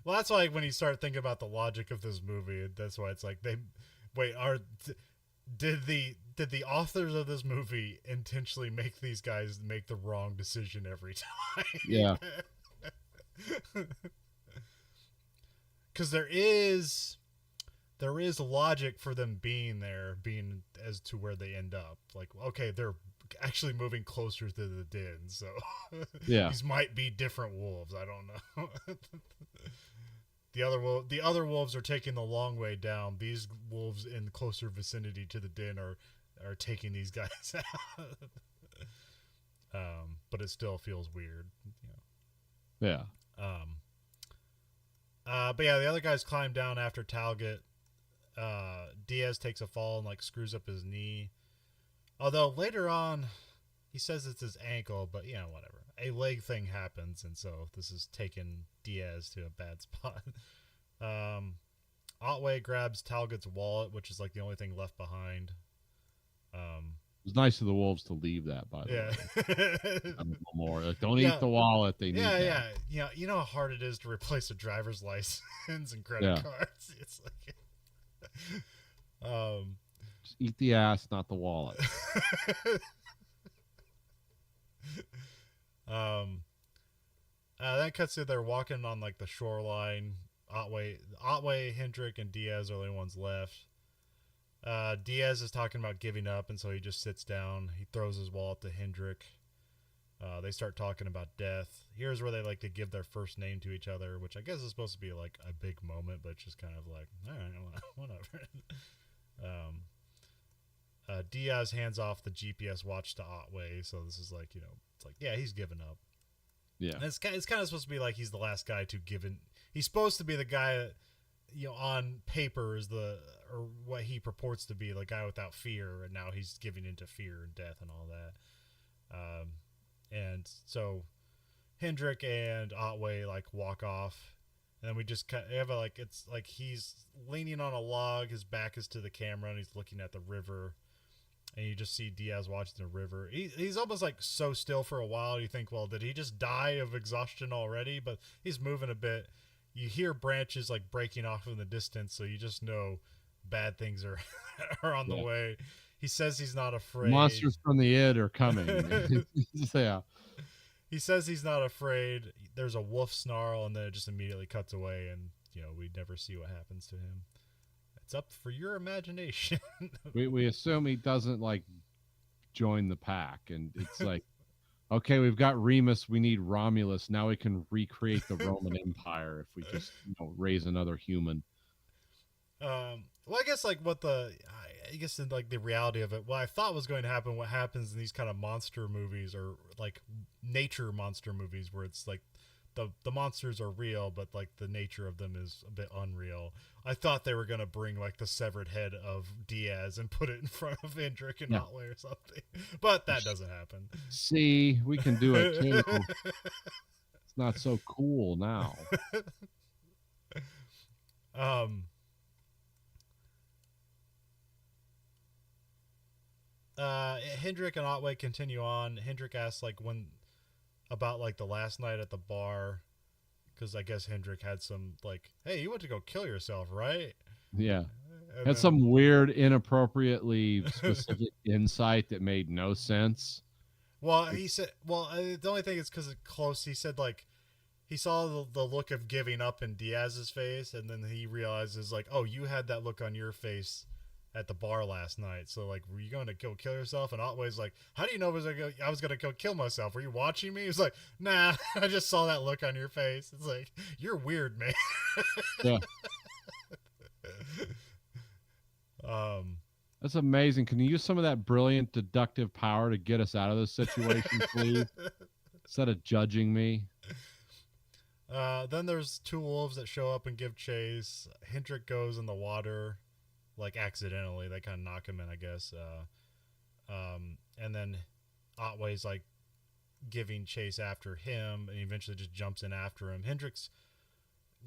Well, that's why when you start thinking about the logic of this movie, that's why it's like they wait. Did the authors of this movie intentionally make these guys make the wrong decision every time? Yeah. Because there is logic for them being as to where they end up. Like, okay, they're actually moving closer to the den, so Yeah. these might be different wolves. I don't know. The other wolves are taking the long way down. These wolves in closer vicinity to the den are taking these guys out. But it still feels weird. Yeah. But yeah, the other guys climb down after Talget. Diaz takes a fall and like screws up his knee. Although later on, he says it's his ankle, but whatever. A leg thing happens, and so this is taking Diaz to a bad spot. Otway grabs Talget's wallet, which is like the only thing left behind. It was nice of the wolves to leave that, by the way. Yeah. More. Like, don't eat the wallet. They need that. Yeah. You know how hard it is to replace a driver's license and credit cards. It's like, just eat the ass, not the wallet. That cuts to they're walking on like the shoreline. Otway, Hendrik, and Diaz are the only ones left. Diaz is talking about giving up, and so he just sits down. He throws his wallet to Hendrik. They start talking about death. Here's where they like to give their first name to each other, which I guess is supposed to be like a big moment, but it's just kind of like, all right, whatever. Diaz hands off the GPS watch to Otway, so this is like, it's like, yeah, he's given up. Yeah. And it's kind of supposed to be like he's the last guy to give in. He's supposed to be the guy that, on paper is or what he purports to be, the guy without fear, and now he's giving into fear and death and all that. And so Hendrik and Otway like walk off, and then we just have it's like he's leaning on a log, his back is to the camera, and he's looking at the river, and you just see Diaz watching the river. He's almost like so still for a while. You think, well, did he just die of exhaustion already? But he's moving a bit. You hear branches like breaking off in the distance, so you just know bad things are on the way. He says he's not afraid. Monsters from the id are coming. Yeah. He says he's not afraid. There's a wolf snarl, and then it just immediately cuts away, and we never see what happens to him. It's up for your imagination. we assume he doesn't like join the pack, and it's like, okay, we've got Remus, we need Romulus. Now we can recreate the Roman Empire if we just raise another human. Well, I guess like I guess in like the reality of it, what I thought was going to happen, what happens in these kind of monster movies or like nature monster movies where it's like the monsters are real, but like the nature of them is a bit unreal. I thought they were going to bring like the severed head of Diaz and put it in front of Hendrik and Otway or something, but that doesn't happen. See, we can do it too. It's not so cool now. Hendrik and Otway continue on. Hendrik asks like about like the last night at the bar, because I guess Hendrik had some like, hey, you went to go kill yourself, right? Yeah. Had some weird, inappropriately specific insight that made no sense. Well, he said, the only thing is because it's close. He said like he saw the look of giving up in Diaz's face, and then he realizes like, oh, you had that look on your face at the bar last night. So like, were you going to go kill yourself? And Otway's like, how do you know I was going to go kill myself? Were you watching me? He's like, nah, I just saw that look on your face. It's like, you're weird, man. Yeah. That's amazing. Can you use some of that brilliant deductive power to get us out of this situation, please? Instead of judging me. Then there's two wolves that show up and give chase. Hendrik goes in the water, like accidentally. They kind of knock him in, I guess. And then Otway's like giving chase after him, and he eventually just jumps in after him. Hendrix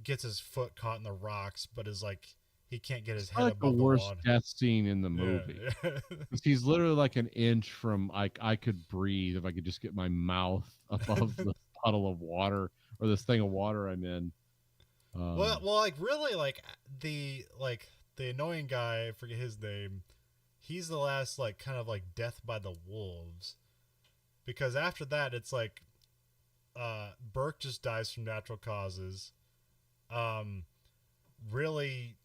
gets his foot caught in the rocks, but is like he can't get his head like the above the worst water. death scene in the movie. Yeah. 'Cause he's literally like an inch from I could breathe if I could just get my mouth above the puddle of water or this thing of water I'm in. Well, like really, the annoying guy, I forget his name. He's the last like kind of like death by the wolves, because after that it's like Burke just dies from natural causes. Really,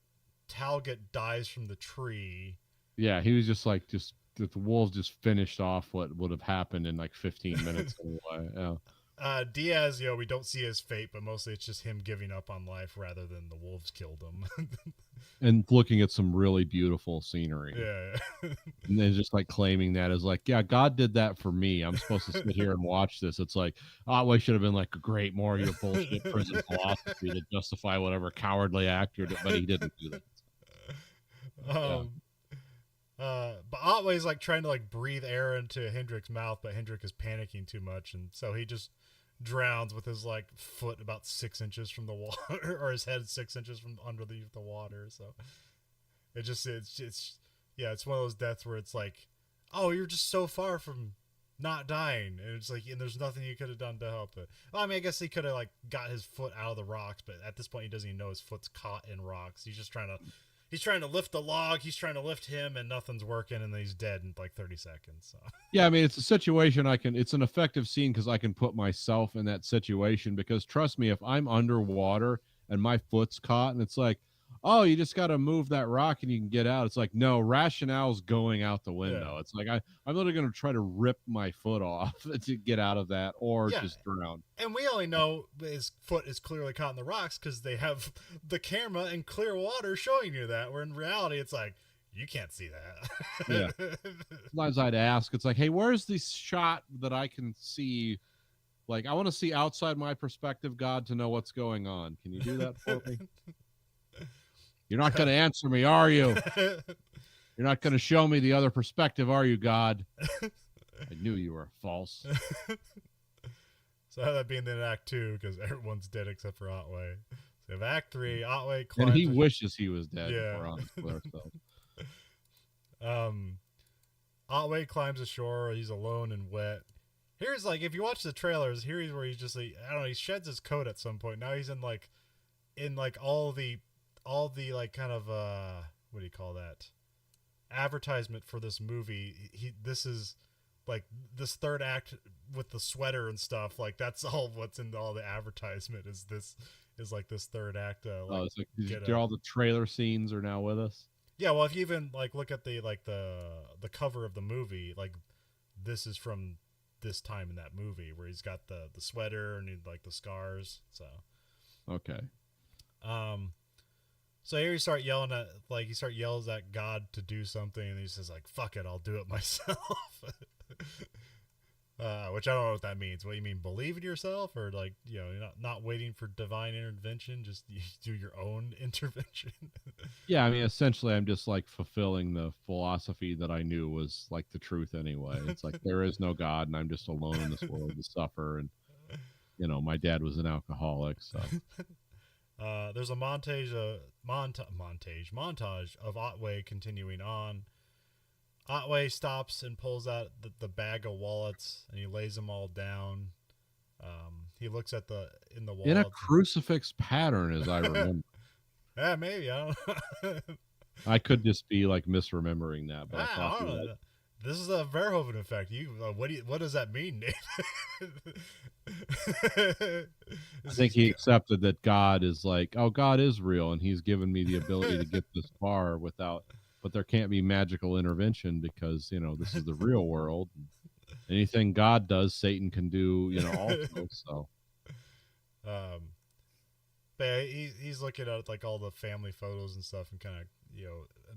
Talget dies from the tree. Yeah, he was just like the wolves just finished off what would have happened in like 15 minutes anyway. Yeah. Diaz, we don't see his fate, but mostly it's just him giving up on life rather than the wolves killed him. And looking at some really beautiful scenery. Yeah. And then just like claiming that as like, yeah, God did that for me. I'm supposed to sit here and watch this. It's like, Otway should have been like, great, more of your bullshit prison philosophy to justify whatever cowardly act you're doing, but he didn't do that. Yeah. But Otway's like trying to like breathe air into Hendrick's mouth, but Hendrick is panicking too much, and so he just drowns with his like foot about 6 inches from the water, or his head 6 inches from underneath the water. So it's one of those deaths where it's like, oh, you're just so far from not dying, and it's like, and there's nothing you could have done to help it. Well, I mean, I guess he could have like got his foot out of the rocks, but at this point he doesn't even know his foot's caught in rocks. He's trying to lift the log, he's trying to lift him, and nothing's working, and then he's dead in like 30 seconds. So. Yeah, I mean, it's a situation it's an effective scene because I can put myself in that situation, because trust me, if I'm underwater and my foot's caught and it's like, oh, you just got to move that rock and you can get out. It's like, no, rationale's going out the window. Yeah. It's like, I'm literally going to try to rip my foot off to get out of that, or just drown. And we only know his foot is clearly caught in the rocks because they have the camera in clear water showing you that, where in reality it's like, you can't see that. Yeah. Sometimes I'd ask, it's like, hey, where's this shot that I can see? Like, I want to see outside my perspective, God, to know what's going on. Can you do that for me? You're not going to answer me, are you? You're not going to show me the other perspective, are you, God? I knew you were false. So how that being in Act 2, because everyone's dead except for Otway. So if Act 3, Otway climbs... And he wishes he was dead. Yeah. Otway climbs ashore. He's alone and wet. Here's like, if you watch the trailers, here's where he's just like, I don't know, he sheds his coat at some point. Now he's in all the like kind of what do you call that, advertisement for this movie. This is like this third act with the sweater and stuff, like that's all what's in all the advertisement is this third act. It's like all the trailer scenes are now with us. Yeah, well, if you even like look at the cover of the movie, like this is from this time in that movie where he's got the sweater and like the scars. So okay. So here he yells at God to do something, and he says like, "Fuck it, I'll do it myself." Which I don't know what that means. What do you mean, believe in yourself, or like, you're not waiting for divine intervention, just you do your own intervention? Yeah, I mean, essentially, I'm just like fulfilling the philosophy that I knew was like the truth anyway. It's like there is no God, and I'm just alone in this world to suffer. And my dad was an alcoholic, so. There's a montage of Otway continuing on. Otway stops and pulls out the bag of wallets, and he lays them all down. He looks at in the wallet. In a crucifix pattern, as I remember. Yeah, maybe. I don't know. I could just be like misremembering that, but I thought this is a Verhoeven effect. What does that mean, Nate? I think he accepted that God is like, oh, God is real, and he's given me the ability to get this far but there can't be magical intervention because, this is the real world. Anything God does, Satan can do, also. So. But he's looking at like all the family photos and stuff and kind of,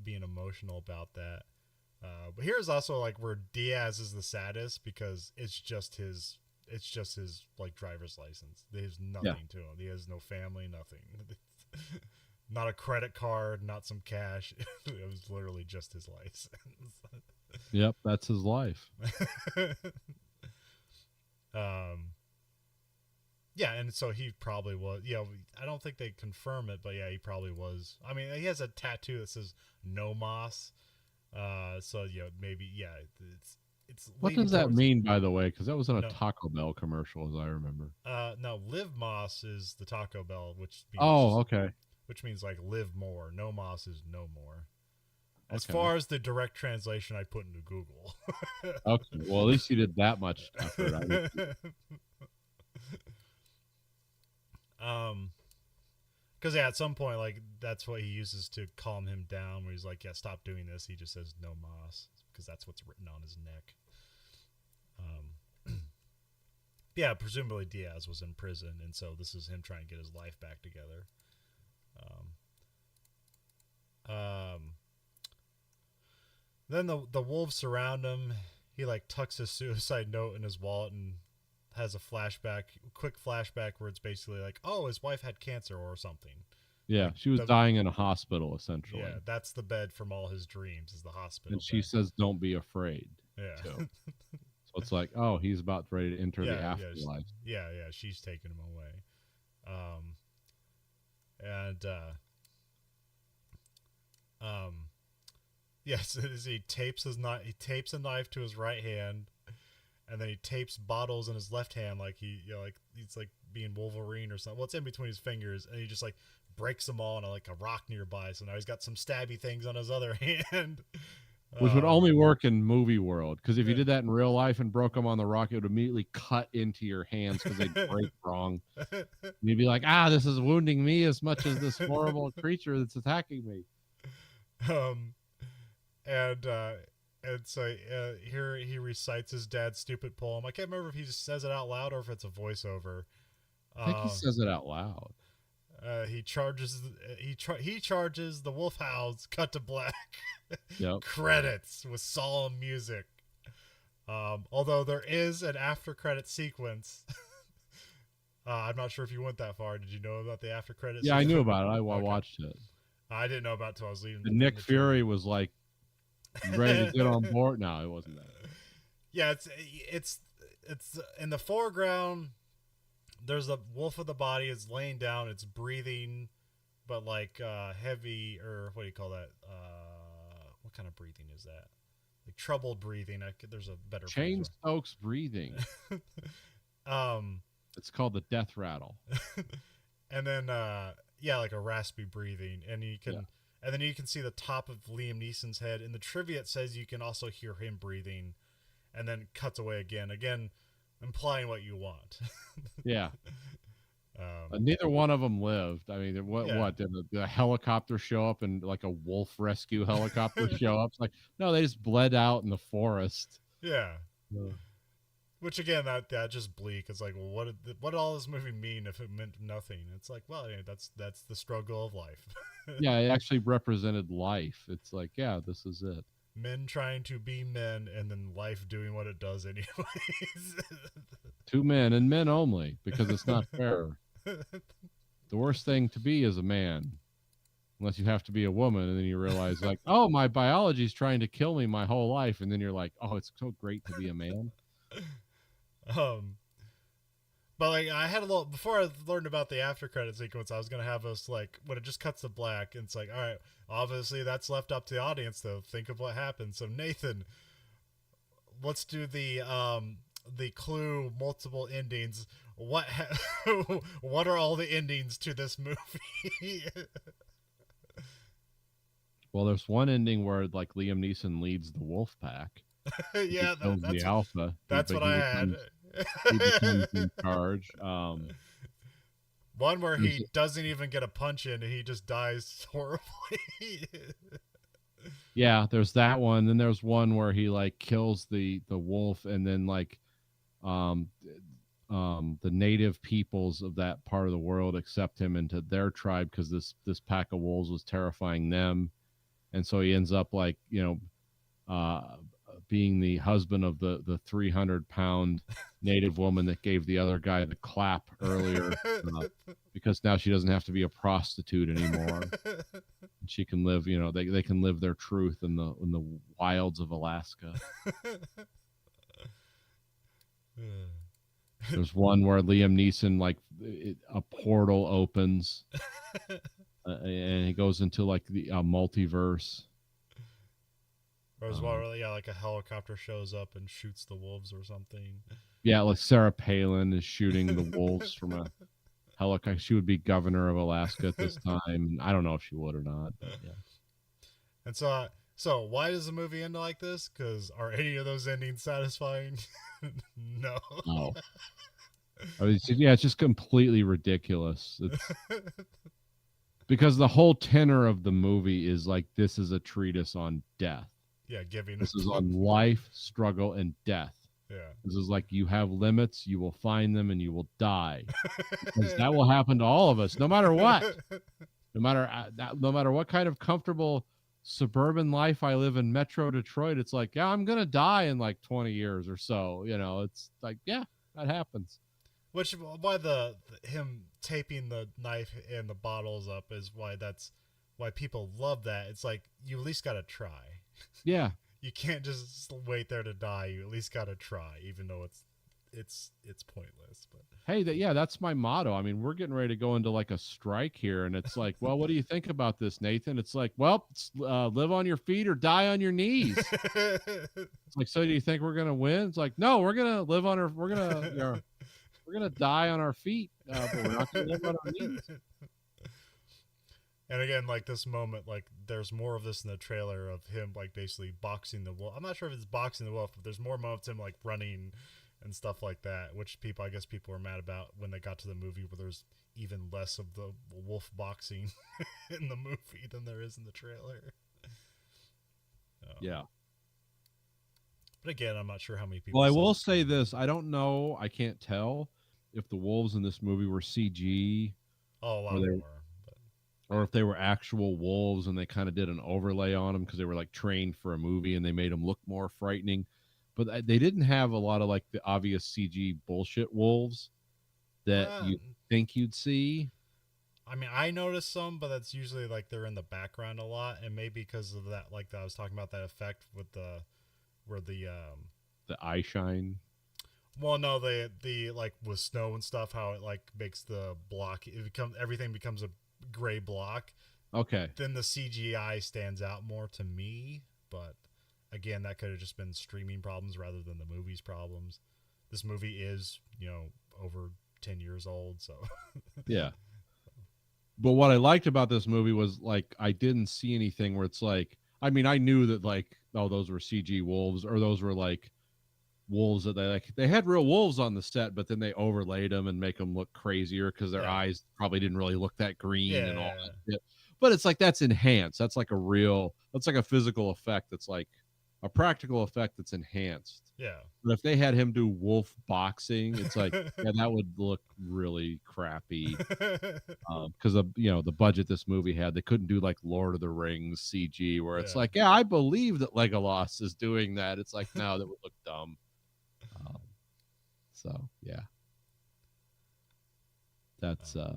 being emotional about that. But here's also like where Diaz is the saddest because it's just his it's just his like driver's license. There's Yeah. nothing to him. He has no family, nothing. Not a credit card, not some cash. It was literally just his license. Yep, that's his life. um, yeah, and so he probably was. Yeah, I don't think they confirm it, but yeah, he probably was. I mean, he has a tattoo that says "No Moss." So yeah, maybe yeah, it's What leaning does that towards mean, by the way? Because that was in a no. Taco Bell commercial, as I remember. No, Live Moss is the Taco Bell, Oh, okay. which means like live more. No Moss is no more. As Okay. far as the direct translation I put into Google. Okay. Well, at least you did that much effort. Because yeah, at some point, like that's what he uses to calm him down. Where he's like, "Yeah, stop doing this." He just says, "No Moss," because that's what's written on his neck. Yeah, presumably Diaz was in prison, and so this is him trying to get his life back together. Then the wolves surround him. He like tucks his suicide note in his wallet and has a quick flashback where it's basically like, oh, his wife had cancer or something. Yeah, Like she was dying in a hospital, essentially. Yeah, that's the bed from all his dreams is the hospital. And she bed. says, "Don't be afraid." Yeah. So it's like, oh, he's about ready to enter the afterlife. Yeah, she's taking him away. And yes, he tapes his knife. He tapes a knife to his right hand, and then he tapes bottles in his left hand, like like he's like being Wolverine or something. Well, it's in between his fingers, and he just like breaks them all on like a rock nearby. So now he's got some stabby things on his other hand, which would only work in movie world. Because if you did that in real life and broke them on the rock, it would immediately cut into your hands because they'd break wrong. And you'd be like, this is wounding me as much as this horrible creature that's attacking me. And so here he recites his dad's stupid poem. I can't remember if he just says it out loud or if it's a voiceover. I think he says it out loud. He charges the wolf howls, cut to black. Yep. Credits with solemn music. Although there is an after credit sequence. I'm not sure if you went that far. Did you know about the after credits? Yeah, I knew about it. I watched it. I didn't know about it until I was leaving. And Nick Fury was like ready to get on board. No, it wasn't that. Yeah, it's in the foreground. There's a wolf of the body. It's laying down. It's breathing, but like heavy, or what do you call that? What kind of breathing is that? Like troubled breathing. There's a better Chain Stokes breathing. It's called the death rattle. And then like a raspy breathing, and and then you can see the top of Liam Neeson's head. In the trivia, it says you can also hear him breathing, and then cuts away again, implying what you want. Yeah. Neither one of them lived. I mean, what did the helicopter show up and like a wolf rescue helicopter show up? It's like, no, they just bled out in the forest. Yeah. Which again, that just bleak. It's like, well, what did all this movie mean if it meant nothing? It's like, well, yeah, that's the struggle of life. Yeah, it actually represented life. It's like, yeah, this is it. Men trying to be men, and then life doing what it does anyways. Two men, and men only, because it's not fair. The worst thing to be is a man, unless you have to be a woman, and then you realize, like, oh, my biology's trying to kill me my whole life, and then you're like, oh, it's so great to be a man. But like I had a little before I learned about the after credit sequence, I was gonna have us like when it just cuts to black, and it's like, all right, obviously that's left up to the audience to think of what happened. So Nathan, let's do the clue multiple endings. What what are all the endings to this movie? Well, there's one ending where like Liam Neeson leads the wolf pack. Yeah, that's the alpha. That's what I had. He becomes in charge. One where he doesn't even get a punch in and he just dies horribly. Yeah, there's that one. Then there's one where he like kills the wolf, and then like the native peoples of that part of the world accept him into their tribe because this pack of wolves was terrifying them, and so he ends up like being the husband of the 300-pound native woman that gave the other guy the clap earlier, because now she doesn't have to be a prostitute anymore. She can live, they can live their truth in the wilds of Alaska. There's one where Liam Neeson, like, a portal opens, and he goes into like the multiverse. Or as well, like a helicopter shows up and shoots the wolves or something. Yeah, like Sarah Palin is shooting the wolves from a helicopter. She would be governor of Alaska at this time. I don't know if she would or not. But yeah. And so why does the movie end like this? Because are any of those endings satisfying? No. Oh. It's just completely ridiculous. Because the whole tenor of the movie is like, this is a treatise on death. Yeah, This is on life, struggle, and death. Yeah. This is like, you have limits, you will find them, and you will die. Because that will happen to all of us, no matter what. No matter what kind of comfortable suburban life I live in Metro Detroit, it's like, yeah, I'm gonna die in like 20 years or so. It's like, yeah, that happens. Which why him taping the knife and the bottles up is why people love that. It's like, you at least gotta try. Yeah. You can't just wait there to die. You at least gotta try, even though it's pointless. But hey, that's my motto. I mean, we're getting ready to go into like a strike here, and it's like, well, what do you think about this, Nathan? It's like, well, live on your feet or die on your knees. It's like, so do you think we're gonna win? It's like, no, we're gonna live on we're gonna die on our feet, but we're not gonna live on our knees. And again, like this moment, like there's more of this in the trailer of him like basically boxing the wolf. I'm not sure if it's boxing the wolf, but there's more moments of him like running and stuff like that, which I guess people were mad about when they got to the movie, where there's even less of the wolf boxing in the movie than there is in the trailer. Yeah. But again, I'm not sure how many people. Well, I will say this: I don't know, I can't tell if the wolves in this movie were CG. Oh, a lot more. Or if they were actual wolves and they kind of did an overlay on them because they were like trained for a movie and they made them look more frightening. But they didn't have a lot of like the obvious CG bullshit wolves that you think you'd see. I mean, I noticed some, but that's usually like they're in the background a lot, and maybe because of that, like I was talking about that effect with where the eye shine. Well, no, the like with snow and stuff, how it like makes the block, everything becomes a gray block. Okay. Then the CGI stands out more to me, but again, that could have just been streaming problems rather than the movie's problems. This movie is, over 10 years old, so. Yeah. But what I liked about this movie was like, I didn't see anything where it's like, I mean, I knew that like, oh, those were CG wolves, or those were like wolves that they had real wolves on the set, but then they overlaid them and make them look crazier because their eyes probably didn't really look that green and all that shit. But it's like, that's enhanced. That's like a physical effect. That's like a practical effect that's enhanced. Yeah. But if they had him do wolf boxing, it's like, yeah, that would look really crappy. Because the budget this movie had, they couldn't do like Lord of the Rings CG where it's like, yeah, I believe that Legolas is doing that. It's like, no, that would look dumb. So yeah, that's I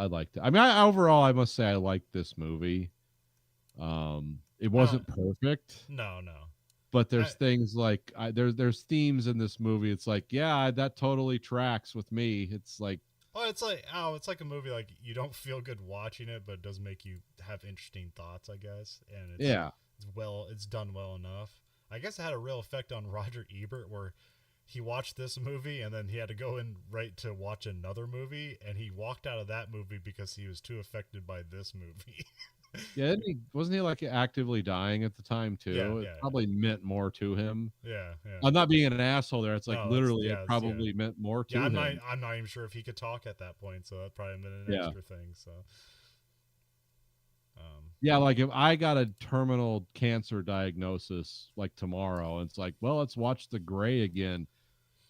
liked it. I mean, overall, I must say I liked this movie. It wasn't perfect. No. But there's things like there's themes in this movie. It's like, yeah, that totally tracks with me. It's like, it's like a movie like you don't feel good watching it, but it does make you have interesting thoughts, I guess. And it's done well enough. I guess it had a real effect on Roger Ebert, where he watched this movie and then he had to go in right to watch another movie, and he walked out of that movie because he was too affected by this movie. Yeah, wasn't he like actively dying at the time too? It probably meant more to him. Yeah. I'm not being an asshole there. It's like literally, it probably meant more to him. I'm not even sure if he could talk at that point, so that probably meant an extra thing. So. Yeah, like if I got a terminal cancer diagnosis like tomorrow, and it's like, well, let's watch The Gray again,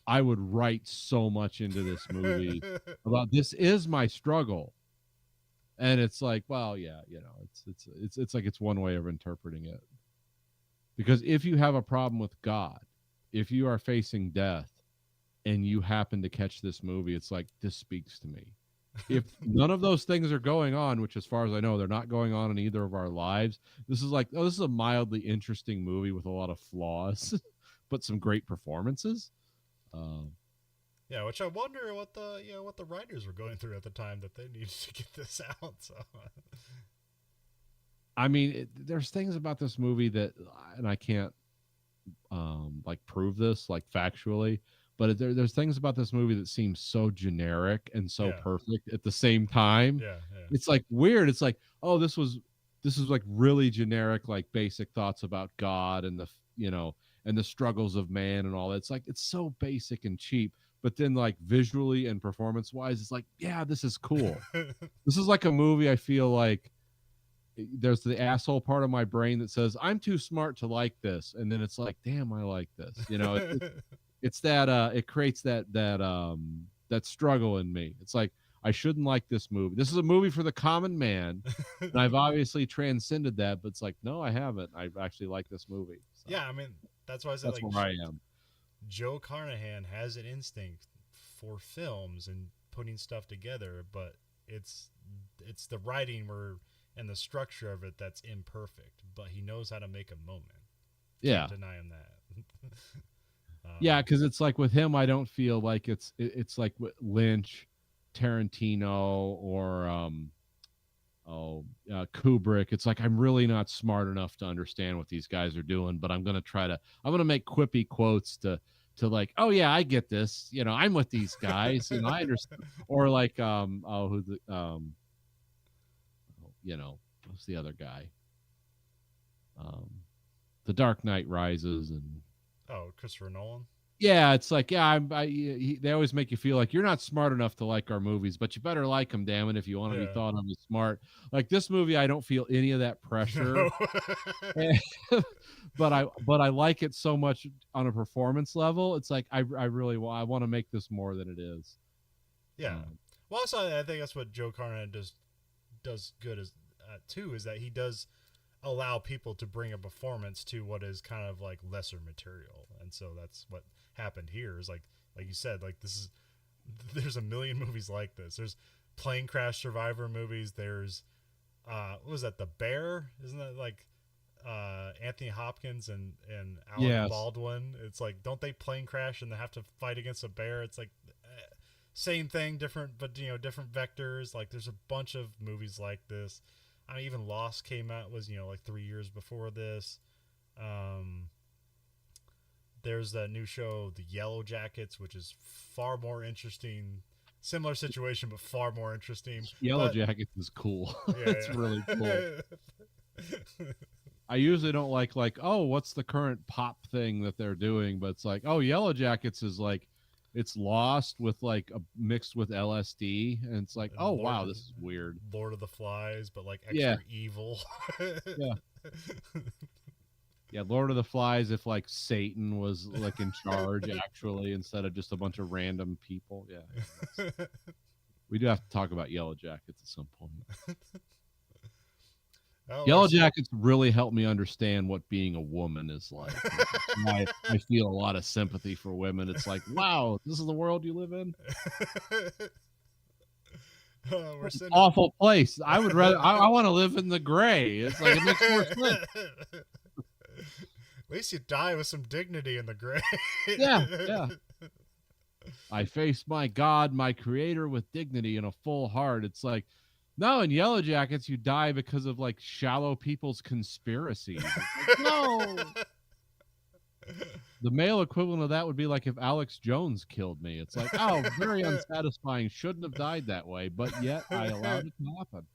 I would write so much into this movie about this is my struggle. And it's like, well, yeah, it's like it's one way of interpreting it. Because if you have a problem with God, if you are facing death and you happen to catch this movie, it's like, this speaks to me. If none of those things are going on, which as far as I know, they're not going on in either of our lives, this is like, oh, this is a mildly interesting movie with a lot of flaws, but some great performances. Um, Yeah, which I wonder what the what the writers were going through at the time that they needed to get this out. So I mean, there's things about this movie that, and I can't like prove this like factually, but there's things about this movie that seem so generic and so yeah, perfect at the same time. yeah, yeah. It's like weird. It's like, oh, this is like really generic, like basic thoughts about God and the and the struggles of man and all that. It's like it's so basic and cheap, but then like visually and performance wise, it's like, yeah, this is cool. This is like a movie I feel like there's the asshole part of my brain that says I'm too smart to like this, and then it's like, damn, I like this. It's that it creates that struggle in me. It's like I shouldn't like this movie. This is a movie for the common man, and I've obviously transcended that. But it's like, no, I haven't. I actually like this movie. So Yeah, I mean that's why I said that's like where I am. Joe Carnahan has an instinct for films and putting stuff together, but it's the writing and the structure of it that's imperfect. But he knows how to make a moment. Yeah, Can't deny him that. yeah, because it's like with him, I don't feel like it's like with Lynch, Tarantino, or Kubrick. It's like I'm really not smart enough to understand what these guys are doing, but I'm gonna make quippy quotes to like, oh yeah, I get this. I'm with these guys, and I understand. Or like who's the other guy? Um, The Dark Knight Rises, and Oh, Christopher Nolan. yeah, it's like, yeah, they always make you feel like you're not smart enough to like our movies, but you better like them, damn it, if you want to be Yeah. thought of as smart. Like this movie, I don't feel any of that pressure, No. but I like it so much on a performance level. It's like I really I want to make this more than it is. Yeah. Well, also, I think that's what Joe Carnahan does good as too, is that he does allow people to bring a performance to what is kind of like lesser material, and so that's what happened here. Is like you said, like there's a million movies like this. There's plane crash survivor movies. There's what was that? The Bear, isn't that like Anthony Hopkins and Alec Yes. Baldwin? It's like, don't they plane crash and they have to fight against a bear? It's like same thing, different, but different vectors. Like there's a bunch of movies like this. I mean, even Lost came out, was like 3 years before this. There's that new show, The Yellow Jackets, which is far more interesting. Similar situation, but far more interesting. Yellow Jackets is cool. Yeah, It's really cool. I usually don't like oh, what's the current pop thing that they're doing, but it's like, oh, Yellow Jackets is like, it's Lost with like mixed with LSD, and it's like, oh wow, this is weird. Lord of the Flies, but like extra evil. Yeah. Yeah, Lord of the Flies, if like Satan was like in charge actually, instead of just a bunch of random people. Yeah. We do have to talk about Yellow Jackets at some point. Yellow Jackets really helped me understand what being a woman is like. I feel a lot of sympathy for women. It's like, wow, this is the world you live in. It's an awful place. I would rather. I want to live in the gray. It's like it makes more sense. At least you die with some dignity in the gray. Yeah. I face my God, my Creator, with dignity and a full heart. It's like, no, in Yellow Jackets, you die because of like shallow people's conspiracies. Like, no. The male equivalent of that would be like if Alex Jones killed me. It's like, oh, very unsatisfying. Shouldn't have died that way, but yet I allowed it to happen.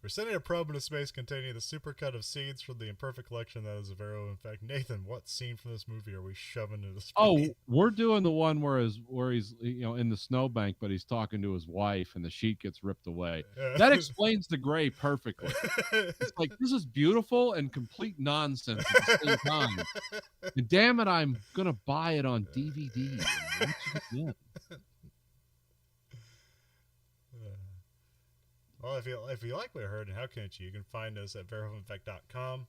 We're sending a probe into space containing the supercut of scenes from the imperfect collection that is a Verhoeven Effect. Nathan, what scene from this movie are we shoving into space? Oh, we're doing the one where he's in the snowbank, but he's talking to his wife, and the sheet gets ripped away. That explains the gray perfectly. It's like, this is beautiful and complete nonsense at the same time. And damn it, I'm gonna buy it on DVD. Well, if you like what you heard, and how can't you? You can find us at verhoeveneffect.com.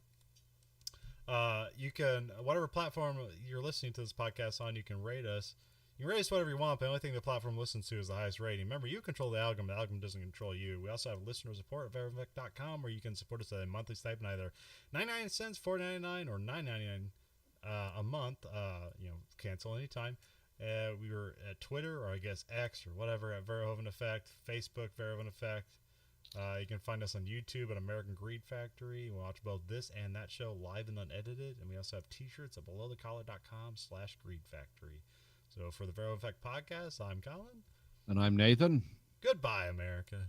You can, whatever platform you're listening to this podcast on, you can rate us. You can rate us whatever you want, but the only thing the platform listens to is the highest rating. Remember, you control the algorithm. The algorithm doesn't control you. We also have listener support at verhoeveneffect.com, where you can support us at a monthly stipend, either 99 cents, $4.99, or $9.99 a month. Cancel anytime. We were at Twitter, or I guess X, or whatever, at Verhoeven Effect. Facebook, Verhoeven Effect. You can find us on YouTube at American Greed Factory. We'll watch both this and that show live and unedited. And we also have t-shirts at belowthecollar.com/Greed Factory. So for the Verhoeven Effect podcast, I'm Colin. And I'm Nathan. Goodbye, America.